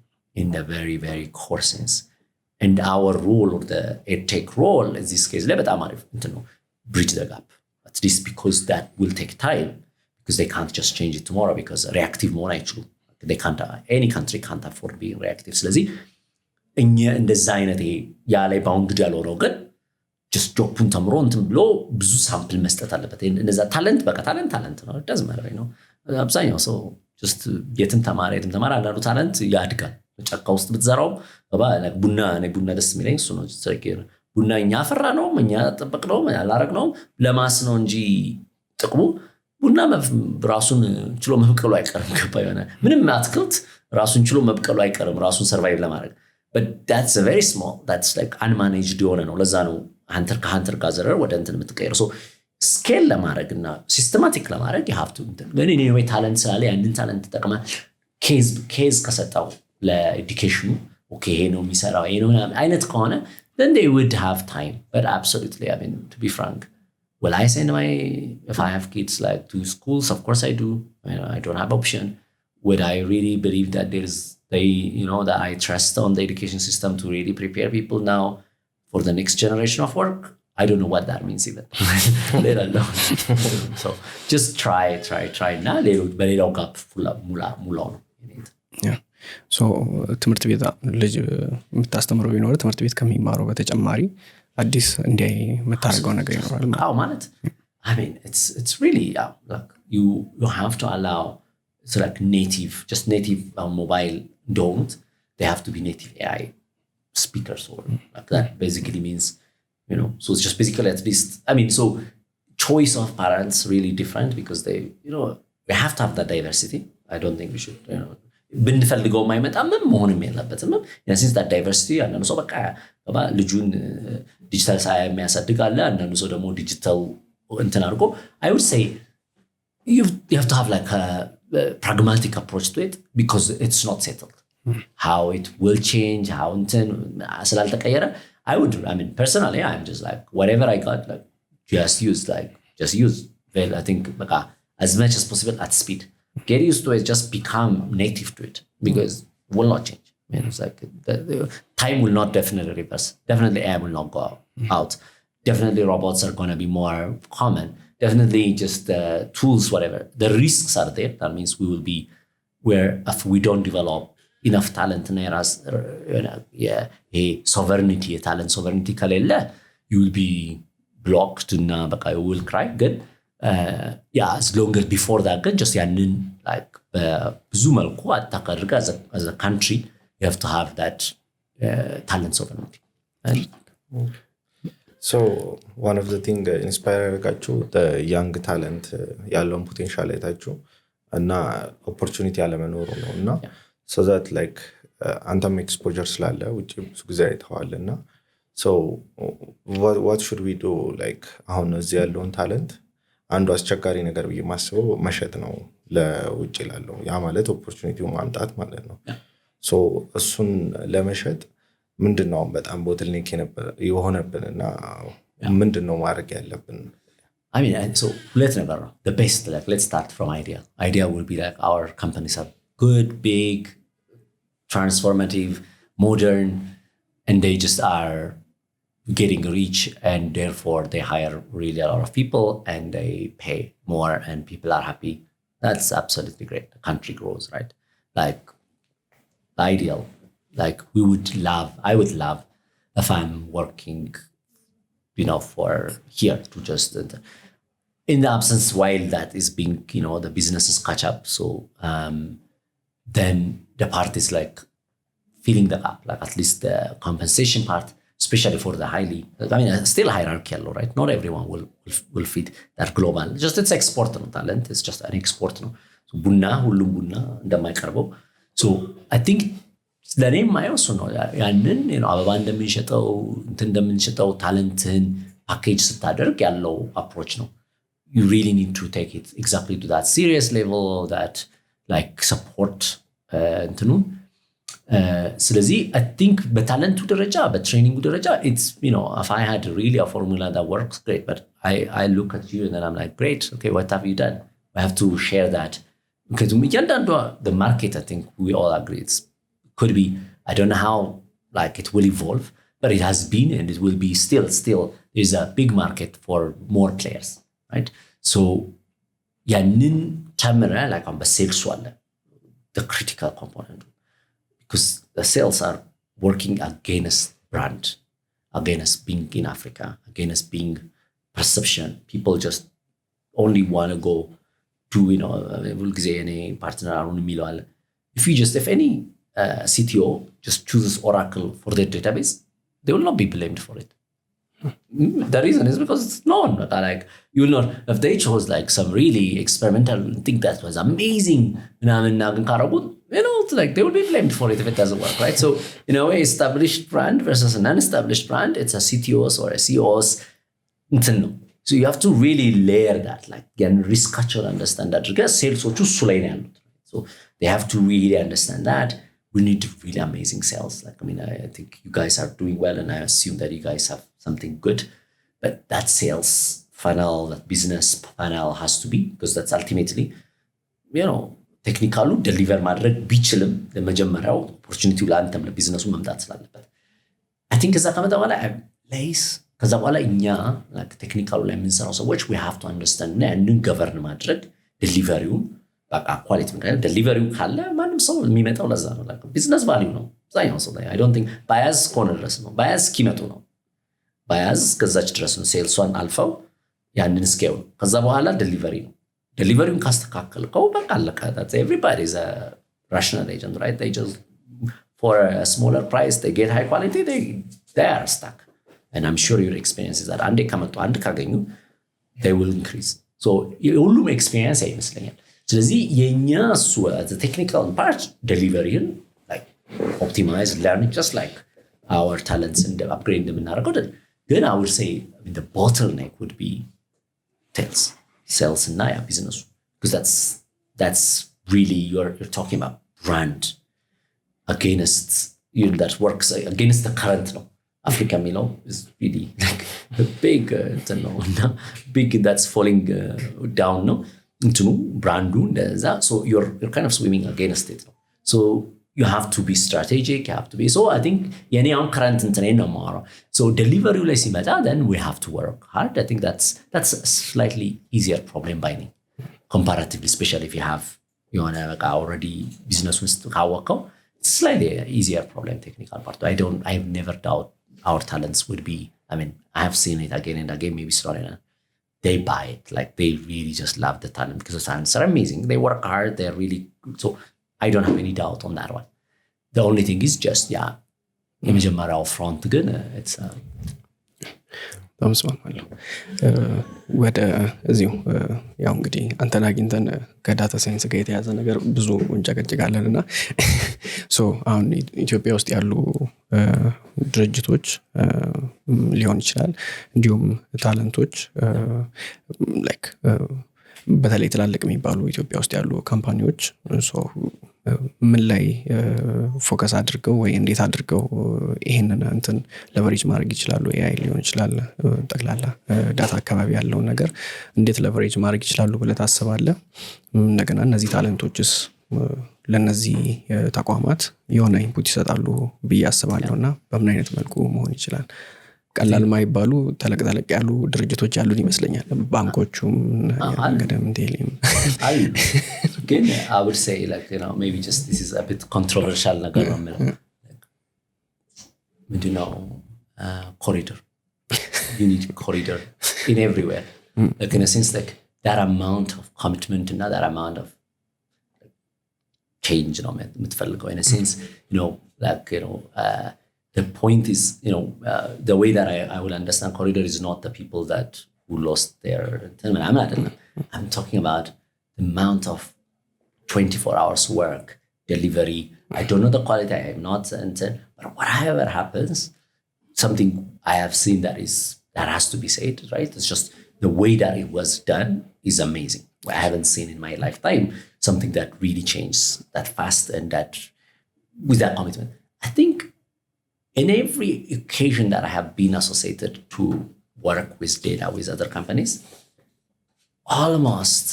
in the very very core sense and our role or the edtech role in this case ላይ በጣም አሪፍ እንትን ነው bridge the gap at least because that will take time because they can't just change it tomorrow because reactive መሆን አይችሉም they can't any country can't afford being reactive ስለዚህ እኛ እንደዛ አይነት ያ ላይ ባውንድ ያልሆነው ግን just ጆፑን ተምሮ እንትን ብሎ ብዙ ሳምፕል መስጠት አለበት እንደዛ ታለንት በቃ ታለንት ነው doesn't matter ነው አብዛኛው ሰው just የትም ተማረ አንዳንዱ ታለንት ያድጋል ጫካ ውስጥ ብትዘራው ቡና ደስ የሚለኝ እሱ ነው ቡና እኛ አፈራ ነው እኛ ተጠበቅ ነው ያላረግ ነው ለማስ ነው እንጂ ጥቅሙ ቡና ራሱን ችሎ መብቀሉ አይቀርም ገባ ይሆነ ምንም አትክልት ራሱን ችሎ መብቀሉ አይቀርም ራሱን ሰርቫይቭ ለማድረግ but that's a very small that's like unmanaged የሆነ ነው ለዛ ነው hunter gatherer ወደ እንትን የምትቀየረው so scale ለማድረግና systematic ለማድረግ you have to ግን እኔ ወይ ታለንት ስላለ ያንን ታለንት ተጠቅማ ኬዝ ከሰጣው ለኤዱኬሽኑ ኦኬ ይሄ ነው የሚሰራው ይሄ ነው አይነት ከሆነ then they would have time but absolutely I mean to be frank will I send if I have kids like to schools of course I do I don't have option would I really believe that that I trust on the education system to really prepare people now for the next generation of work I don't know what that means even let alone so just try now በሌላው ጋፕ ሙላው ነው ሶ ትምህርት ቤት ልጅ የምታስተምረው ቢኖር ትምህርት ቤት ከሚማረው በተጨማሪ አዲስ እንዲህ የምታደርገው ነገር ይኖራል ማለት I mean it's really like you have to allow it's like just native mobile don't they have to be native AI speakers or like that basically means so it's just basically at least I mean so choice of parents really different because they we have to have that diversity I don't think we should ብንፈልገው ማይመጣም መሆንም የለበትም since that diversity አንዳንዱ ሰው በቃ ልጁን ዲጂታል የሚያሳድግ አለ አንዳንዱ ሰው ደግሞ ዲጂታል እንትን አድርጎ I would say you have to have like a pragmatic approach to it because it's not settled how it will change how እንትን ስላልተቀየረ I mean personally I'm just like whatever I got like just use well I think በቃ as much as possible at speed get used to it just become native to it because it will not change it's like the time will not definitely reverse definitely AI will not go out definitely robots are going to be more common definitely just tools whatever the risks are there that means we will be where if we don't develop enough talent in areas sovereignty talent sovereignty ከሌለ you will be blocked and you will cry good as long as before that good just ያንን like ብዙ መልኩ አታክ አድርጋ as a country you have to have that talent sovereignty so one of the thing inspire ያደርጋችሁ the young talent ያለውን potential አይታችሁ እና opportunity ያለመኖሩ ነው እና so that like አንተም exposure ስላለ ውጪ ብዙ ጊዜ አይተዋልና so what should we do like አሁን እዚህ ያለውን talent አንዱ አስቸጋሪ ነገር በየማስበው መሸጥ ነው ለውጪ ላለው ያ ማለት opportunity ማምጣት ማለት ነው so እሱን ለመሸጥ ምንድነው በጣም ቦትልኔክ የሆነብንና ምንድነው ማድረግ ያለብን I mean so let's never the best like let's start from idea will be like our companies are good big transformative modern and they just are getting rich and therefore they hire really a lot of people and they pay more and people are happy that's absolutely great the country grows right like ideal like I would love if I'm working for here to just in the absence while that is being the businesses catch up so then the part is like filling the gap like at least the compensation part especially for the highly I mean still hierarchical right not everyone will fit that global just it's export no talent it's just an export no so bunna ሁሉም ቡና እንደማይቀርበው so I think the name my also know ያንን አበባ እንደምንሸጠው እንደምንሸጠው ታለንትን package ስታደርግ ያለው approach ነው you really need to take it exactly to that serious level that like support እንትኑን ስለዚህ I think በታለንቱ ደረጃ በትሬኒንጉ ደረጃ it's if I had really a formula that works great but I look at you and then I'm like great okay what have you done we have to share that because the market I think we all agree it could be I don't know how like it will evolve but it has been and it will be still there's a big market for more players right so ያንን ተምረ like on በሴልስ አለ the critical component because the sales are working against brand against being in Africa against being perception people just only want to go to will ጊዜ እኔ ፓርትነር አሁን የሚለው አለ if any CTO just chooses Oracle for their database they will not be blamed for it the reason is because it's known like you will not if they chose like some really experimental thing that was amazing ምናምን ካረጉት it's like they will be blamed for it if it doesn't work right so in a way established brand versus an unestablished brand it's a CTO's or a CEO's so you have to really layer that like get risk understand that sales እሱ ላይ ነው ያሉት so they have to really understand that we need really amazing sales like I mean I think you guys are doing well and I assume that you guys have something good but that sales funnel that business funnel has to be because that's ultimately ቴክኒካሉ ዴሊቨር ማድረግ ቢችልም ለመጀመሪያው ኦፖርቹኒቲው ለአንተም ለቢዝነሱ መምጣት ስላለበት I think ከዛ ከመጣ በኋላ ከዛ በኋላ እኛ ቴክኒካሉ ላይ የምንሰራው ሰዎች we have to understand and ገቨርን ማድረግ ዴሊቨሪውን በቃ ኳሊቲ ማለት ዴሊቨሪው ካለ ማንም ማንም ሰው የሚመጣው ለዛ ነው like business value ነው አብዛኛው ሰው I don't think bias ኮነ ድረስ ነው bias እስኪመጡ ነው bias ከዛች ድረስ ነው ሴልሷን አልፈው ያንን ስኬው ከዛ በኋላ ዴሊቨሪውን ካስተካከልከው በቃ አለቀ that everybody is a rational agent right they just for a smaller price they get high quality they are stuck and I'm sure your experience is that አንዴ ከመጡ አንድ ካገኙ they will increase so ሁሉም ኤክስፒሪየንስ አይመስለኛል ስለዚህ የኛ the technical part delivery like optimize learning just like our talents and upgrade እንደምናደርገው then I would say the bottleneck would be sales and business because that's really you're talking about brand against that works against the current no Africa Milo is really like the big big that's falling down no into brand so you're kind of swimming against it so you have to be strategic you have to be so I think yani on current internet no more so delivery less meta then we have to work hard I think that's a slightly easier problem by me comparatively especially if you have already business with kawako slightly easier problem technical part I've never doubt our talents would be I mean I have seen it again and again maybe starting they buy it like they really just love the talent because the talents are amazing they work hard they're really good so I don't have any doubt on that one the only thing is just የመጀመሪያው front ግን it's በመስማማለሁ ወደ እዚሁ ያው እንግዲህ አንተን አግኝተን ከዳታ ሳይንስ ጋር የተያዘ ነገር ብዙ እንጨቀጭቃለንና ሶ አሁን ኢትዮጵያ ውስጥ ያሉ ድርጅቶች ሊሆን ይችላል እንዲሁም ታለንቶች ላይክ በተለይ ትላልቅ የሚባሉ ኢትዮጵያ ውስጥ ያሉ ካምፓኒዎች ሶ ምን ላይ ፎከስ አድርገው ወይ እንዴት አድርገው ይሄንን እንትን ለቨሬጅ ማድረግ ይችላሉ AI ሊሆን ይችላል ጠቅላላ ዳታ አካባቢ ያለው ነገር እንዴት ለቨሬጅ ማድረግ ይችላሉ ብለህ ታስባለህ እንደገና እነዚህ ታለንቶችስ ለነዚህ ተቋማት የሆነ ኢንፑት ይሰጣሉ ብዬ አስባለሁና በምን አይነት መልኩ መሆን ይችላል ቀላል ማይባሉ ተለቅ ያሉ ድርጅቶች ያሉን ይመስለኛል ባንኮቹም ገደም ቴሌም ግን I would say like maybe just this is a bit controversial ነገር ነው ምንድን ነው corridor you need corridor in everywhere like in a sense like that amount of commitment and that amount of change ነው የምትፈልገው in a sense like the point is the way that I will understand corridor is not the people that who lost their I'm talking about the amount of 24 hours work delivery I don't know the quality I am not but whatever happens something I have seen that has to be said right it's just the way that it was done is amazing I haven't seen in my lifetime something that really changed that fast and that with that commitment I think in every occasion that I have been associated to work with data with other companies, almost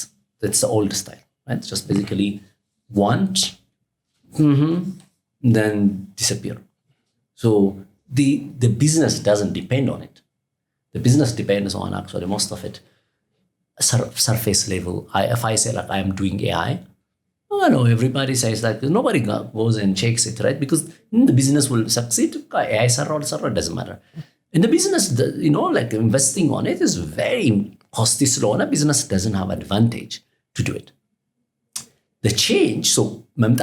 it's the old style, right? It's just basically want, then disappear. So the business doesn't depend on it. The business depends on actually most of it surface level. If I say like I am doing AI, no, everybody says that nobody goes and checks it, right? Because the business will succeed. AI server doesn't matter. In the business, like investing on it is very costly. Slow. Business doesn't have advantage to do it. The change, so I'm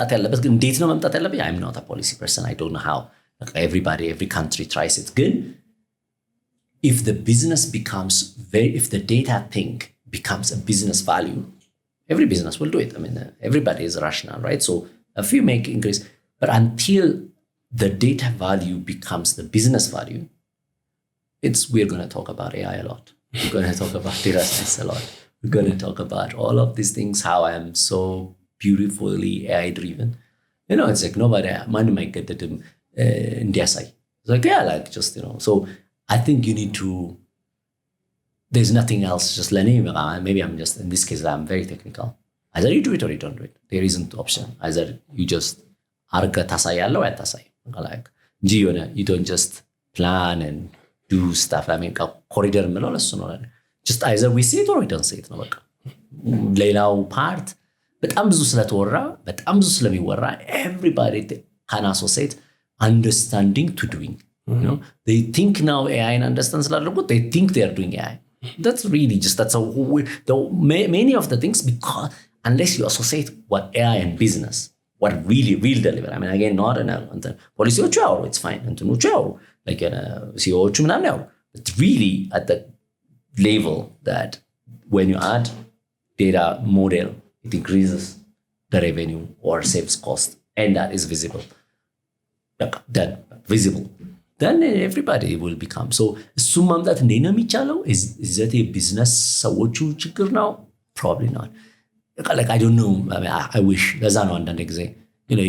not a policy person. I don't know how. Like every country tries it. Good. If the business becomes if the data thing becomes a business value, every business will do it. I mean, everybody is rational, right? So if you make increase, but until the data value becomes the business value, we're going to talk about AI a lot. We're going to talk about data science a lot. We're going to talk about all of these things, how I am so beautifully AI driven. It's like nobody, man might get it in the SI. It's like, yeah, like just, so I think you need to, there's nothing else, just learning. Maybe I'm just, in this case, I'm very technical. Either you do it or you don't do it. There isn't option. Either you just, like, you don't just plan and do stuff. I mean, corridor, just either we see it or we don't see it. Laylaw part, በጣም ብዙ ስለተወራ በጣም ብዙ ስለሚወራ everybody can associate understanding to doing. You know, they think now AI and understand sladrugut, they think they are doing AI. That's really just that's many of the things, because unless you associate what AI and business, what really real deliver. I mean, again, not an policy or it's fine and to like CEO ምናምን ያው, but really at the level that when you add data model, it increases the revenue or saves cost, and that is visible. That visible, then everybody will become. So እሱም ማምጣት እንዴት ነው የሚቻለው? Is that a business ሰዎቹ ችግር ነው? Probably not. Like I don't know. I mean, I wish ለዛ ነው አንዳንድ ጊዜ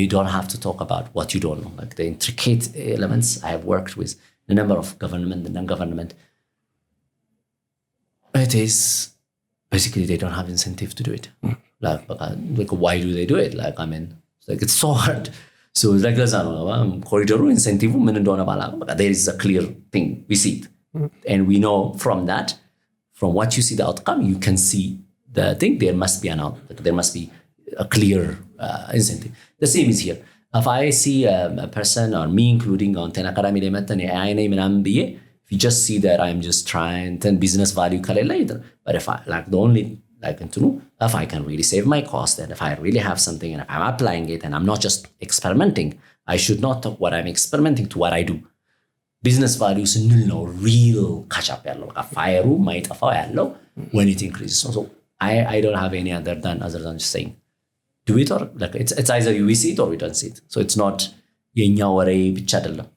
you don't have to talk about what you don't know, like the intricate elements. I have worked with a number of government and non-government. It is basically they don't have incentive to do it. Like why do they do it? Like I mean, it's so hard. So like that's corridor incentive ምን እንደሆነ ባላውቅም there is a clear thing, we see it. And we know from that, from what you see the outcome, you can see the thing. There must be there must be a clear incentive. The same is here. If I see a person, or me including on Ten Academy ላይ መተን AI ነኝ ምናምን ብዬ, if you just see that I'm just trying to business value ከሌለ, but if I like the only like to know if I can really save my cost, and if I really have something and if I'm applying it and I'm not just experimenting, I should not talk what I'm experimenting to what I do. Business value ስንል ነው real catch up ያለው, ፋየሩ ማይጠፋው ያለው when it increases. So I don't have any other than just saying do it, or like it's either we see it or we don't see it. So it's not የኛ ወሬ ብቻ አይደለም,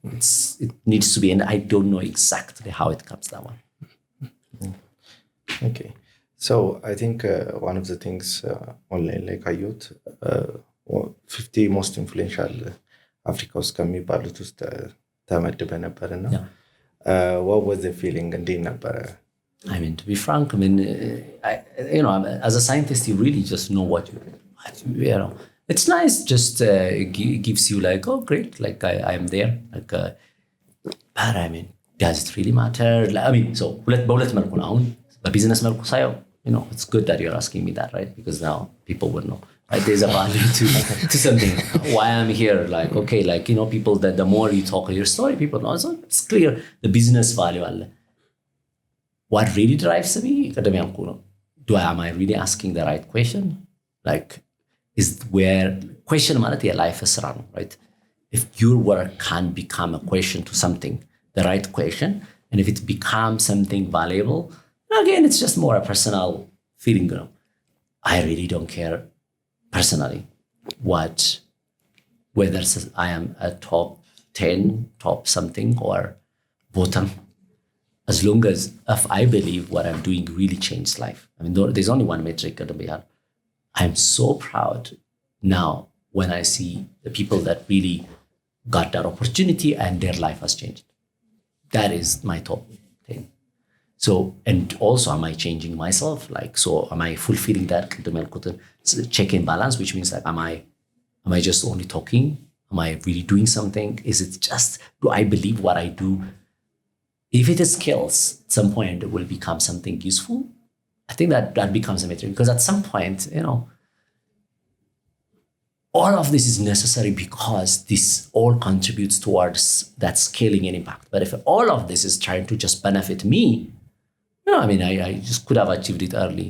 it needs to be, and I don't know exactly how it comes that one. Okay, so I think one of the things online like youth 50 most influential Africa ውስጥ ከሚባሉት ውስጥ ተመድበ ነበርና what was the feeling እንዴት ነበረ? I mean, to be frank, I mean, as a scientist, you really just know what you know. It's nice, just it gives you like, oh, great, like I'm there. Like, but I mean, does it really matter? Like, I mean, so በሁለት መልኩ ነው አሁን በቢዝነስ መልኩ ሳየው, it's good that you're asking me that, right? Because now people would know. Right? There's a value to something. Why I'm here, like, okay, like, people that the more you talk your story, people know. So it's clear the business value. What really drives me? Am I really asking the right question? Like, is where question ማለት የላይፍ ስራ ነው, right? If your work can become a question to something, the right question, and if it becomes something valuable, again, it's just more a personal feeling. I really don't care personally whether I am a top 10, top something, or bottom. As long as if I believe what I'm doing really changed life. I mean, there's only one metric that we have. I'm so proud now when I see the people that really got that opportunity and their life has changed. That is my top thing. So, and also, am I changing myself? Like, so am I fulfilling that check-in balance, which means like, am I just only talking? Am I really doing something? Is it just, do I believe what I do? If it is skills, at some point it will become something useful. I think that becomes a metric, because at some point, all of this is necessary because this all contributes towards that scaling and impact. But if all of this is trying to just benefit me, I mean, I just could have achieved it early.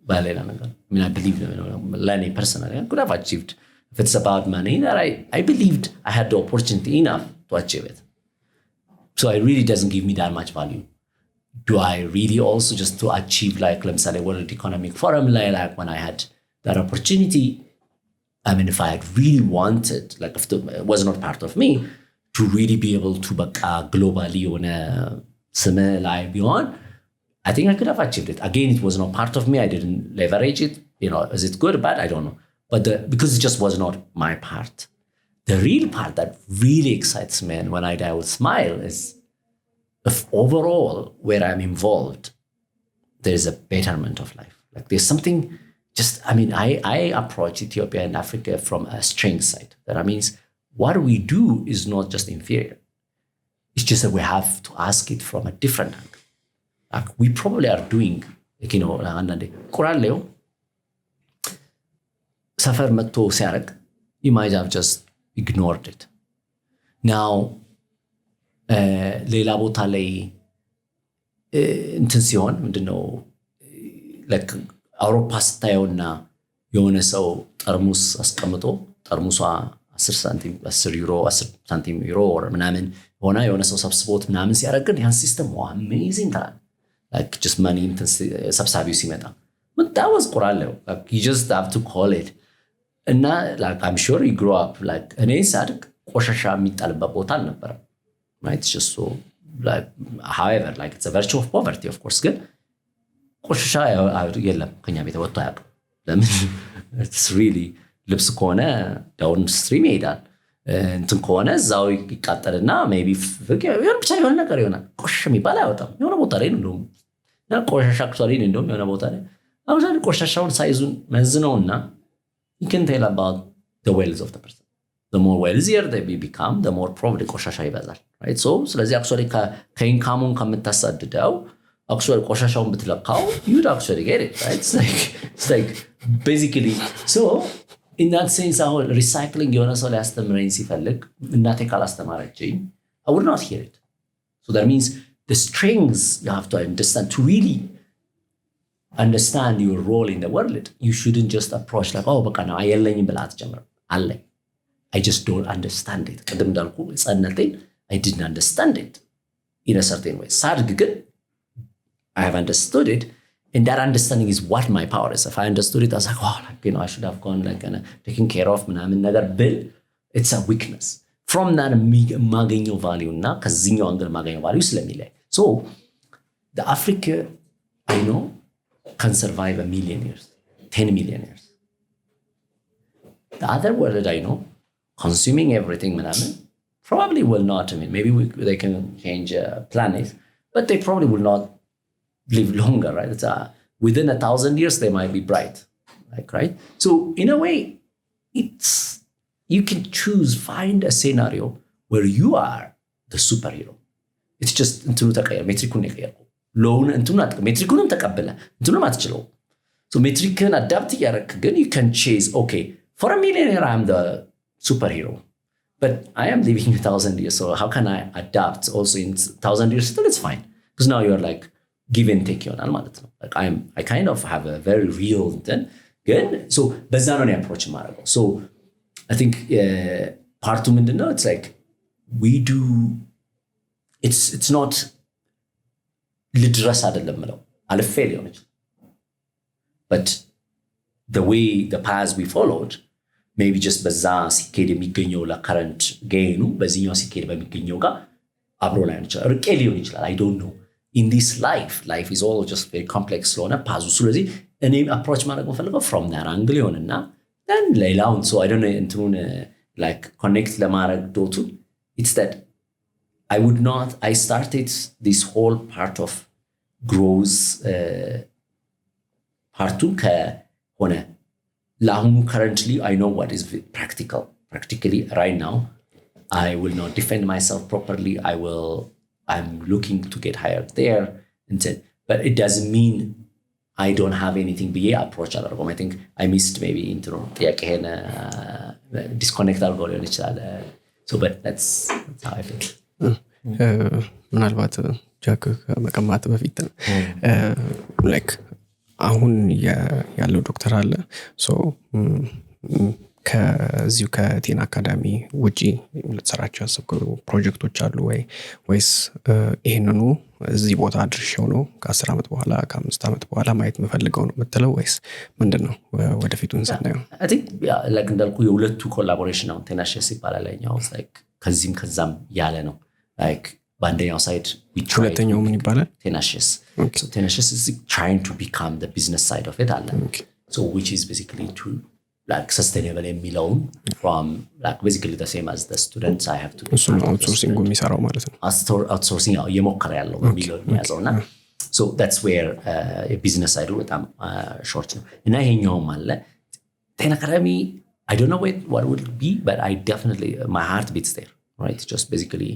I mean, I believe, learning personally, I could have achieved. If it's about money, that I believed I had the opportunity enough to achieve it. So it really doesn't give me that much value. Do I really also just to achieve, like, let's say, World Economic Forum, like when I had that opportunity, I mean, if I had really wanted, like if it was not part of me, to really be able to globally on a similar beyond, I think I could have achieved it. Again, it was not part of me. I didn't leverage it. Is it good or bad? I don't know. But because it just was not my part. The real part that really excites me, and when I would smile, is if overall where I'm involved, there's a betterment of life. Like there's something just, I mean, I approach Ethiopia and Africa from a strength side. That means what we do is not just inferior. It's just that we have to ask it from a different angle. Like we probably are doing, like, Quran Leo, ሰፈር መጥቶ ሲያረግ you might have just ignored it. Now ሌላ ቦታ ላይ እንትን ሲሆን ምንድነው like አውሮፓ ስታየውና የሆነ ሰው ጠርሙስ አስቀምጦ ጠርሙሷ 10 ሳንቲም 10 ዩሮ 10 ሳንቲም ዩሮ ምናምን ሆና የሆነ ሰው ሰብስቦት ምናምን ሲያረግን ያን ሲስተም amazing ታል like just money እንትን ሰብሳቢው ሲመጣ that was ቆራለው like you just have to call it እና like I'm sure you grew up like እኔ ሳድግ ቆሻሻ የሚጣልበት ቦታ አልነበረም right it's just so like however like it's a virtue of poverty of course ግን ቆሻሻ የለም ከኛ ቤት ወጥቶ አያውቅም ለምን it's really ልብስ ከሆነ ዳውን ስትሪም ይሄዳል እንትን ከሆነ እዛው ይቃጠልና maybe የሆነ ብቻ የሆነ ነገር ይሆናል ቆሻሻ የሚባል አይወጣም የሆነ ቦታ ላይ ነው እና ቆሻሻ አክቹዋሊ እንደውም የሆነ ቦታ ላይ አሁን ቆሻሻውን ሳይዙን መዝነውና you can tell about the wealth of the person the more wealthier they become the more probably ቆሻሻ ይበዛል right so ስለዚህ actually ከኢንካሙን ከምታሳድደው actually ቆሻሻውን ብትለካው you'd actually get it right it's like basically so in that sense አሁን recycling የሆነ ሰው ሊያስተምረኝ ሲፈልግ እናቴ ካላስተማረችኝ I would not hear it so that means the strings you have to understand to really understand your role in the world you shouldn't just approach like oh በቃ ነው አየለኝም ብላ አትጀምር አለኝ I just don't understand it ቅድም እንዳልኩ ጸነቴን I didn't understand it in a certain way ሳድግ ግን I have understood it and that understanding is what my power is if I understood it I was like oh like, you know I should have gone like taking care of ምናምን ነገር ብል it's a weakness from that ማገኘው value እና ከዚህኛው አንግል ማገኘው value ስለሚለይ so the Africa I know can survive 1 million years 10 million years the other world I know consuming everything ምናምን probably will not I mean maybe they can change planet but they probably will not live longer right it's within 1,000 years they might be bright like right so in a way it's you can choose find a scenario where you are the superhero it's just እንትኑ ተቀየረ ሜትሪኩን ተቀየረ ሎውን እንትኑ ሜትሪኩንም ተቀበለ እንትኑም አትችለው so ሜትሪክን አዳፕት ያረክ ግን you can chase okay for a millionaire I am the superhero but I am living 1,000 years so how can I adapt also in 1,000 years still it's fine because now you're like give and take ይሆናል ማለት ነው like I kind of have a very real then ግን so በዛ ነው approach ማረገው so I think part two ምንድነው it's like we do it's not ልድረስ አይደለም ነው አልፌ ሊሆን ይችላል but the way the paths we followed maybe just በዛ ሲኬድ የሚገኘው ለከረንት ጌኑ በዚህኛው ሲኬድ በሚገኘው ጋር አብሮ ላይ ይችላል ርቄ ሊሆን ይችላል I don't know in this life is all just very complex ስለሆነ ፓዙ ስለዚህ እኔ approach ማድረግ የምፈልገው from that angle ይሆንና then ሌላውን so I don't know እንትኑን like connect ለማድረግ ዶቱ it's that I started this whole part of growth partu ከሆነ ለአሁኑ currently I know what is practically right now I will not defend myself properly I'm looking to get hired there but it doesn't mean I don't have anything be approach I think I missed maybe intro ጥያቄን disconnect አድርጎ ሊሆን ይችላል so but that's how I feel ምናልባት ጃክ ከመቀማት በፊት like አሁን ያለው ዶክተር አለ so ከዚሁ ከቴና አካዳሚ ውጪ ለተሰራቸው ፕሮጀክቶች አሉ ወይስ ይሄንኑ እዚህ ቦታ አድርሼው ነው ከ10 ዓመት በኋላ ከ5 ዓመት በኋላ ማየት መፈልገው ነው የምትለው ወይስ ምንድነው ወደፊቱን ሰናየው I think yeah like እንዳልኩ የሁለቱ ኮላቦሬሽን ነው Tenacious ይባላል ያኛው like ከዚህም ከዛም ያለ ነው like በአንደኛው ሳይድ ሁለተኛው ምን ይባላል Tenacious so Tenacious is trying to become the business side of it አለ so which is basically to like sustainable የሚለውን from like basically the same as the students I have to so outsourcing የሚሰራው ማለት ነው outsourcing እየሞከረ ያለው የሚለው የሚያዘውና so that's where a business side በጣም short ነው እና ይሄኛውም አለ Tenacious Academy I don't know what would be but I definitely my heart beats there right just basically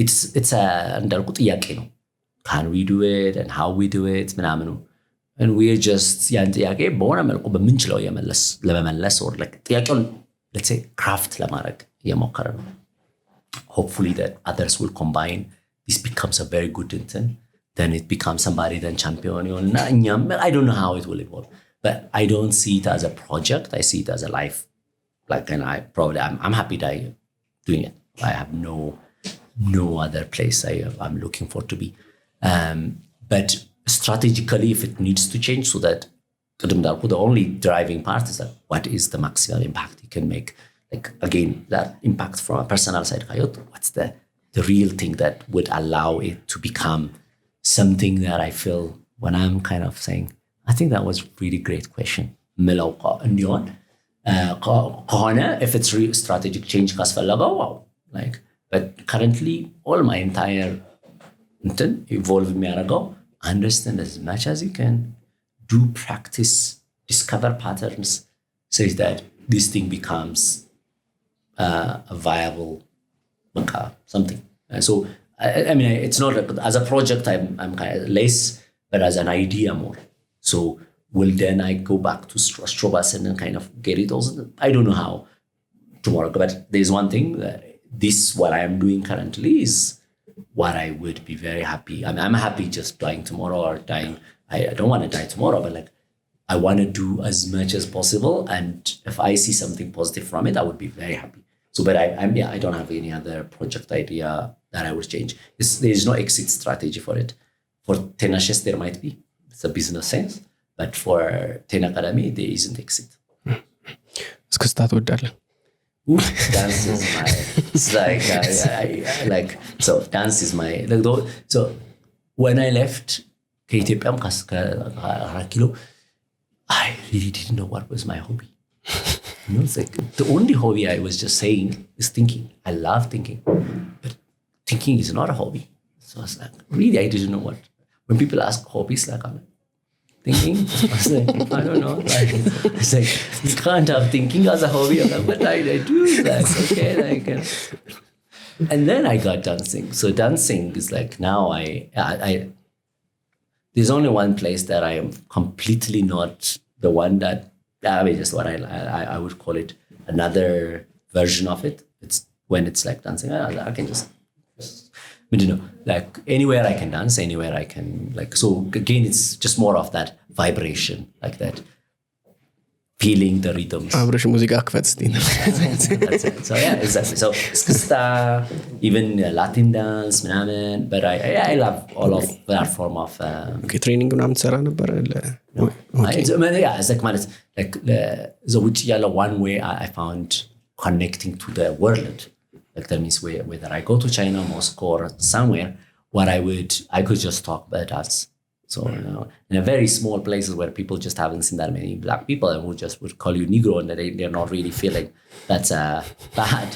it's a እንዳልኩ ጥያቄ ነው can we do it and how we do it ምናምን and we're just ያን ጥያቄ በሆነ መልኩ በምንችለው ለመመለስ or like ጥያቄውን let's say craft ለማድረግ እየሞከረ ነው. Hopefully that others will combine. This becomes a very good intent. Then it becomes somebody then champion. I don't know how it will evolve, but I don't see it as a project. I see it as a life. Like, and I'm happy that I'm doing it. I have no other place I'm looking for to be. But strategically, if it needs to change, so that the only driving part is that what is the maximum impact you can make. Like, again, that impact from a personal side, what's the real thing that would allow it to become something that I feel when I'm kind of saying, I think that was a really great question. If it's real strategic change, wow. Like, but currently, all my entire evolve understand as much as you can, do practice, discover patterns, so that this thing becomes a viable something. So I mean, it's not like, as a project I'm kind of less, but as an idea more. So will then I go back to Strobas and then kind of get it also? I don't know how tomorrow, but there's one thing that what I am doing currently is what I would be very happy. I mean, I'm happy just dying tomorrow or dying. I don't want to die tomorrow, but like, I want to do as much as possible. And if I see something positive from it, I would be very happy. So, but I don't have any other project idea that I would change. There's no exit strategy for it. For Tenacious, there might be. It's a business sense. But for Ten Academy, there isn't exit. እስክስታ ትወዳለህ? Dance is my, it's like, I like, so dance is my, like, so when I left ከኢትዮጵያም ከ4 I really didn't know what was my hobby. It's like the only hobby I was just saying is thinking. I love thinking, but thinking is not a hobby. So I was like, really, I didn't know what. When people ask hobbies, like, I'm like, thinking? I was like, I don't know. Like, it's like, you can't have thinking as a hobby. I'm like, but I do that. Okay, like, and then I got dancing. So dancing is like, now I there's only one place that I am completely not the one that, I mean, just what I would call it another version of it. It's when it's like dancing. I can just like anywhere I can dance, anywhere I can, like, so again, it's just more of that vibration, like that feeling the rhythms. አብረሽ ሙዚቃ ክፈት እስቲ። So yeah, exactly. So skista, even Latin dance, ምናምን, but I love all of that form of ትሬኒንግ ምናምን ትሰራ ነበር? Yeah, it's like ማለት like the ውጭ ያለ one way I found connecting to the world. Like that means whether I go to China, Moscow, or somewhere, I could just talk about dance. So, in a very small places where people just haven't seen that many black people, and who just would call you Negro, and they're not really feeling that's bad.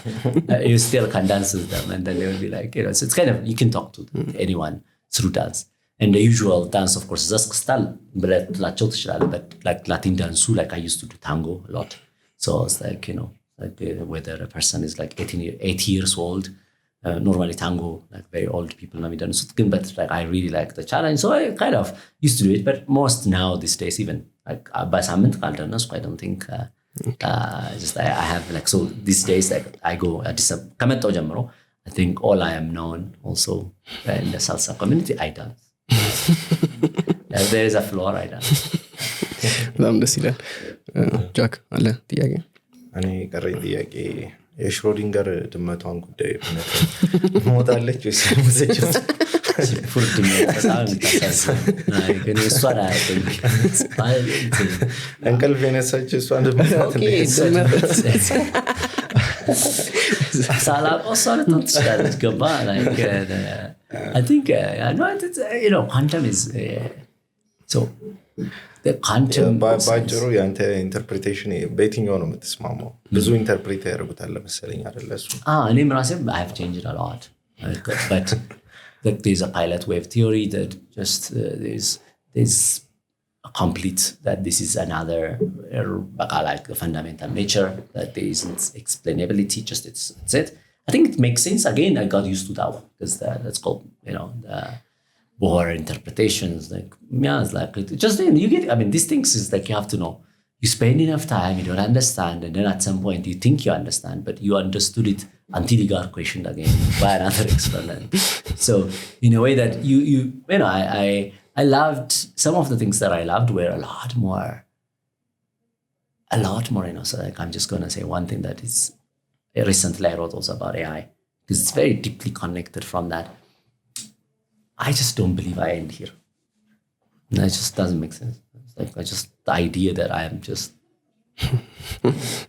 You still can dance with them, and then they will be like, so it's kind of, you can talk to anyone through dance. And the usual dance, of course, is style, but like Latin dance, like I used to do tango a lot. So it's like, like whether a person is like 80 years old, normally tango, like very old people have done something, but like I really like the challenge, so I kind of used to do it. But most now these days, even like by some I don't think just I have like, so these days like I go I think all I am known also in the salsa community, I dance. If there is a floor, I dance. በጣም ደስ ይላል። ጃክ አለ ጥያቄ? እኔ ቀረኝ ጥያቄ የሽሮዲንገር ድመቷን ጉዳይ ሞታለች ወይስ ሙዘች? ፍርድ በጣም ታሳዝን። ግን እሷ ላይ እንቅልፍ የነሳች እሷ ድመት ሳላውቀው እሷ ልትሆን ትችላለች። ገባ like I think quantum is so the quantum ባጭሩ ያንተ ኢንተርፕሪቴሽን በየትኛው ነው የምትስማማው? ብዙ ኢንተርፕሬት ያደርጉታል መሰለኝ አይደል? እሱ እኔም ራሴ I have changed a lot, but like there's a pilot wave theory that just there's a complete that this is another like the fundamental nature, that there isn't explainability, just it's it. I think it makes sense. Again, I got used to that one because that's called horror interpretations, like yeah, it's like just you get. I mean, these things is like you have to know. You spend enough time, you don't understand, and then at some point you think you understand, but you understood it until you got questioned again by another experiment. So in a way that you know, I loved some of the things that I loved were a lot more. You know, so like I'm just gonna say one thing that is recently I wrote also about AI because it's very deeply connected from that. I just don't believe I end here. That just doesn't make sense. It's like the idea that I am just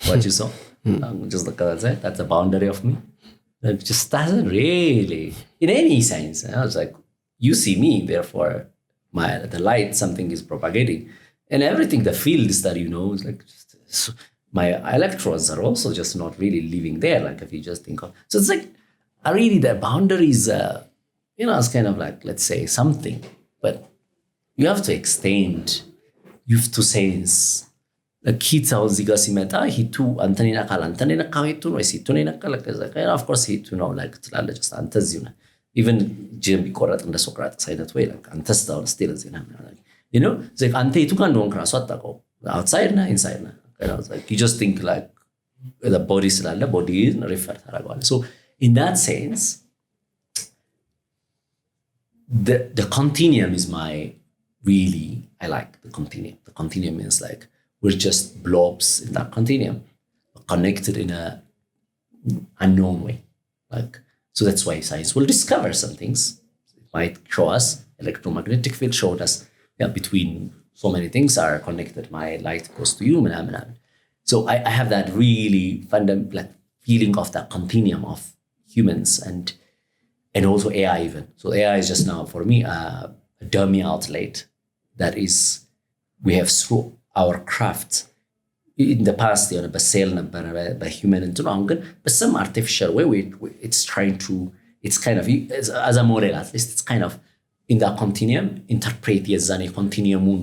what you saw. Just like that's the boundary of me. It just doesn't really, in any sense. I was like, you see me, therefore, the light something is propagating, and everything, the fields that you know is like just, my electrons are also just not really living there. Like if you just think of, so it's like really the boundaries. You know, it's kind of like, let's say something, but you have to extend. You have to sense. ሂት አሁን እዚህ ጋር ሲመጣ ሂቱ አንተን ይነካል። አንተን የነካው ሂቱ ነው ወይስ ሂቱን ይነካል? ኦፍ ኮርስ ሂቱ ነው ላይክ ትላለች። አንተ እዚሁ ነህ። ኢቨን ጅም ቢቆረጥ እንደ ሶቅራጥስ አይነት ወይ ላይክ አንተ ስታውን ስቲል እዚህ ነህ ማለት you know like አንተ ሂቱ ጋር እንደሆንክ ራሱ አታውቀውም። outside ነህ inside ነህ like you just think like the body ስላለ body refer ታደርገዋለህ. So in that sense the continuum is my really I like the continuum. The continuum means like we're just blobs in that continuum, connected in a unknown way. Like so that's why science will discover some things. It might show us electromagnetic field showed us between so many things are connected. My light goes to you, so I have that really fundamental like, feeling of that continuum of humans and also AI even. So AI is just now for me a dummy outlet that is we have through our craft in the past you know by cell by human and long but some artificial way it's trying to it's kind of as a model at least it's kind of in that continuum interpret የዛኔ continuum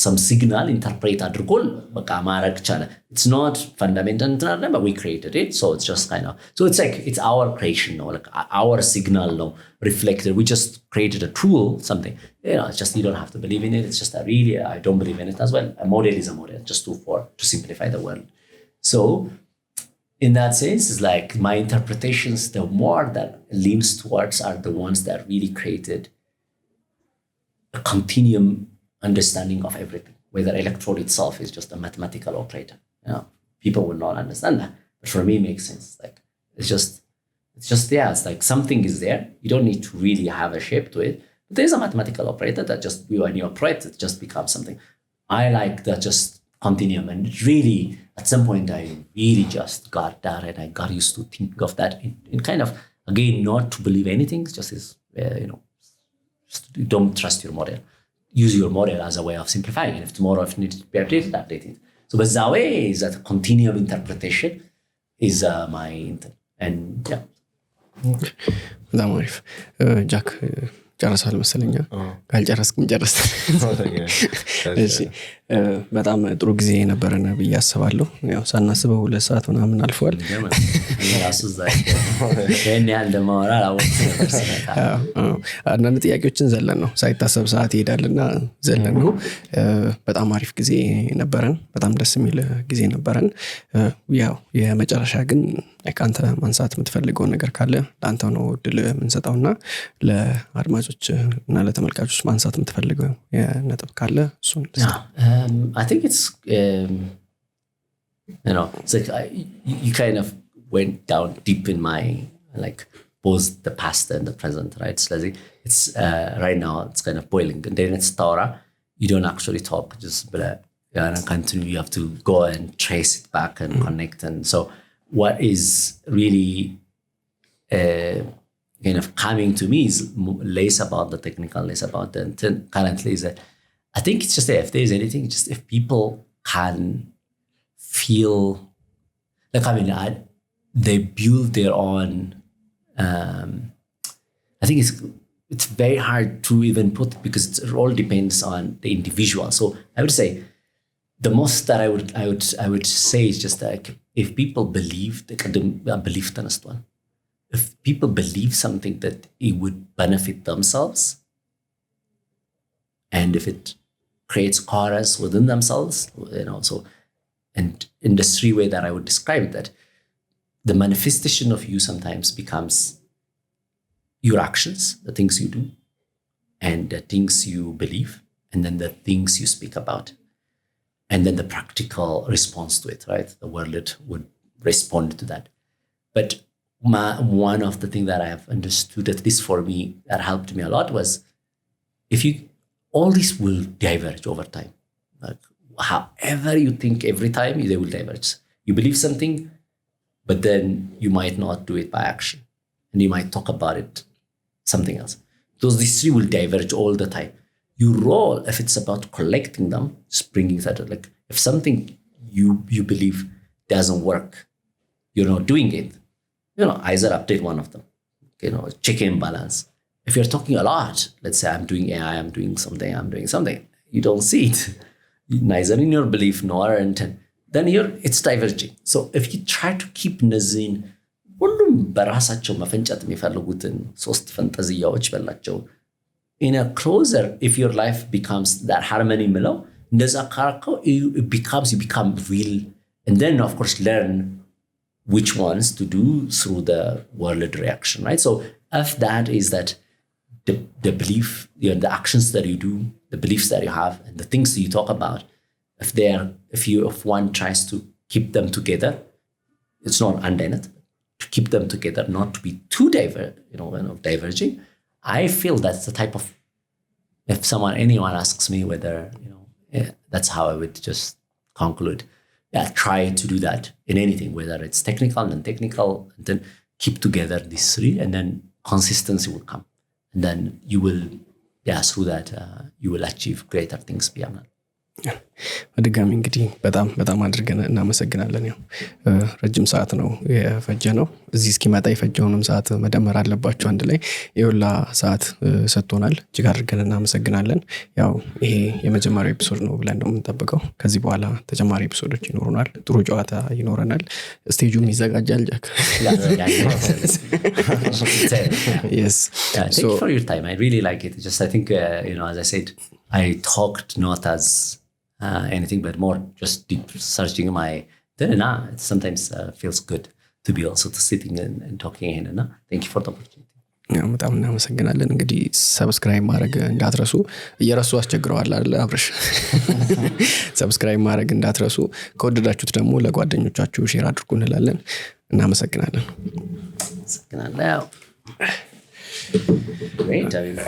some signal interpret አድርጎል በቃ ማረግ ቻለ. It's not fundamental but we created it, so it's just kind of so it's like it's our creation no like our signal no reflected. We just created a tool something you know. It's just you don't have to believe in it. It's just a really I don't believe in it as well. A model is a model just to simplify the world. So in that sense it's like my interpretations the more that leans towards are the ones that really created a continuum understanding of everything, whether electrode itself is just a mathematical operator. You know, people will not understand that, but for me it makes sense. Like it's just yeah, it's like something is there. You don't need to really have a shape to it, but there's a mathematical operator that just when you operate it just becomes something. I like that just continuum, and really at some point I really just got that, and I got used to think of that in kind of again not to believe anything. It's just is you know, just don't trust your model. Use your model as a way of simplifying it. If tomorrow if it needs to be updated, update it. So but that way is that continuum interpretation is my intent. And yeah. በጣም አሪፍ ጃክ ጨርሳል መሰለኛ ካልጨረስክም ጨርስ። እሺ በጣም ጥሩ ጊዜ ነበረና ብዬ አስባለሁ። ያው ሳናስበው 2 ሰዓት ምናምን አልፏል። ራሱ ዛይ እኔ ያልደማወራ አንዳንድ ጥያቄዎችን ዘለን ነው ሳይታሰብ ሰዓት ይሄዳልና ዘለን ነው። በጣም አሪፍ ጊዜ ነበረን። በጣም ደስ የሚል ጊዜ ነበረን። ያው የመጨረሻ ግን አንተ ማንሳት የምትፈልገው ነገር ካለ ለአንተ ነው እድል የምንሰጠውና ለአድማጮች እና ለተመልካቾች ማንሳት የምትፈልገው የነጥብ ካለ እሱን I think it's you know it's like you kind of went down deep in my like both the past and the present, right? So it's right now it's kind of boiling, and then it's Torah. You don't actually talk, just continue. You have to go and trace it back and connect. And so what is really kind of coming to me is less about the technical, less about the intent. Currently is that I think it's just if there's anything, just if people can feel like they build their own. I think it's very hard to even put because it all depends on the individual. So I would say the most that I would say is just like if people believe the belief tanastwan. if people believe something that it would benefit themselves, and if it creates coherence within themselves, so, and in the three way that I would describe it, that the manifestation of you sometimes becomes your actions, the things you do, and the things you believe, and then the things you speak about, and then the practical response to it, right? The world would respond to that. But one of the things that I have understood, at least for me, that helped me a lot was, all this will diverge over time. Like, however you think, every time they will diverge. You believe something, but then you might not do it by action, and you might talk about it something else. These three will diverge all the time. Your role, if it's about collecting them, just bringing that, like if something you believe doesn't work, you're not doing it, either update one of them, check in balance. If you're talking a lot, let's say I'm doing AI, I'm doing something, you don't see it, neither in your belief nor intent, then it's diverging. So if you try to keep nazin, ሁሉም በራሳቸው መፈንጨት የሚፈልጉትን ሶስት ፈንጠዝያዎች በላቸው in a closer, if your life becomes that harmony ምለው እንደዛ ካረከው you become real, and then of course learn which ones to do through the world reaction, right? So if that is that the belief, the actions that you do, the beliefs that you have, and the things that you talk about, if one tries to keep them together, it's not undead, to keep them together, not to be too diverging. I feel that's the type of, if anyone asks me whether, that's how I would just conclude. Yeah, try to do that in anything, whether it's technical, non-technical, and then keep together these three, and then consistency will come. And then you will, through that, you will achieve greater things beyond that. በድጋሚ እንግዲህ በጣም በጣም አድርገን እናመሰግናለን። ያው ረጅም ሰዓት ነው የፈጀነው። እዚህ እስኪመጣ የፈጀውንም ሰዓት መደመር አለባችሁ አንድ ላይ የሁላ ሰዓት ሰጥቶናል። እጅግ አድርገን እናመሰግናለን። ያው ይሄ የመጀመሪያው ኤፒሶድ ነው ብለን ነው የምንጠብቀው። ከዚህ በኋላ ተጨማሪ ኤፒሶዶች ይኖሩናል፣ ጥሩ ጨዋታ ይኖረናል፣ ስቴጁም ይዘጋጃል። ጃክ Yes. Thank you for your time. I really like it. Just I think as I said, I talked not as anything but more just deep searching my then it sometimes feels good to be also sitting and talking in, and thank you for the opportunity. በጣም እናመሰግናለን። እንግዲህ ሰብስክራይብ ማድረግ እንዳትረሱ። እየረሱ አስቸግረዋል አይደል አብርሽ? ሰብስክራይብ ማድረግ እንዳትረሱ። ከወደዳችሁት ደግሞ ለጓደኞቻችሁ ሼር አድርጉ እንላለን። እናመሰግናለን። Great. I mean,